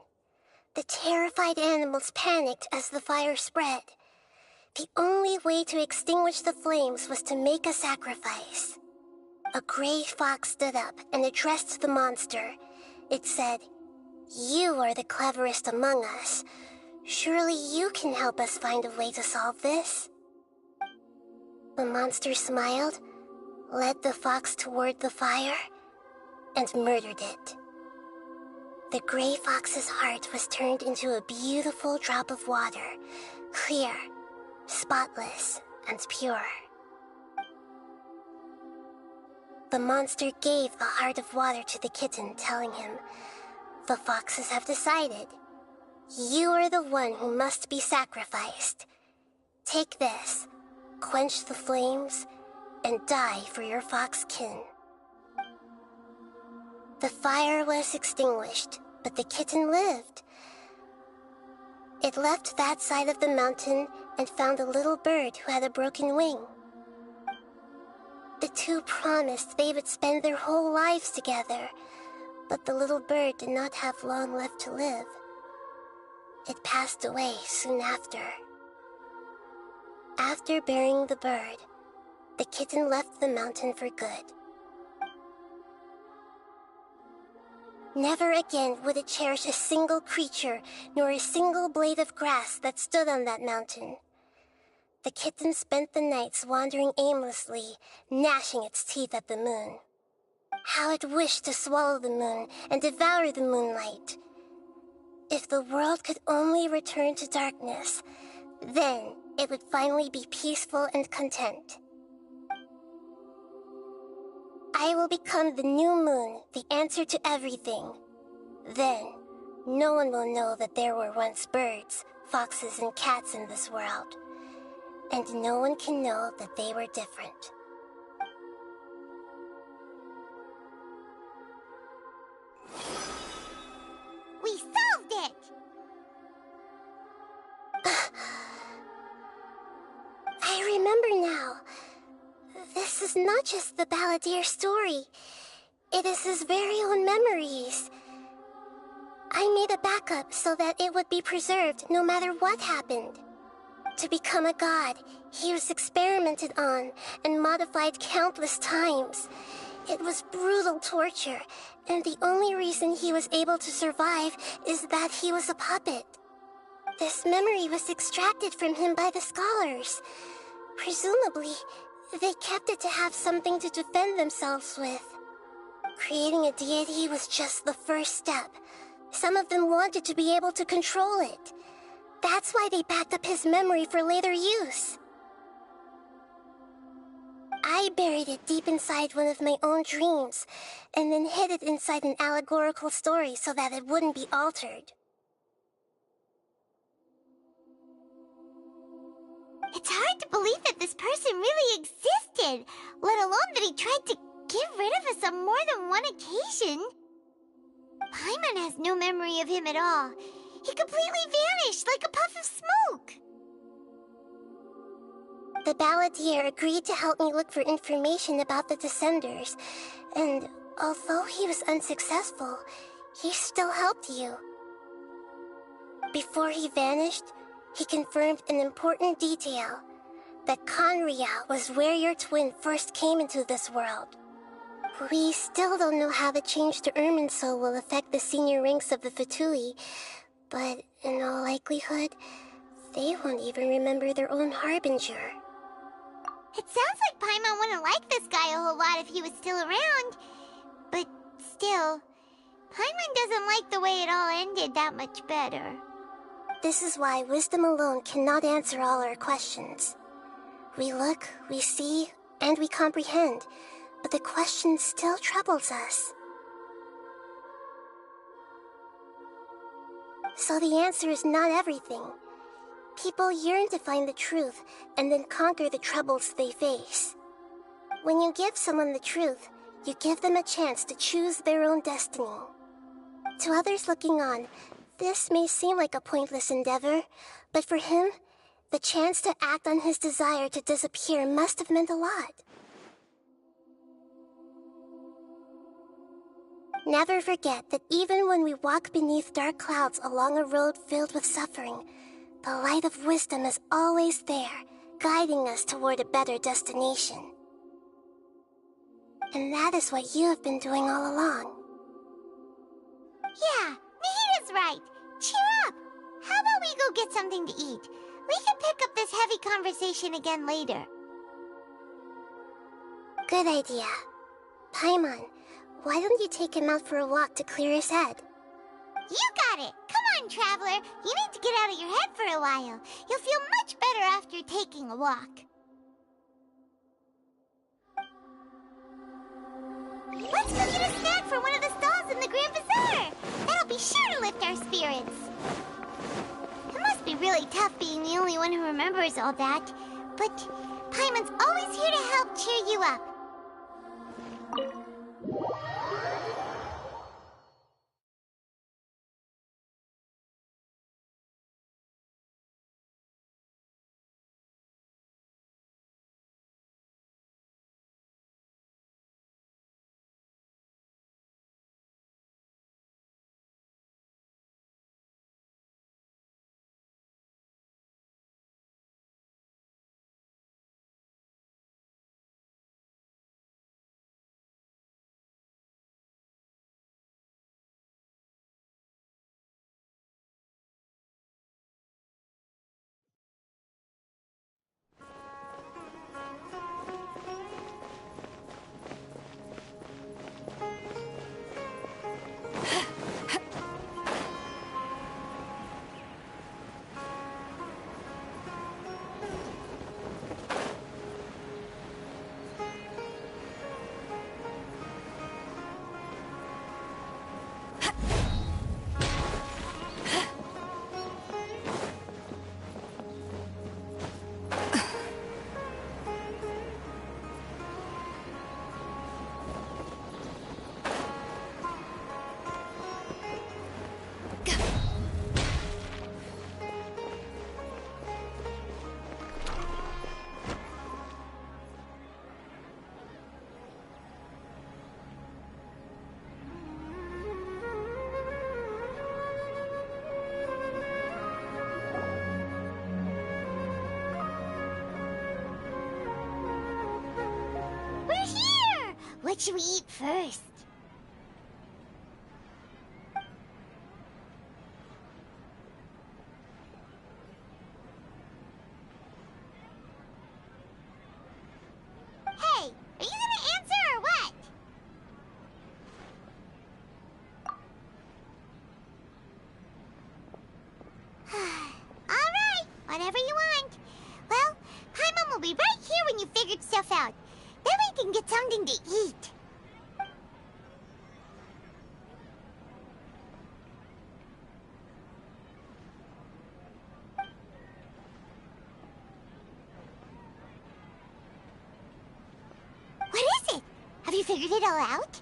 The terrified animals panicked as the fire spread. The only way to extinguish the flames was to make a sacrifice. A gray fox stood up and addressed the monster. It said, "You are the cleverest among us. Surely you can help us find a way to solve this." The monster smiled, led the fox toward the fire, and murdered it. The gray fox's heart was turned into a beautiful drop of water, clear, spotless, and pure. The monster gave the heart of water to the kitten, telling him, "The foxes have decided. You are the one who must be sacrificed. Take this, quench the flames, and die for your fox kin." The fire was extinguished, but the kitten lived. It left that side of the mountain and found a little bird who had a broken wing. The two promised they would spend their whole lives together, but the little bird did not have long left to live. It passed away soon after. After burying the bird, the kitten left the mountain for good. Never again would it cherish a single creature, nor a single blade of grass that stood on that mountain. The kitten spent the nights wandering aimlessly, gnashing its teeth at the moon. How it wished to swallow the moon and devour the moonlight. If the world could only return to darkness, then it would finally be peaceful and content. I will become the new moon, the answer to everything. Then, no one will know that there were once birds, foxes, and cats in this world. And no one can know that they were different. We solved it! I remember now. This is not just the Balladeer's story. It is his very own memories. I made a backup so that it would be preserved no matter what happened. To become a god, he was experimented on and modified countless times. It was brutal torture, and the only reason he was able to survive is that he was a puppet. This memory was extracted from him by the scholars. Presumably, they kept it to have something to defend themselves with. Creating a deity was just the first step. Some of them wanted to be able to control it. That's why they backed up his memory for later use. I buried it deep inside one of my own dreams, and then hid it inside an allegorical story so that it wouldn't be altered. It's hard to believe that this person really existed, let alone that he tried to get rid of us on more than one occasion. Paimon has no memory of him at all. He completely vanished like a puff of smoke. The Balladeer agreed to help me look for information about the Descenders, and although he was unsuccessful, he still helped you. Before he vanished, he confirmed an important detail, that Conria was where your twin first came into this world. We still don't know how the change to Irminsul will affect the senior ranks of the Fatui, but in all likelihood, they won't even remember their own Harbinger. It sounds like Paimon wouldn't like this guy a whole lot if he was still around. But still, Paimon doesn't like the way it all ended that much better. This is why wisdom alone cannot answer all our questions. We look, we see, and we comprehend, but the question still troubles us. So the answer is not everything. People yearn to find the truth and then conquer the troubles they face. When you give someone the truth, you give them a chance to choose their own destiny. To others looking on, this may seem like a pointless endeavor, but for him, the chance to act on his desire to disappear must have meant a lot. Never forget that even when we walk beneath dark clouds along a road filled with suffering, the light of wisdom is always there, guiding us toward a better destination. And that is what you have been doing all along. Yeah, Nahida's right. Cheer up! How about we go get something to eat? We can pick up this heavy conversation again later. Good idea. Paimon, why don't you take him out for a walk to clear his head? You got it! Come on, Traveler! You need to get out of your head for a while. You'll feel much better after taking a walk. Let's go get a snack from one of the stalls in the Grand Bazaar! That'll be sure to lift our spirits. It must be really tough being the only one who remembers all that. But Paimon's always here to help cheer you up. What should we eat first? Hey, are you gonna answer or what? Alright, whatever you want. Well, Paimon will be right here when you figured stuff out. Then we can get something to eat. What is it? Have you figured it all out?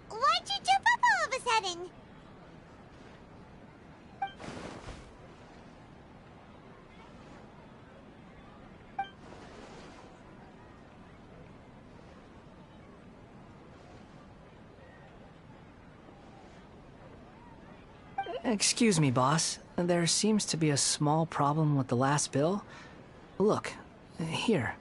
Why'd you jump up all of a sudden? Excuse me, boss. There seems to be a small problem with the last bill. Look, here.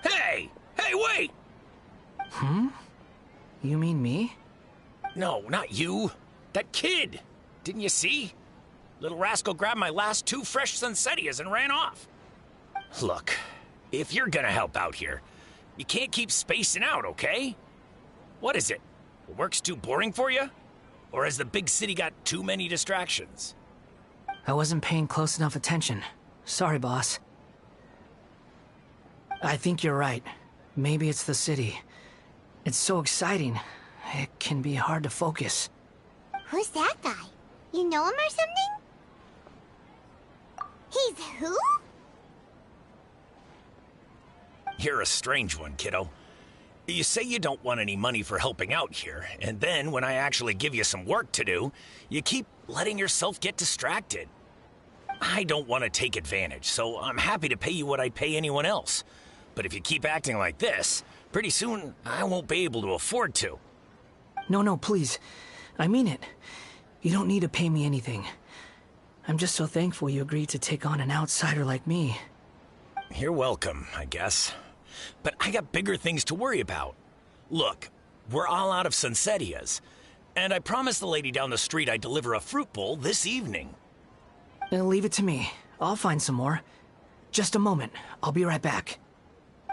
Hey! Hey, wait! Hmm? You mean me? No, not you. That kid! Didn't you see? Little rascal grabbed my last 2 fresh Sunsettias and ran off. Look, if you're gonna help out here, you can't keep spacing out, okay? What is it? Work's too boring for you? Or has the big city got too many distractions? I wasn't paying close enough attention. Sorry, boss. I think you're right. Maybe it's the city. It's so exciting. It can be hard to focus. Who's that guy? You know him or something? He's who? You're a strange one, kiddo. You say you don't want any money for helping out here, and then when I actually give you some work to do, you keep letting yourself get distracted. I don't want to take advantage, so I'm happy to pay you what I'd pay anyone else. But if you keep acting like this, pretty soon I won't be able to afford to. No, please. I mean it. You don't need to pay me anything. I'm just so thankful you agreed to take on an outsider like me. You're welcome, I guess. But I got bigger things to worry about. Look, we're all out of Sunsettias, and I promised the lady down the street I'd deliver a fruit bowl this evening. Leave it to me. I'll find some more. Just a moment. I'll be right back.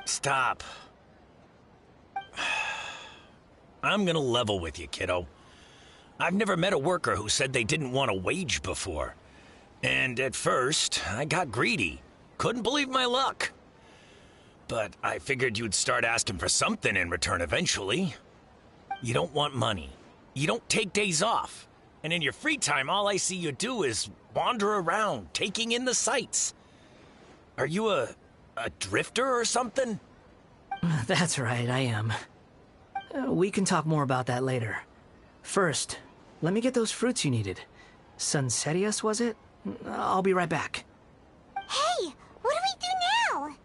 Stop. I'm gonna level with you, kiddo. I've never met a worker who said they didn't want a wage before. And at first, I got greedy. Couldn't believe my luck. But I figured you'd start asking for something in return eventually. You don't want money. You don't take days off. And in your free time, all I see you do is wander around, taking in the sights. Are you a drifter or something? That's right, I am. We can talk more about that later. First, let me get those fruits you needed. Sunsettias, was it? I'll be right back. Hey, what do we do now?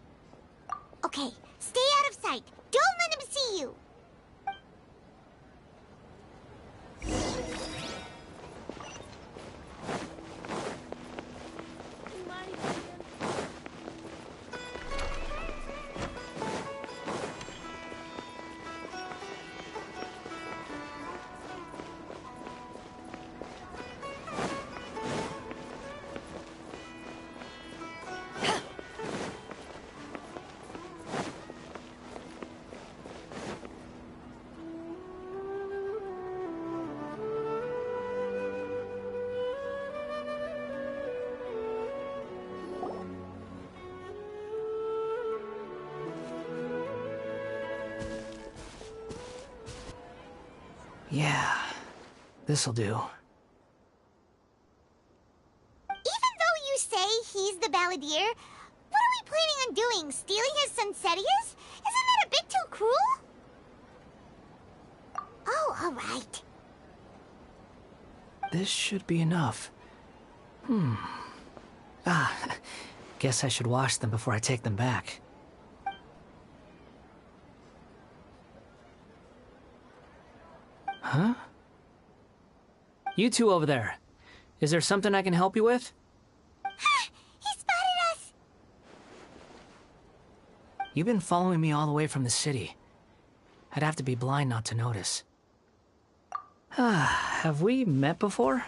Okay, stay out of sight. Don't let him see you. Yeah, this'll do. Even say he's the balladeer, what are we planning on doing? Stealing his Sunsetias? Isn't that a bit too cruel? Oh, all right. This should be enough. Guess I should wash them before I take them back. Huh? You two over there. Is there something I can help you with? He spotted us! You've been following me all the way from the city. I'd have to be blind not to notice. Have we met before?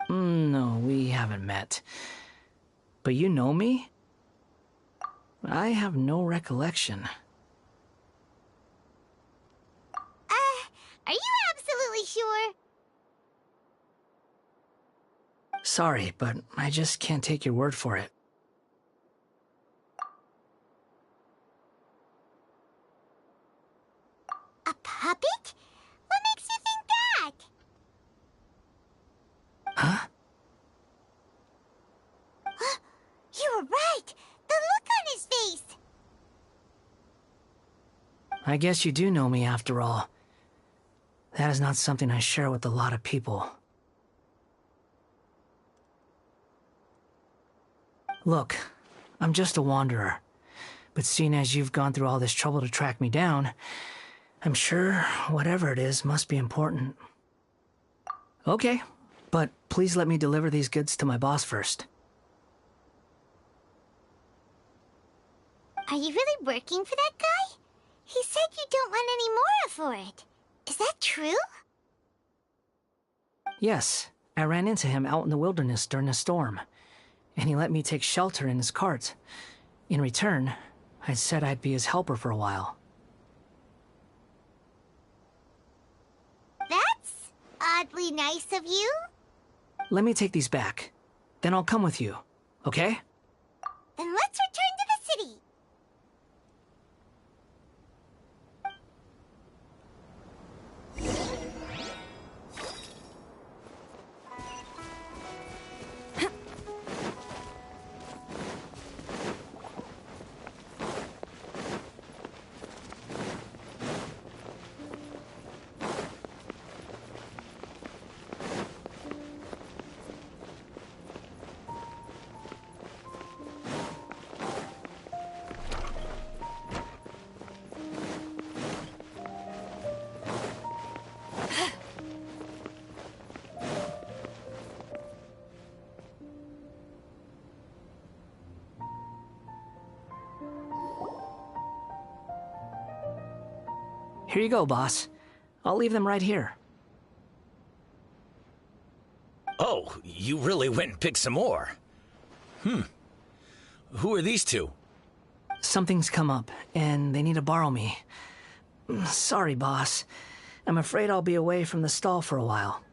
No, we haven't met. But you know me? I have no recollection. Are you absolutely sure? Sorry, but I just can't take your word for it. A puppet? What makes you think that? Huh? You were right! The look on his face! I guess you do know me after all. That is not something I share with a lot of people. Look, I'm just a wanderer. But seeing as you've gone through all this trouble to track me down, I'm sure whatever it is must be important. Okay, but please let me deliver these goods to my boss first. Are you really working for that guy? He said you don't want any more for it. Is that true? Yes, I ran into him out in the wilderness during a storm, and he let me take shelter in his cart. In return, I said I'd be his helper for a while. That's oddly nice of you. Let me take these back. Then I'll come with you, okay? Then let's return to the city. Here you go, boss. I'll leave them right here. Oh, you really went and picked some more. Who are these two? Something's come up, and they need to borrow me. Sorry, boss. I'm afraid I'll be away from the stall for a while.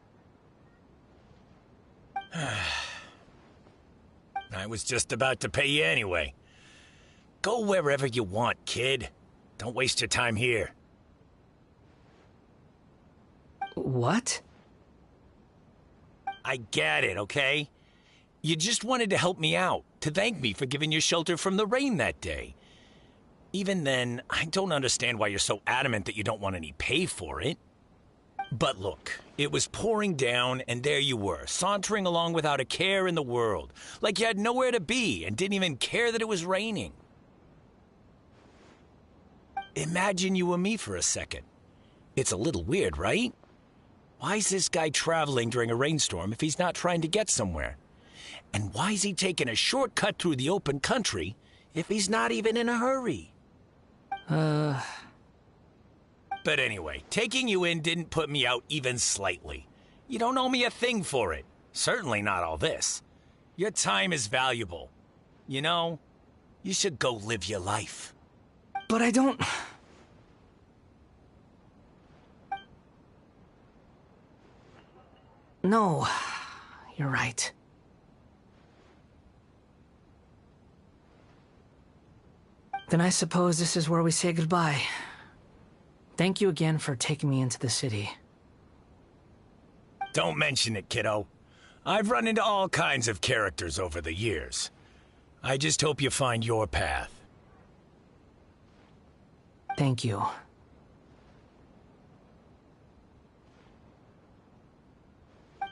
I was just about to pay you anyway. Go wherever you want, kid. Don't waste your time here. What? I get it, okay? You just wanted to help me out, to thank me for giving you shelter from the rain that day. Even then, I don't understand why you're so adamant that you don't want any pay for it. But look, it was pouring down, and there you were, sauntering along without a care in the world, like you had nowhere to be and didn't even care that it was raining. Imagine you were me for a second. It's a little weird, right? Why's this guy traveling during a rainstorm if he's not trying to get somewhere? And why's he taking a shortcut through the open country if he's not even in a hurry? But anyway, taking you in didn't put me out even slightly. You don't owe me a thing for it. Certainly not all this. Your time is valuable. You know, you should go live your life. But I don't... No, you're right. Then I suppose this is where we say goodbye. Thank you again for taking me into the city. Don't mention it, kiddo. I've run into all kinds of characters over the years. I just hope you find your path. Thank you.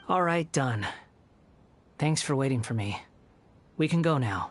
All right, done. Thanks for waiting for me. We can go now.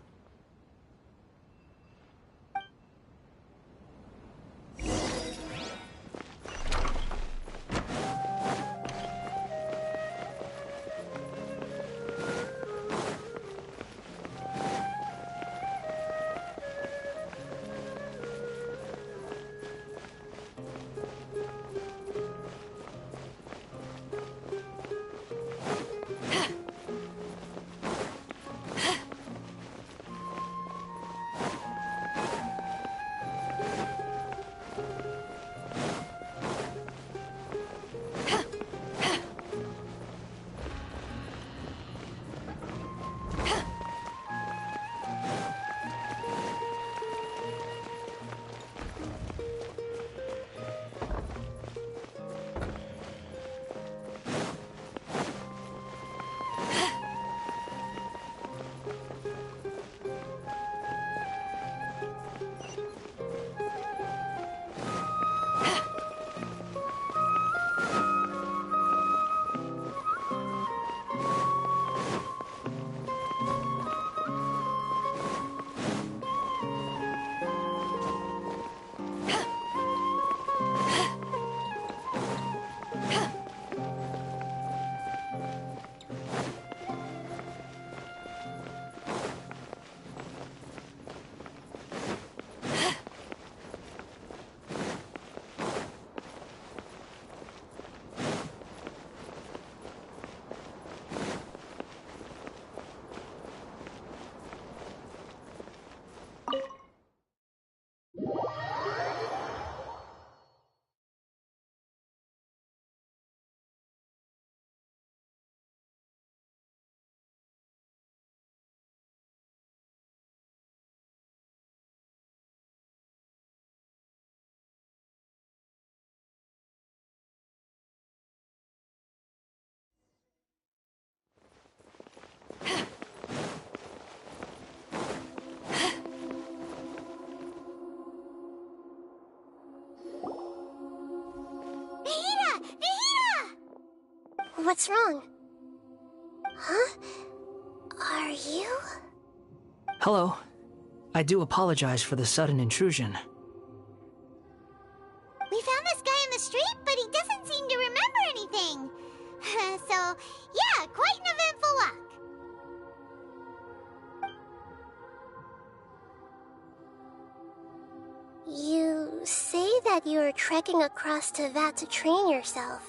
What's wrong? Huh? Are you? Hello. I do apologize for the sudden intrusion. We found this guy in the street, but he doesn't seem to remember anything. So, yeah, quite an eventful walk. You say that you are trekking across Teyvat to train yourself.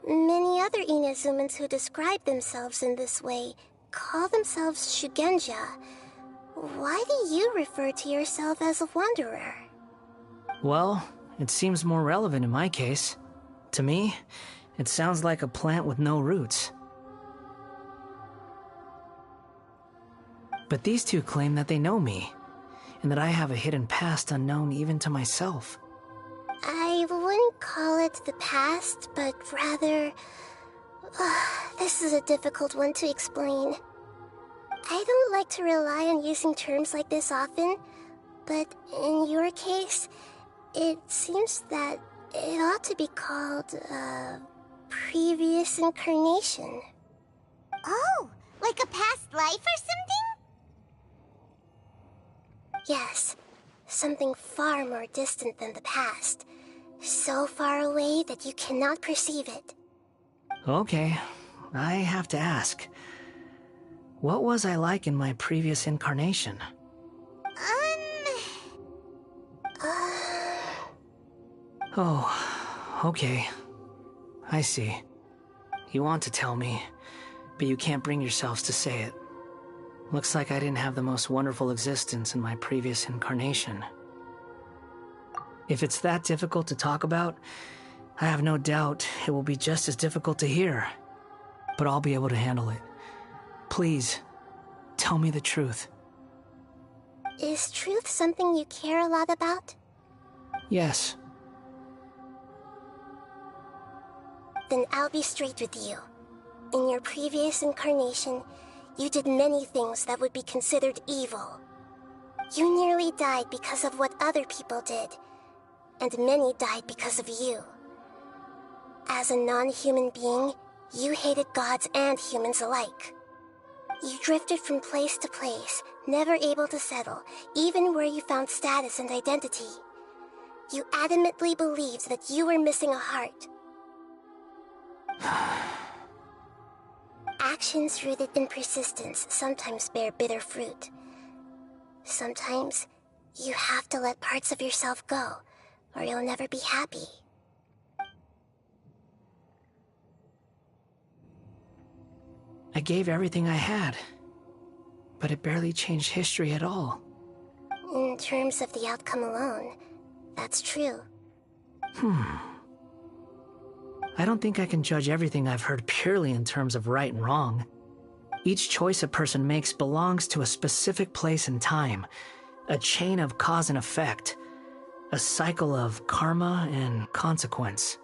Many other Inazumans who describe themselves in this way call themselves Shugenja. Why do you refer to yourself as a wanderer? Well, it seems more relevant in my case. To me, it sounds like a plant with no roots. But these two claim that they know me, and that I have a hidden past unknown even to myself. I wouldn't call it the past, but rather... this is a difficult one to explain. I don't like to rely on using terms like this often, but in your case, it seems that it ought to be called, previous incarnation. Oh, like a past life or something? Yes, something far more distant than the past. So far away that you cannot perceive it. Okay, I have to ask. What was I like in my previous incarnation? Oh, okay. I see. You want to tell me, but you can't bring yourselves to say it. Looks like I didn't have the most wonderful existence in my previous incarnation. If it's that difficult to talk about, I have no doubt it will be just as difficult to hear. But I'll be able to handle it. Please, tell me the truth. Is truth something you care a lot about? Yes. Then I'll be straight with you. In your previous incarnation, you did many things that would be considered evil. You nearly died because of what other people did, and many died because of you. As a non-human being, you hated gods and humans alike. You drifted from place to place, never able to settle, even where you found status and identity. You adamantly believed that you were missing a heart. Actions rooted in persistence sometimes bear bitter fruit. Sometimes, you have to let parts of yourself go, or you'll never be happy. I gave everything I had, but it barely changed history at all. In terms of the outcome alone, that's true. I don't think I can judge everything I've heard purely in terms of right and wrong. Each choice a person makes belongs to a specific place and time, a chain of cause and effect, a cycle of karma and consequence.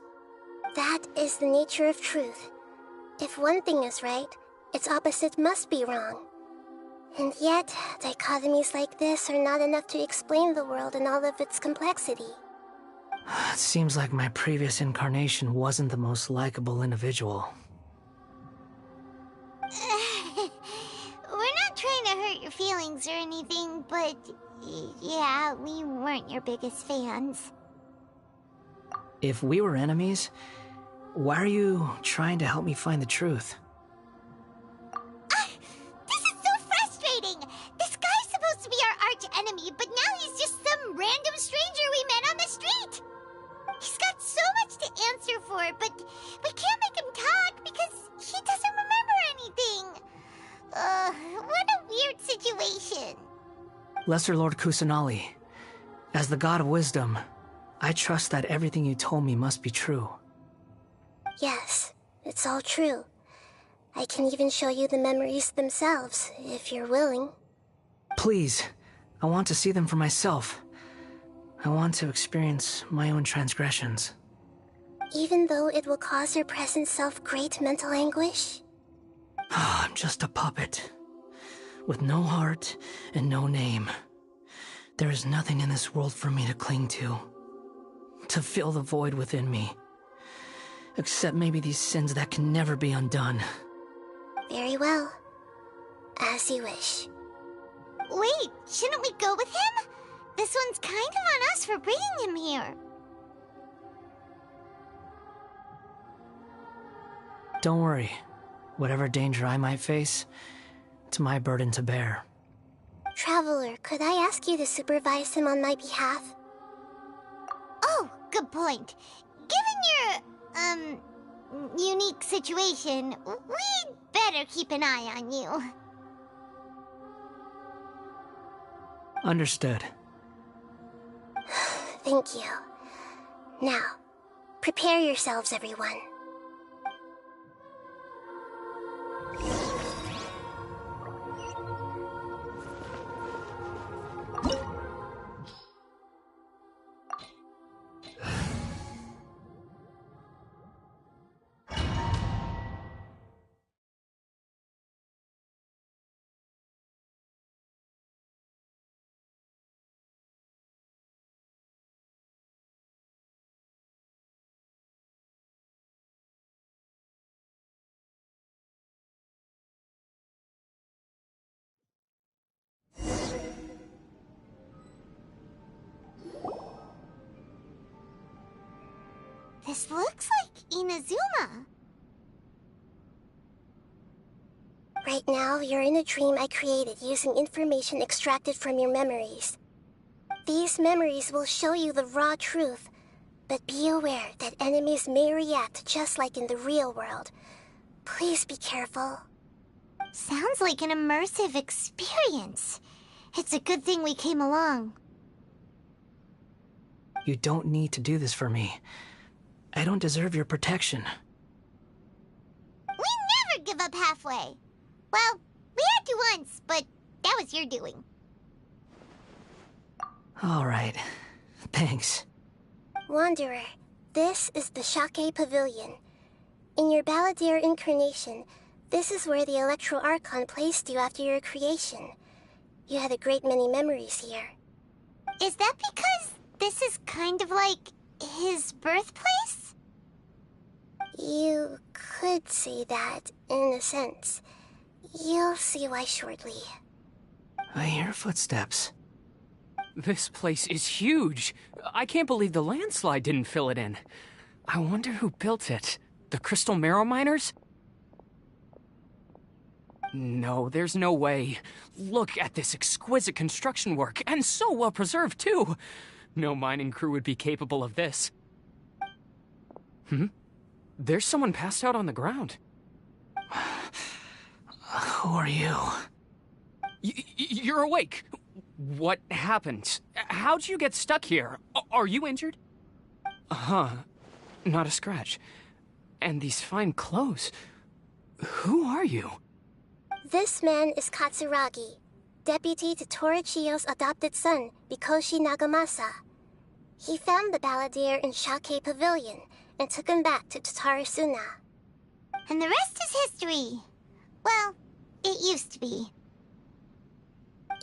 That is the nature of truth. If one thing is right, its opposite must be wrong. And yet, dichotomies like this are not enough to explain the world in all of its complexity. It seems like my previous incarnation wasn't the most likable individual. We're not trying to hurt your feelings or anything, but yeah, we weren't your biggest fans. If we were enemies, why are you trying to help me find the truth? This is so frustrating! This guy's supposed to be our arch enemy, but now he's just some random stranger we met on the street! He's got so much to answer for, but we can't make him talk because he doesn't remember anything. What a weird situation. Lesser Lord Kusanali, as the god of wisdom, I trust that everything you told me must be true. Yes, it's all true. I can even show you the memories themselves, if you're willing. Please, I want to see them for myself. I want to experience my own transgressions. Even though it will cause your present self great mental anguish? I'm just a puppet, with no heart and no name. There is nothing in this world for me to cling to fill the void within me. Except maybe these sins that can never be undone. Very well. As you wish. Wait, shouldn't we go with him? This one's kind of on us for bringing him here. Don't worry. Whatever danger I might face, it's my burden to bear. Traveler, could I ask you to supervise him on my behalf? Oh, good point. Given your, unique situation, we'd better keep an eye on you. Understood. Thank you. Now, prepare yourselves, everyone. This looks like Inazuma. Right now, you're in a dream I created using information extracted from your memories. These memories will show you the raw truth, but be aware that enemies may react just like in the real world. Please be careful. Sounds like an immersive experience. It's a good thing we came along. You don't need to do this for me. I don't deserve your protection. We never give up halfway. Well, we had to once, but that was your doing. All right. Thanks. Wanderer, this is the Shake Pavilion. In your Balladeer incarnation, this is where the Electro Archon placed you after your creation. You had a great many memories here. Is that because this is kind of like his birthplace? You could say that, in a sense. You'll see why shortly. I hear footsteps. This place is huge. I can't believe the landslide didn't fill it in. I wonder who built it. The Crystal Marrow Miners? No, there's no way. Look at this exquisite construction work, and so well preserved, too. No mining crew would be capable of this. There's someone passed out on the ground. Who are you? You're awake. What happened? How'd you get stuck here? Are you injured? Not a scratch. And these fine clothes. Who are you? This man is Katsuragi, deputy to Torichiyo's adopted son, Mikoshi Nagamasa. He found the Balladeer in Shake Pavilion and took him back to Tatarasuna. And the rest is history. Well, it used to be.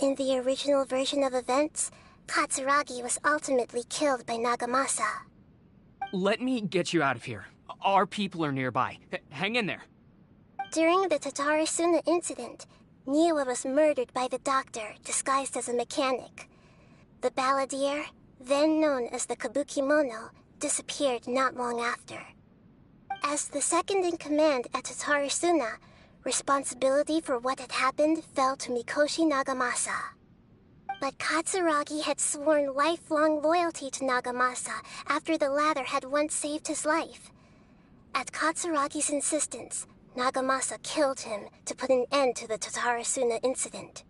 In the original version of events, Katsuragi was ultimately killed by Nagamasa. Let me get you out of here. Our people are nearby. Hang in there. During the Tatarasuna incident, Niwa was murdered by the doctor disguised as a mechanic. The Balladeer, then known as the Kabukimono, disappeared not long after. As the second in command at Tatarasuna, responsibility for what had happened fell to Mikoshi Nagamasa. But Katsuragi had sworn lifelong loyalty to Nagamasa after the latter had once saved his life. At Katsuragi's insistence, Nagamasa killed him to put an end to the Tatarasuna incident.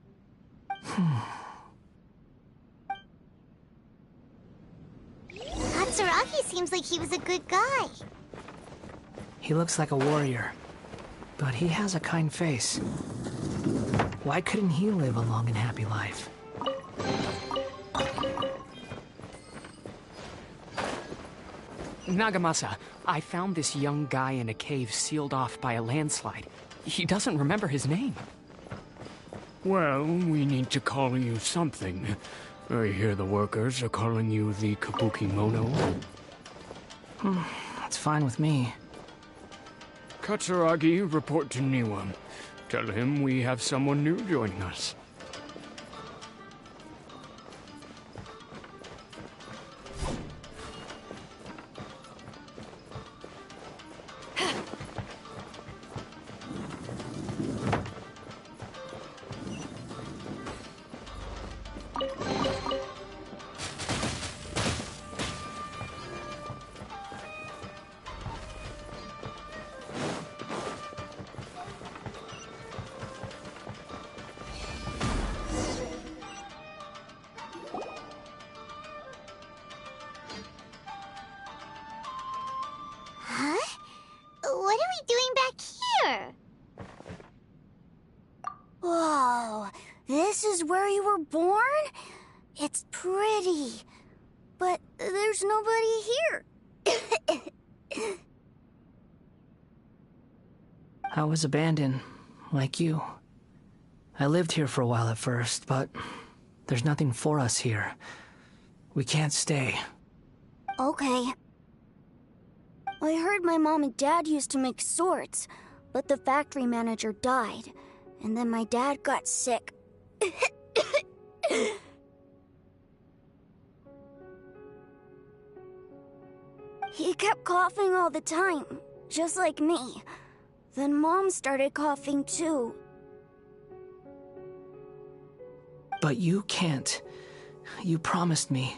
Katsuragi seems like he was a good guy. He looks like a warrior, but he has a kind face. Why couldn't he live a long and happy life? Nagamasa, I found this young guy in a cave sealed off by a landslide. He doesn't remember his name. Well, we need to call you something. I hear the workers are calling you the Kabukimono. That's fine with me. Katsuragi, report to Niwa. Tell him we have someone new joining us. Huh? What are we doing back here? Whoa, this is where you were born? It's pretty, but there's nobody here. I was abandoned, like you. I lived here for a while at first, but there's nothing for us here. We can't stay. Okay. I heard my mom and dad used to make swords, but the factory manager died, and then my dad got sick. He kept coughing all the time, just like me. Then Mom started coughing too. But you can't. You promised me.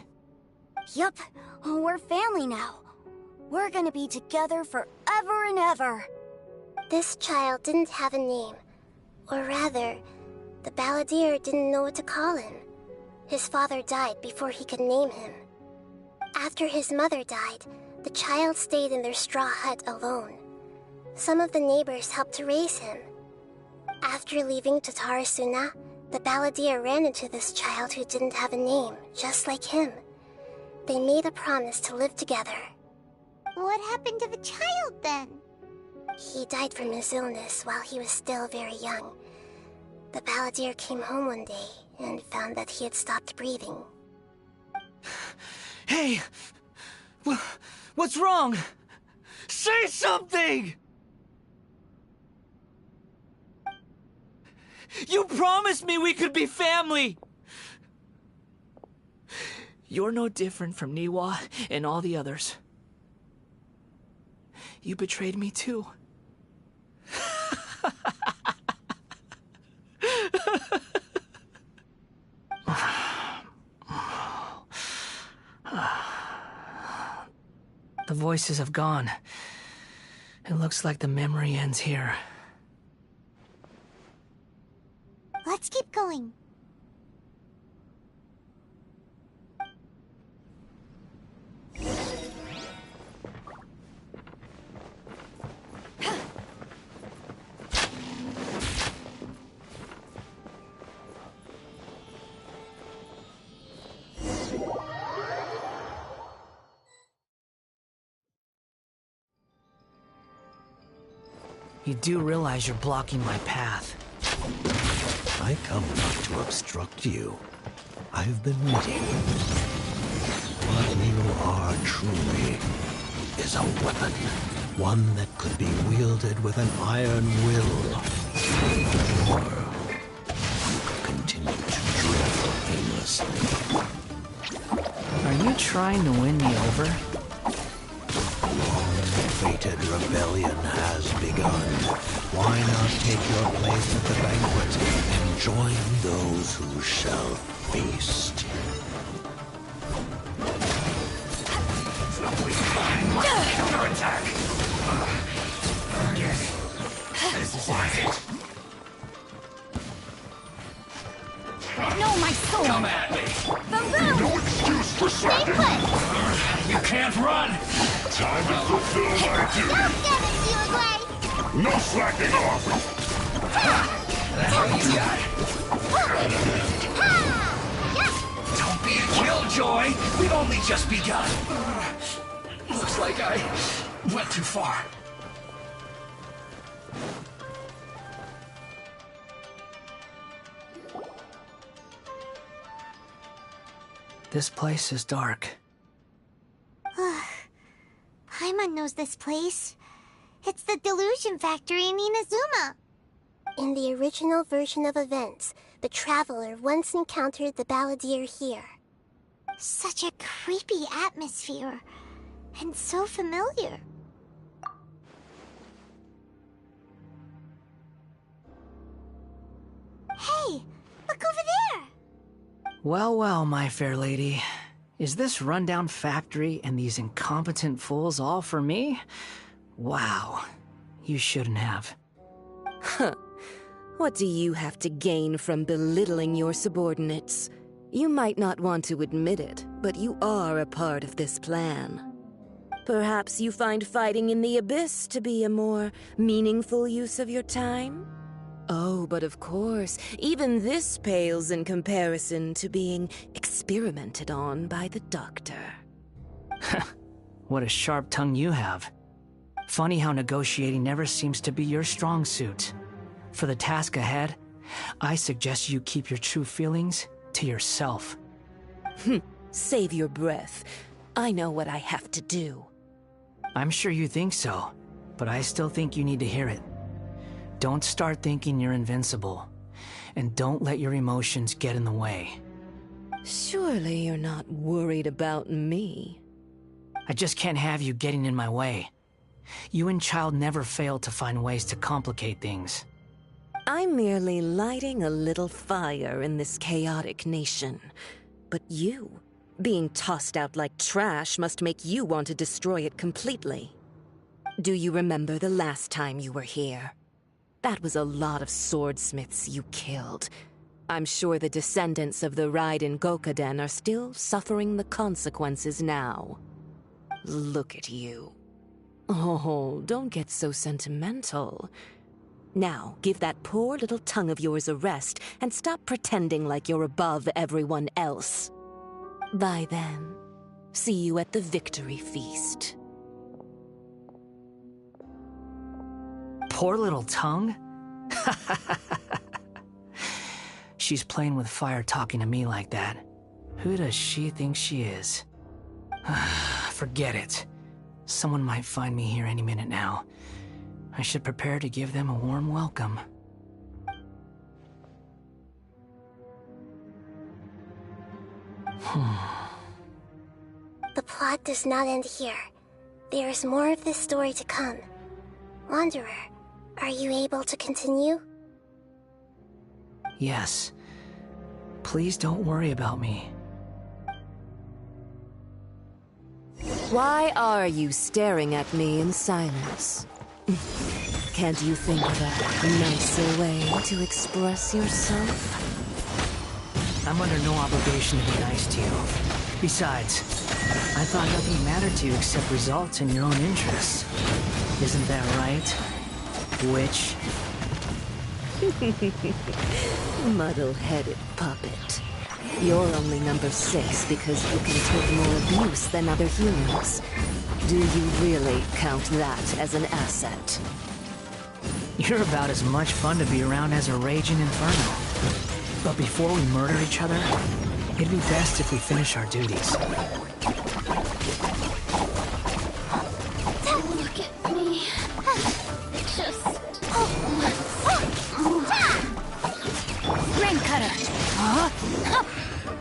Yup, we're family now. We're gonna be together forever and ever. This child didn't have a name. Or rather, the Balladeer didn't know what to call him. His father died before he could name him. After his mother died, the child stayed in their straw hut alone. Some of the neighbors helped to raise him. After leaving Tatarasuna, the Balladeer ran into this child who didn't have a name, just like him. They made a promise to live together. What happened to the child then? He died from his illness while he was still very young. The balladeer came home one day and found that he had stopped breathing. Hey! What's wrong? Say something! You promised me we could be family! You're no different from Niwa and all the others. You betrayed me too. The voices have gone. It looks like the memory ends here. Let's keep going. You do realize you're blocking my path. I come not to obstruct you. I've been waiting. What you are truly is a weapon. One that could be wielded with an iron will. Or you could continue to drift aimlessly. Are you trying to win me over? Long-fated rebellion has begun. Why not take your place at the banquet and join those who shall feast? Counterattack! This is it. No, my soul! Come at me! Bamboo! No excuse for slacking! You can't run! Time to fulfill my duty! Don't get it, Uruguay! No slacking off! That's all you got! Don't be a killjoy! We've only just begun! Looks like I went too far. This place is dark. Paimon knows this place. It's the Delusion Factory in Inazuma. In the original version of events, the Traveler once encountered the balladeer here. Such a creepy atmosphere. And so familiar. Hey, look over there! Well, well, my fair lady. Is this rundown factory and these incompetent fools all for me? Wow. You shouldn't have. Huh. What do you have to gain from belittling your subordinates? You might not want to admit it, but you are a part of this plan. Perhaps you find fighting in the Abyss to be a more meaningful use of your time? Oh, but of course, even this pales in comparison to being experimented on by the doctor. What a sharp tongue you have. Funny how negotiating never seems to be your strong suit. For the task ahead, I suggest you keep your true feelings to yourself. Save your breath. I know what I have to do. I'm sure you think so, but I still think you need to hear it. Don't start thinking you're invincible, and don't let your emotions get in the way. Surely you're not worried about me. I just can't have you getting in my way. You and Child never fail to find ways to complicate things. I'm merely lighting a little fire in this chaotic nation. But you, being tossed out like trash, must make you want to destroy it completely. Do you remember the last time you were here? That was a lot of swordsmiths you killed. I'm sure the descendants of the Raiden Gokaden are still suffering the consequences now. Look at you. Oh, don't get so sentimental. Now, give that poor little tongue of yours a rest and stop pretending like you're above everyone else. Bye then. See you at the victory feast. poor little tongue? She's playing with fire talking to me like that. Who does she think she is? Forget it. Someone might find me here any minute now. I should prepare to give them a warm welcome. The plot does not end here. There is more of this story to come. Wanderer, are you able to continue? Yes. Please don't worry about me. Why are you staring at me in silence? Can't you think of a nicer way to express yourself? I'm under no obligation to be nice to you. Besides, I thought nothing mattered to you except results and your own interests. Isn't that right? Witch? Muddle-headed puppet. You're only number 6 because you can take more abuse than other humans. Do you really count that as an asset? You're about as much fun to be around as a raging inferno. But before we murder each other, it'd be best if we finish our duties. Don't look at me. Just... Rain cutter! Huh?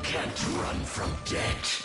Can't run from death.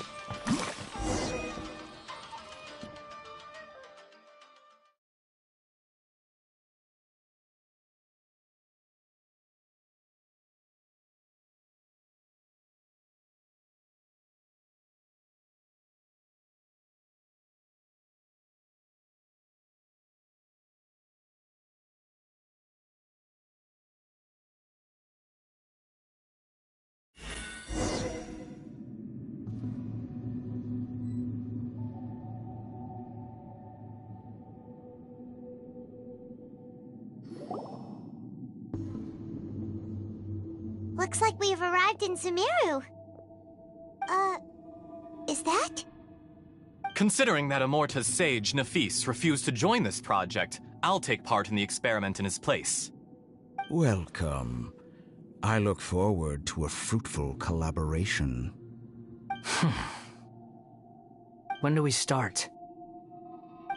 Looks like we've arrived in Sumeru. Is that? Considering that Amorta's sage, Nafis, refused to join this project, I'll take part in the experiment in his place. Welcome. I look forward to a fruitful collaboration. When do we start?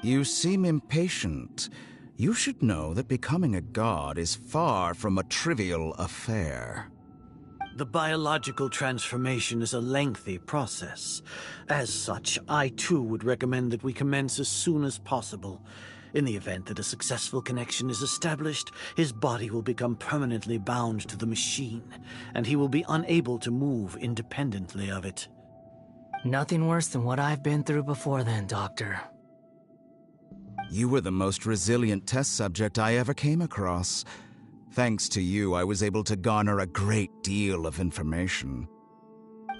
You seem impatient. You should know that becoming a god is far from a trivial affair. The biological transformation is a lengthy process. As such, I too would recommend that we commence as soon as possible. In the event that a successful connection is established, his body will become permanently bound to the machine, and he will be unable to move independently of it. Nothing worse than what I've been through before then, Doctor. You were the most resilient test subject I ever came across. Thanks to you, I was able to garner a great deal of information.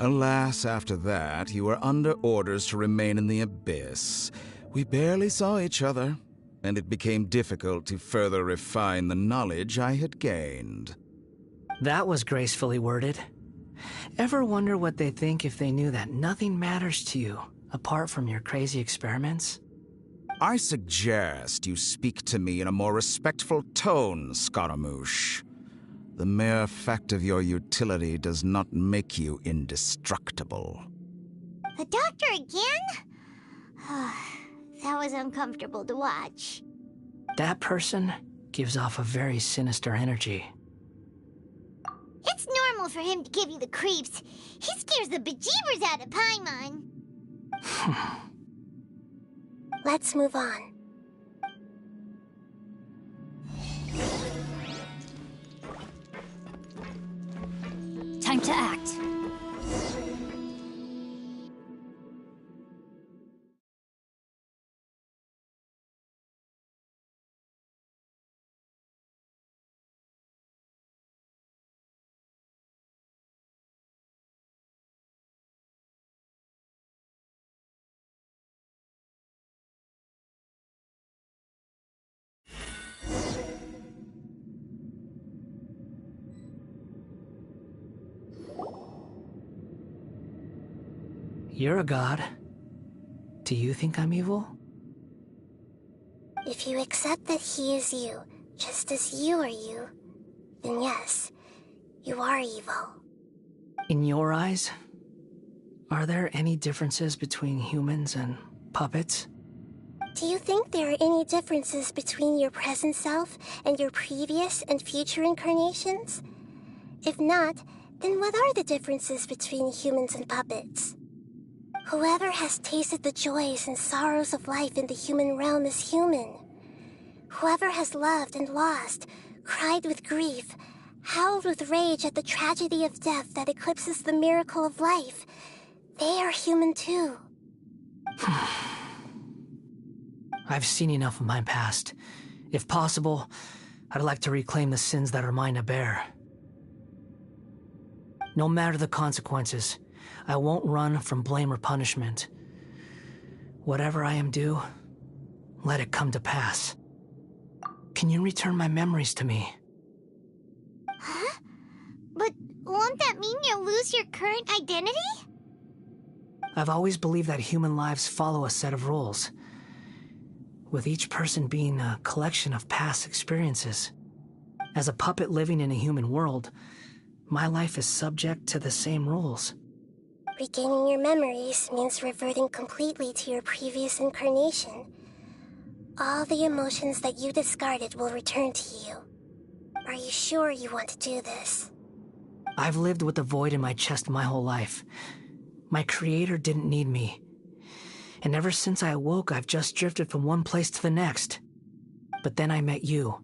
Alas, after that, you were under orders to remain in the Abyss. We barely saw each other, and it became difficult to further refine the knowledge I had gained. That was gracefully worded. Ever wonder what they think if they knew that nothing matters to you, apart from your crazy experiments? I suggest you speak to me in a more respectful tone, Scaramouche. The mere fact of your utility does not make you indestructible. The doctor again? That was uncomfortable to watch. That person gives off a very sinister energy. It's normal for him to give you the creeps. He scares the bejeebers out of Paimon. Let's move on. Time to act. You're a god. Do you think I'm evil? If you accept that he is you, just as you are you, then yes, you are evil. In your eyes, are there any differences between humans and puppets? Do you think there are any differences between your present self and your previous and future incarnations? If not, then what are the differences between humans and puppets? Whoever has tasted the joys and sorrows of life in the human realm is human. Whoever has loved and lost, cried with grief, howled with rage at the tragedy of death that eclipses the miracle of life, they are human too. I've seen enough of my past. If possible, I'd like to reclaim the sins that are mine to bear. No matter the consequences, I won't run from blame or punishment. Whatever I am due, let it come to pass. Can you return my memories to me? Huh? But won't that mean you'll lose your current identity? I've always believed that human lives follow a set of rules, with each person being a collection of past experiences. As a puppet living in a human world, my life is subject to the same rules. Regaining your memories means reverting completely to your previous incarnation. All the emotions that you discarded will return to you. Are you sure you want to do this? I've lived with a void in my chest my whole life. My creator didn't need me. And ever since I awoke, I've just drifted from one place to the next. But then I met you.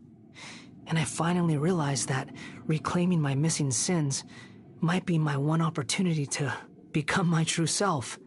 And I finally realized that reclaiming my missing sins might be my one opportunity to become my true self.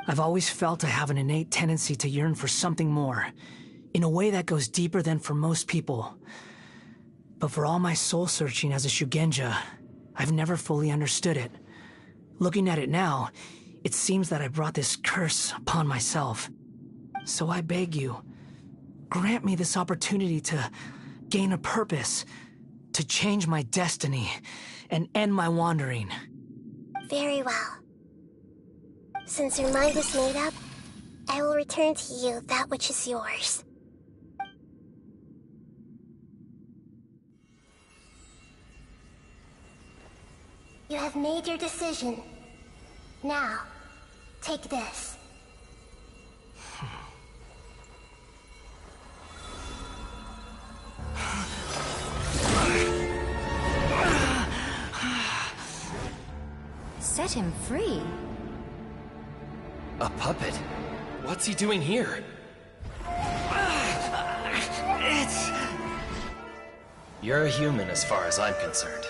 I've always felt I have an innate tendency to yearn for something more, in a way that goes deeper than for most people. But for all my soul-searching as a Shugenja, I've never fully understood it. Looking at it now, it seems that I brought this curse upon myself. So I beg you, grant me this opportunity to gain a purpose, to change my destiny, and end my wandering. Very well. Since your mind is made up, I will return to you that which is yours. You have made your decision. Now, take this. Set him free. A puppet? What's he doing here? You're a human as far as I'm concerned.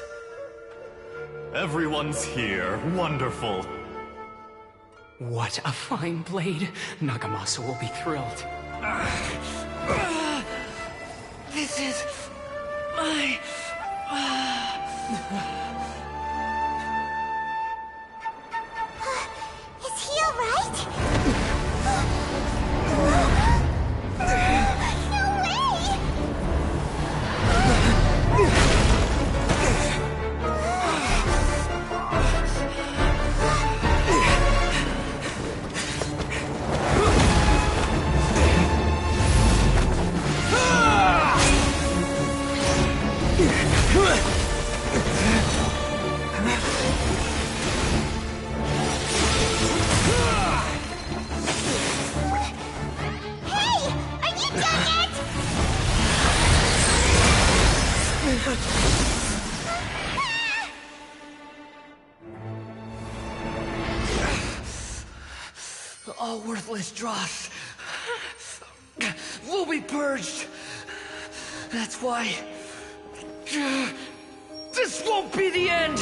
Everyone's here. Wonderful. What a fine blade. Nagamasa will be thrilled. This is my... Is he alright? No way! All worthless dross will be purged. That's why this won't be the end.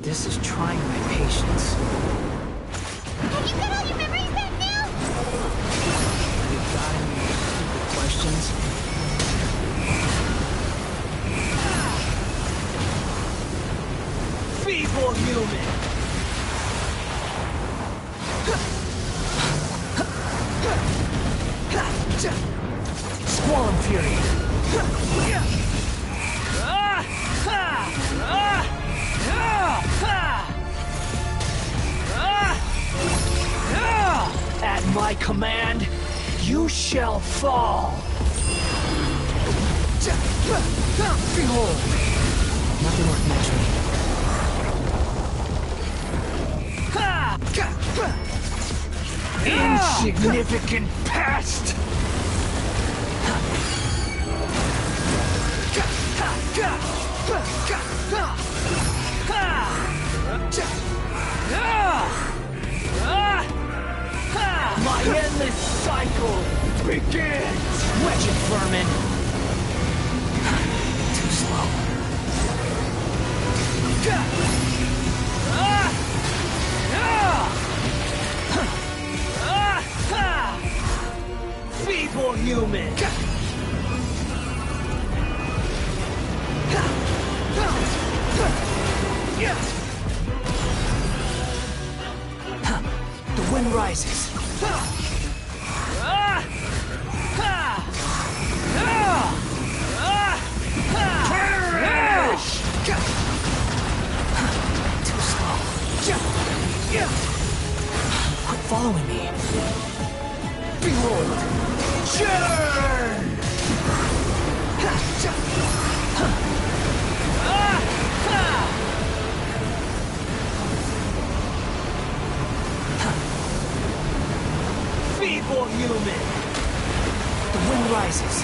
This is trying my patience. Have you got all your memories back now? You got any stupid questions? Feeble human! Squall and Fury! At my command, you shall fall! Behold! Nothing worth mentioning. Insignificant pest! My endless cycle begins! Wretched vermin! Too slow. Feeble human! The wind rises. Too slow. Quit following me. Behold! Churn! Feeble human! The wind rises.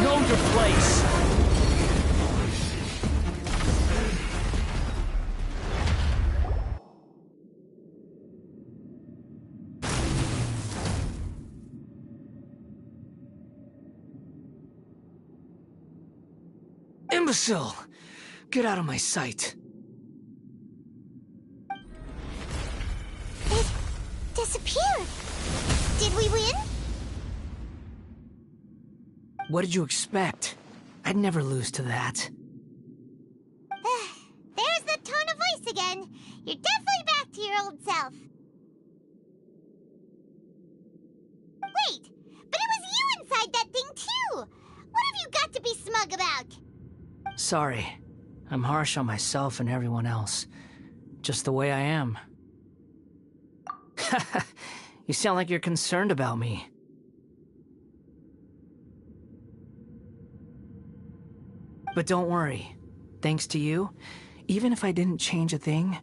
Know your place! Imbecile! Get out of my sight. It disappeared. Did we win? What did you expect? I'd never lose to that. There's the tone of voice again. You're definitely back to your old self. Wait, but it was you inside that thing too. What have you got to be smug about? Sorry. I'm harsh on myself and everyone else. Just the way I am. You sound like you're concerned about me. But don't worry. Thanks to you, even if I didn't change a thing,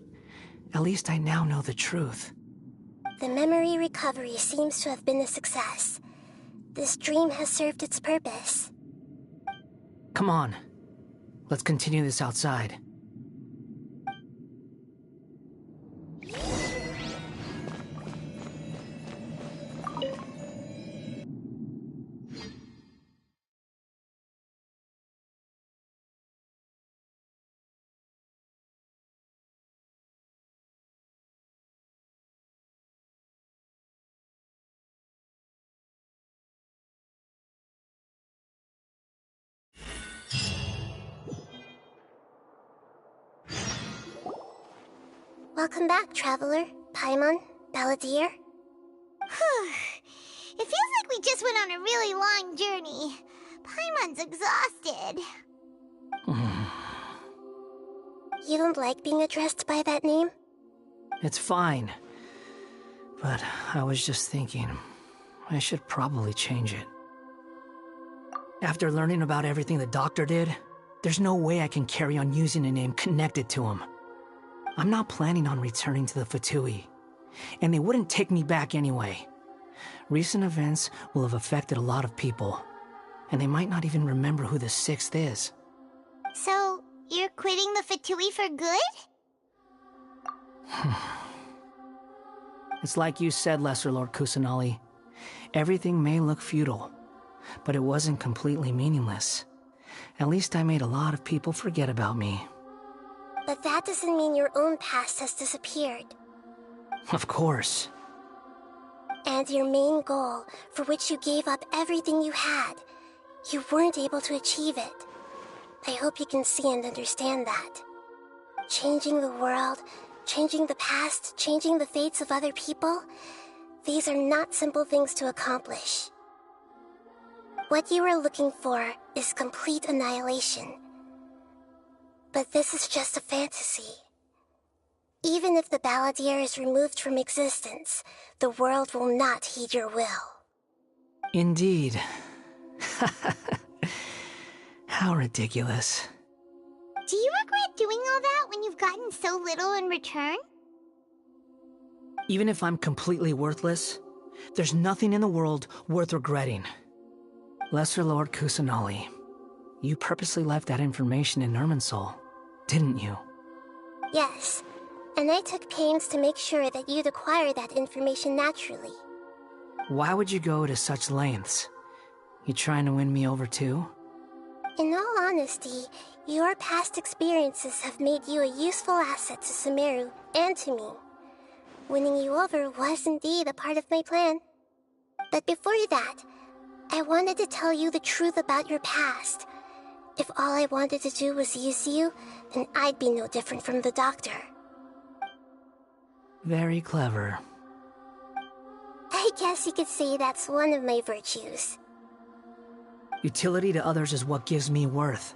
at least I now know the truth. The memory recovery seems to have been a success. This dream has served its purpose. Come on. Let's continue this outside. Welcome back, Traveler, Paimon, Balladeer. It feels like we just went on a really long journey. Paimon's exhausted. You don't like being addressed by that name? It's fine. But I was just thinking, I should probably change it. After learning about everything the doctor did, there's no way I can carry on using a name connected to him. I'm not planning on returning to the Fatui, and they wouldn't take me back anyway. Recent events will have affected a lot of people, and they might not even remember who the 6th is. So, you're quitting the Fatui for good? It's like you said, Lesser Lord Kusanali. Everything may look futile, but it wasn't completely meaningless. At least I made a lot of people forget about me. But that doesn't mean your own past has disappeared. Of course. And your main goal, for which you gave up everything you had, you weren't able to achieve it. I hope you can see and understand that. Changing the world, changing the past, changing the fates of other people, these are not simple things to accomplish. What you are looking for is complete annihilation. But this is just a fantasy. Even if the Balladeer is removed from existence, the world will not heed your will. Indeed. How ridiculous. Do you regret doing all that when you've gotten so little in return? Even if I'm completely worthless, there's nothing in the world worth regretting. Lesser Lord Kusanali, you purposely left that information in Irminsul, didn't you? Yes, and I took pains to make sure that you'd acquire that information naturally. Why would you go to such lengths? You trying to win me over too? In all honesty, your past experiences have made you a useful asset to Sumeru and to me. Winning you over was indeed a part of my plan. But before that, I wanted to tell you the truth about your past. If all I wanted to do was use you, then I'd be no different from the doctor. Very clever. I guess you could say that's one of my virtues. Utility to others is what gives me worth.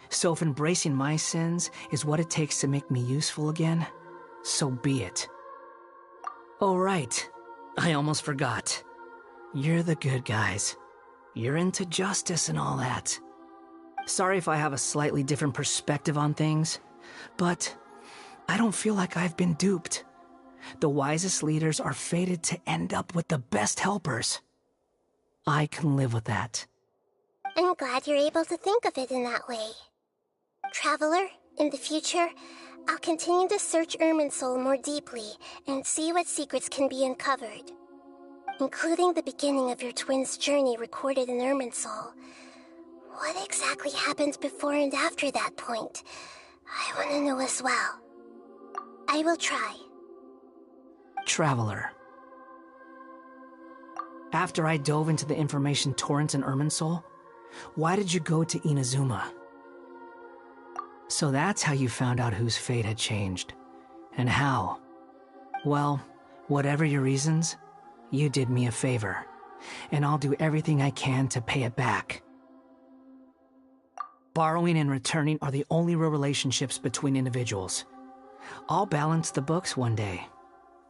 So if embracing my sins is what it takes to make me useful again, so be it. Oh right, I almost forgot. You're the good guys. You're into justice and all that. Sorry if I have a slightly different perspective on things, but I don't feel like I've been duped. The wisest leaders are fated to end up with the best helpers. I can live with that. I'm glad you're able to think of it in that way. Traveler, in the future, I'll continue to search Irminsul more deeply and see what secrets can be uncovered, including the beginning of your twins' journey recorded in Irminsul. What exactly happened before and after that point? I want to know as well. I will try. Traveler. After I dove into the information torrent in Irminsul, why did you go to Inazuma? So that's how you found out whose fate had changed. And how? Well, whatever your reasons, you did me a favor, and I'll do everything I can to pay it back. Borrowing and returning are the only real relationships between individuals. I'll balance the books one day.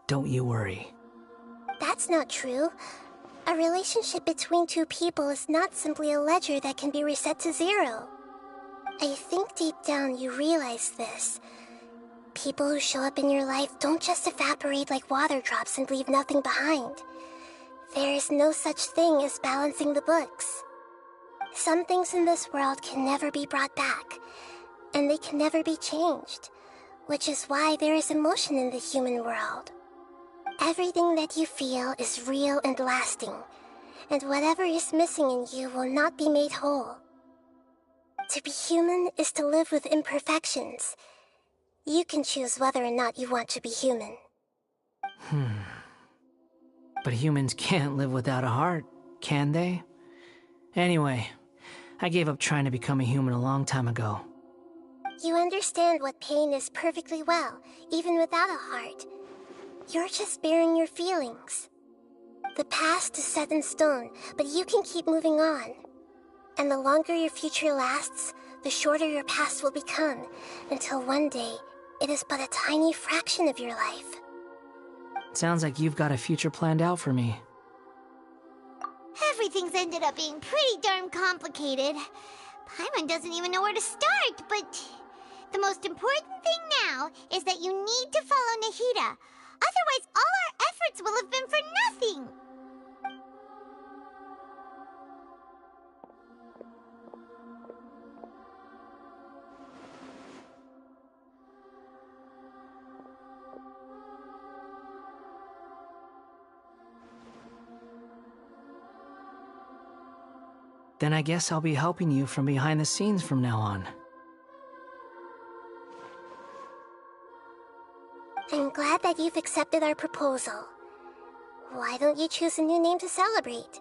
Don't you worry. That's not true. A relationship between two people is not simply a ledger that can be reset to zero. I think deep down you realize this. People who show up in your life don't just evaporate like water drops and leave nothing behind. There is no such thing as balancing the books. Some things in this world can never be brought back, and they can never be changed, which is why there is emotion in the human world. Everything that you feel is real and lasting, and whatever is missing in you will not be made whole. To be human is to live with imperfections. You can choose whether or not you want to be human. But humans can't live without a heart, can they? Anyway, I gave up trying to become a human a long time ago. You understand what pain is perfectly well, even without a heart. You're just bearing your feelings. The past is set in stone, but you can keep moving on. And the longer your future lasts, the shorter your past will become, until one day, it is but a tiny fraction of your life. Sounds like you've got a future planned out for me. Everything's ended up being pretty darn complicated. Paimon doesn't even know where to start, but the most important thing now is that you need to follow Nahida. Otherwise, all our efforts will have been for nothing. Then I guess I'll be helping you from behind the scenes from now on. I'm glad that you've accepted our proposal. Why don't you choose a new name to celebrate?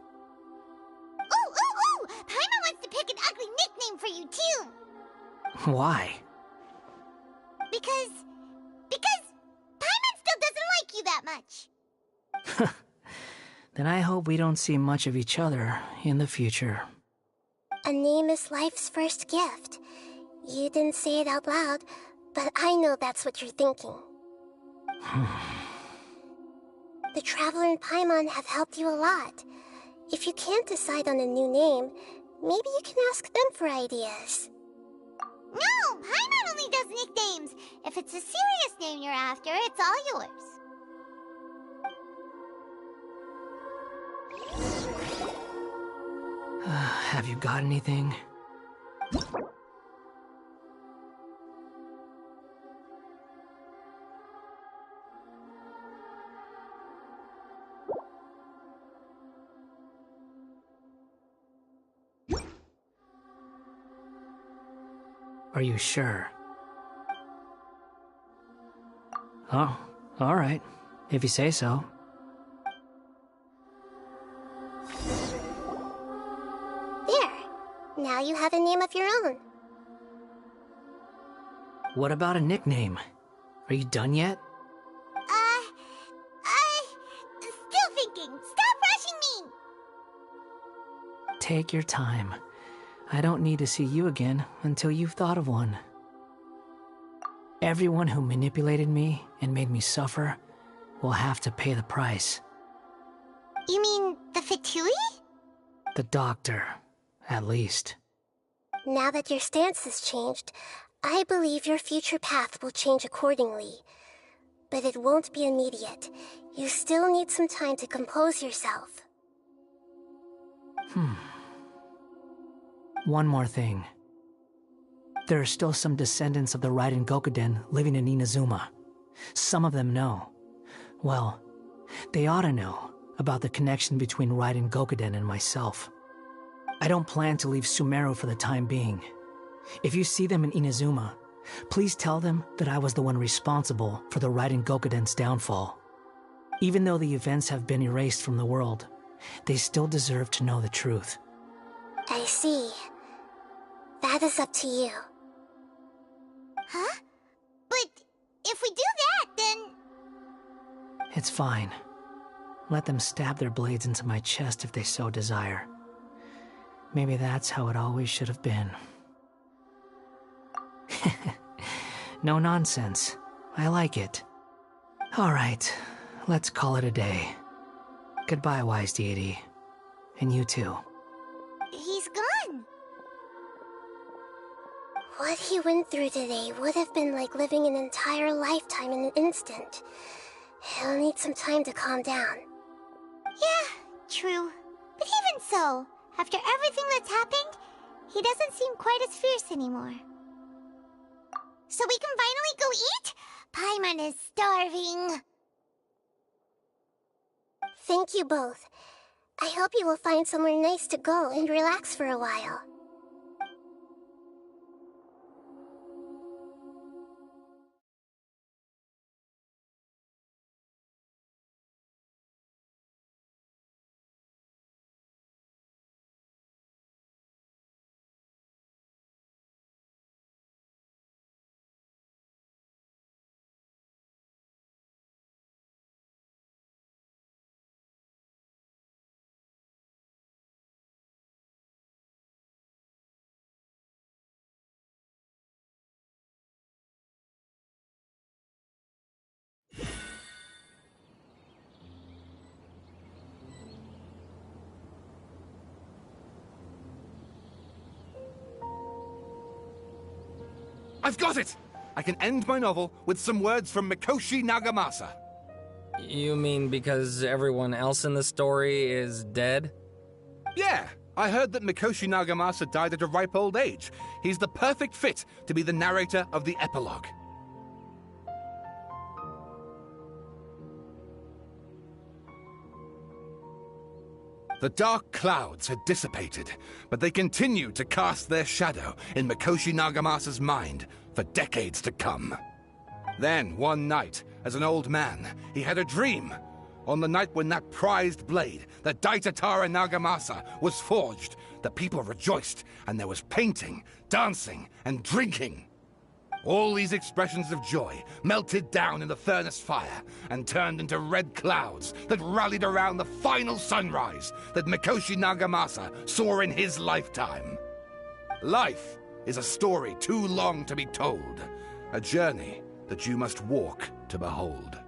Ooh! Paimon wants to pick an ugly nickname for you, too! Why? Because Paimon still doesn't like you that much. Then I hope we don't see much of each other in the future. A name is life's first gift. You didn't say it out loud, but I know that's what you're thinking. The Traveler and Paimon have helped you a lot. If you can't decide on a new name, maybe you can ask them for ideas. No! Paimon only does nicknames! If it's a serious name you're after, it's all yours. Have you got anything? Are you sure? Oh, all right. If you say so. Now you have a name of your own. What about a nickname? Are you done yet? Still thinking. Stop rushing me! Take your time. I don't need to see you again until you've thought of one. Everyone who manipulated me and made me suffer will have to pay the price. You mean the Fatui? The doctor, at least. Now that your stance has changed, I believe your future path will change accordingly. But it won't be immediate. You still need some time to compose yourself. One more thing. There are still some descendants of the Raiden Gokuden living in Inazuma. Some of them know. Well, they ought to know about the connection between Raiden Gokuden and myself. I don't plan to leave Sumeru for the time being. If you see them in Inazuma, please tell them that I was the one responsible for the Raiden Gokuden's downfall. Even though the events have been erased from the world, they still deserve to know the truth. I see. That is up to you. Huh? But if we do that, then... It's fine. Let them stab their blades into my chest if they so desire. Maybe that's how it always should have been. No nonsense. I like it. All right, let's call it a day. Goodbye, wise deity. And you too. He's gone. What he went through today would have been like living an entire lifetime in an instant. He'll need some time to calm down. Yeah, true. But even so, after everything that's happened, he doesn't seem quite as fierce anymore. So we can finally go eat? Paimon is starving. Thank you both. I hope you will find somewhere nice to go and relax for a while. I've got it! I can end my novel with some words from Mikoshi Nagamasa. You mean because everyone else in the story is dead? Yeah, I heard that Mikoshi Nagamasa died at a ripe old age. He's the perfect fit to be the narrator of the epilogue. The dark clouds had dissipated, but they continued to cast their shadow in Mikoshi Nagamasa's mind for decades to come. Then, one night, as an old man, he had a dream. On the night when that prized blade, the Daitatara Nagamasa, was forged, the people rejoiced, and there was painting, dancing, and drinking. All these expressions of joy melted down in the furnace fire and turned into red clouds that rallied around the final sunrise that Mikoshi Nagamasa saw in his lifetime. Life is a story too long to be told, a journey that you must walk to behold.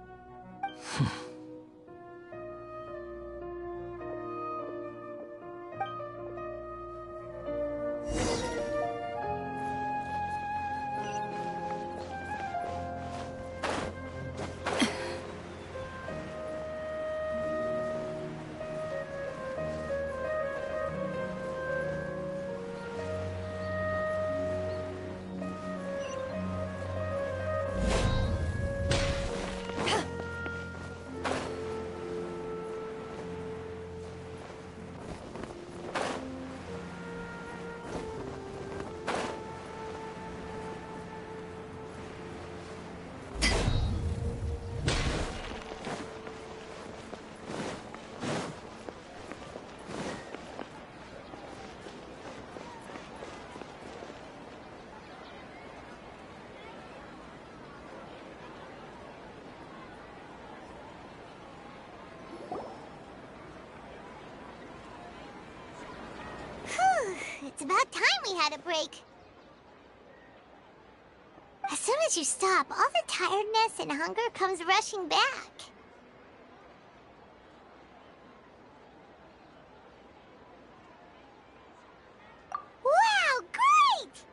It's about time we had a break. As soon as you stop, all the tiredness and hunger comes rushing back. Wow, great!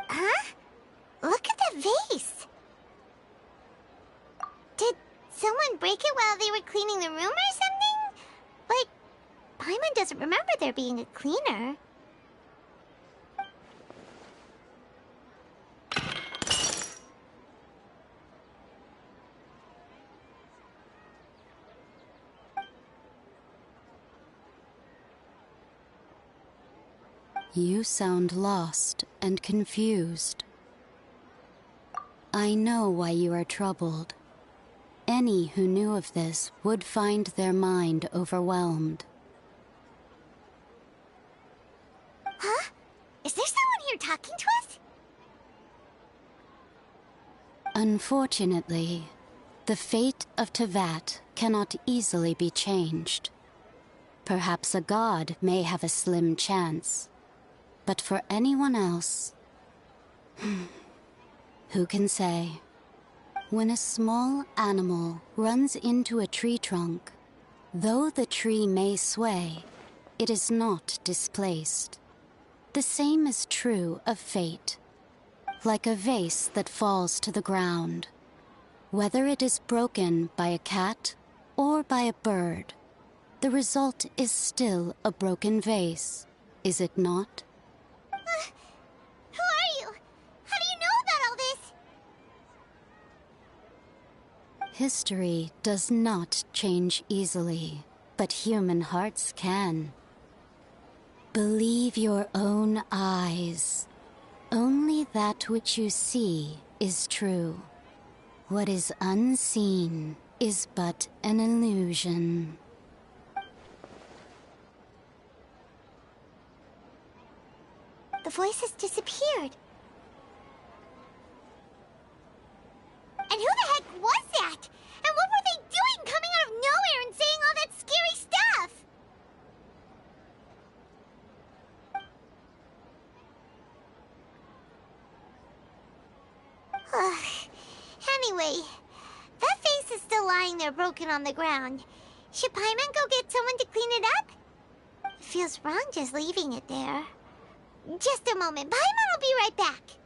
Huh? Look at the vase. Did someone break it while they were cleaning the room or something? Like, Paimon doesn't remember there being a cleaner. You sound lost and confused. I know why you are troubled. Any who knew of this would find their mind overwhelmed. Huh? Is there someone here talking to us? Unfortunately, the fate of Tevat cannot easily be changed. Perhaps a god may have a slim chance. But for anyone else, who can say? When a small animal runs into a tree trunk, though the tree may sway, it is not displaced. The same is true of fate. Like a vase that falls to the ground. Whether it is broken by a cat or by a bird, the result is still a broken vase, is it not? Who are you? How do you know about all this? History does not change easily, but human hearts can. Believe your own eyes. Only that which you see is true. What is unseen is but an illusion. The voice has disappeared. And who the heck was that? And what were they doing coming out of nowhere and saying all that scary stuff? Anyway, that vase is still lying there broken on the ground. Should Paimon go get someone to clean it up? It feels wrong just leaving it there. Just a moment. Paimon will be right back.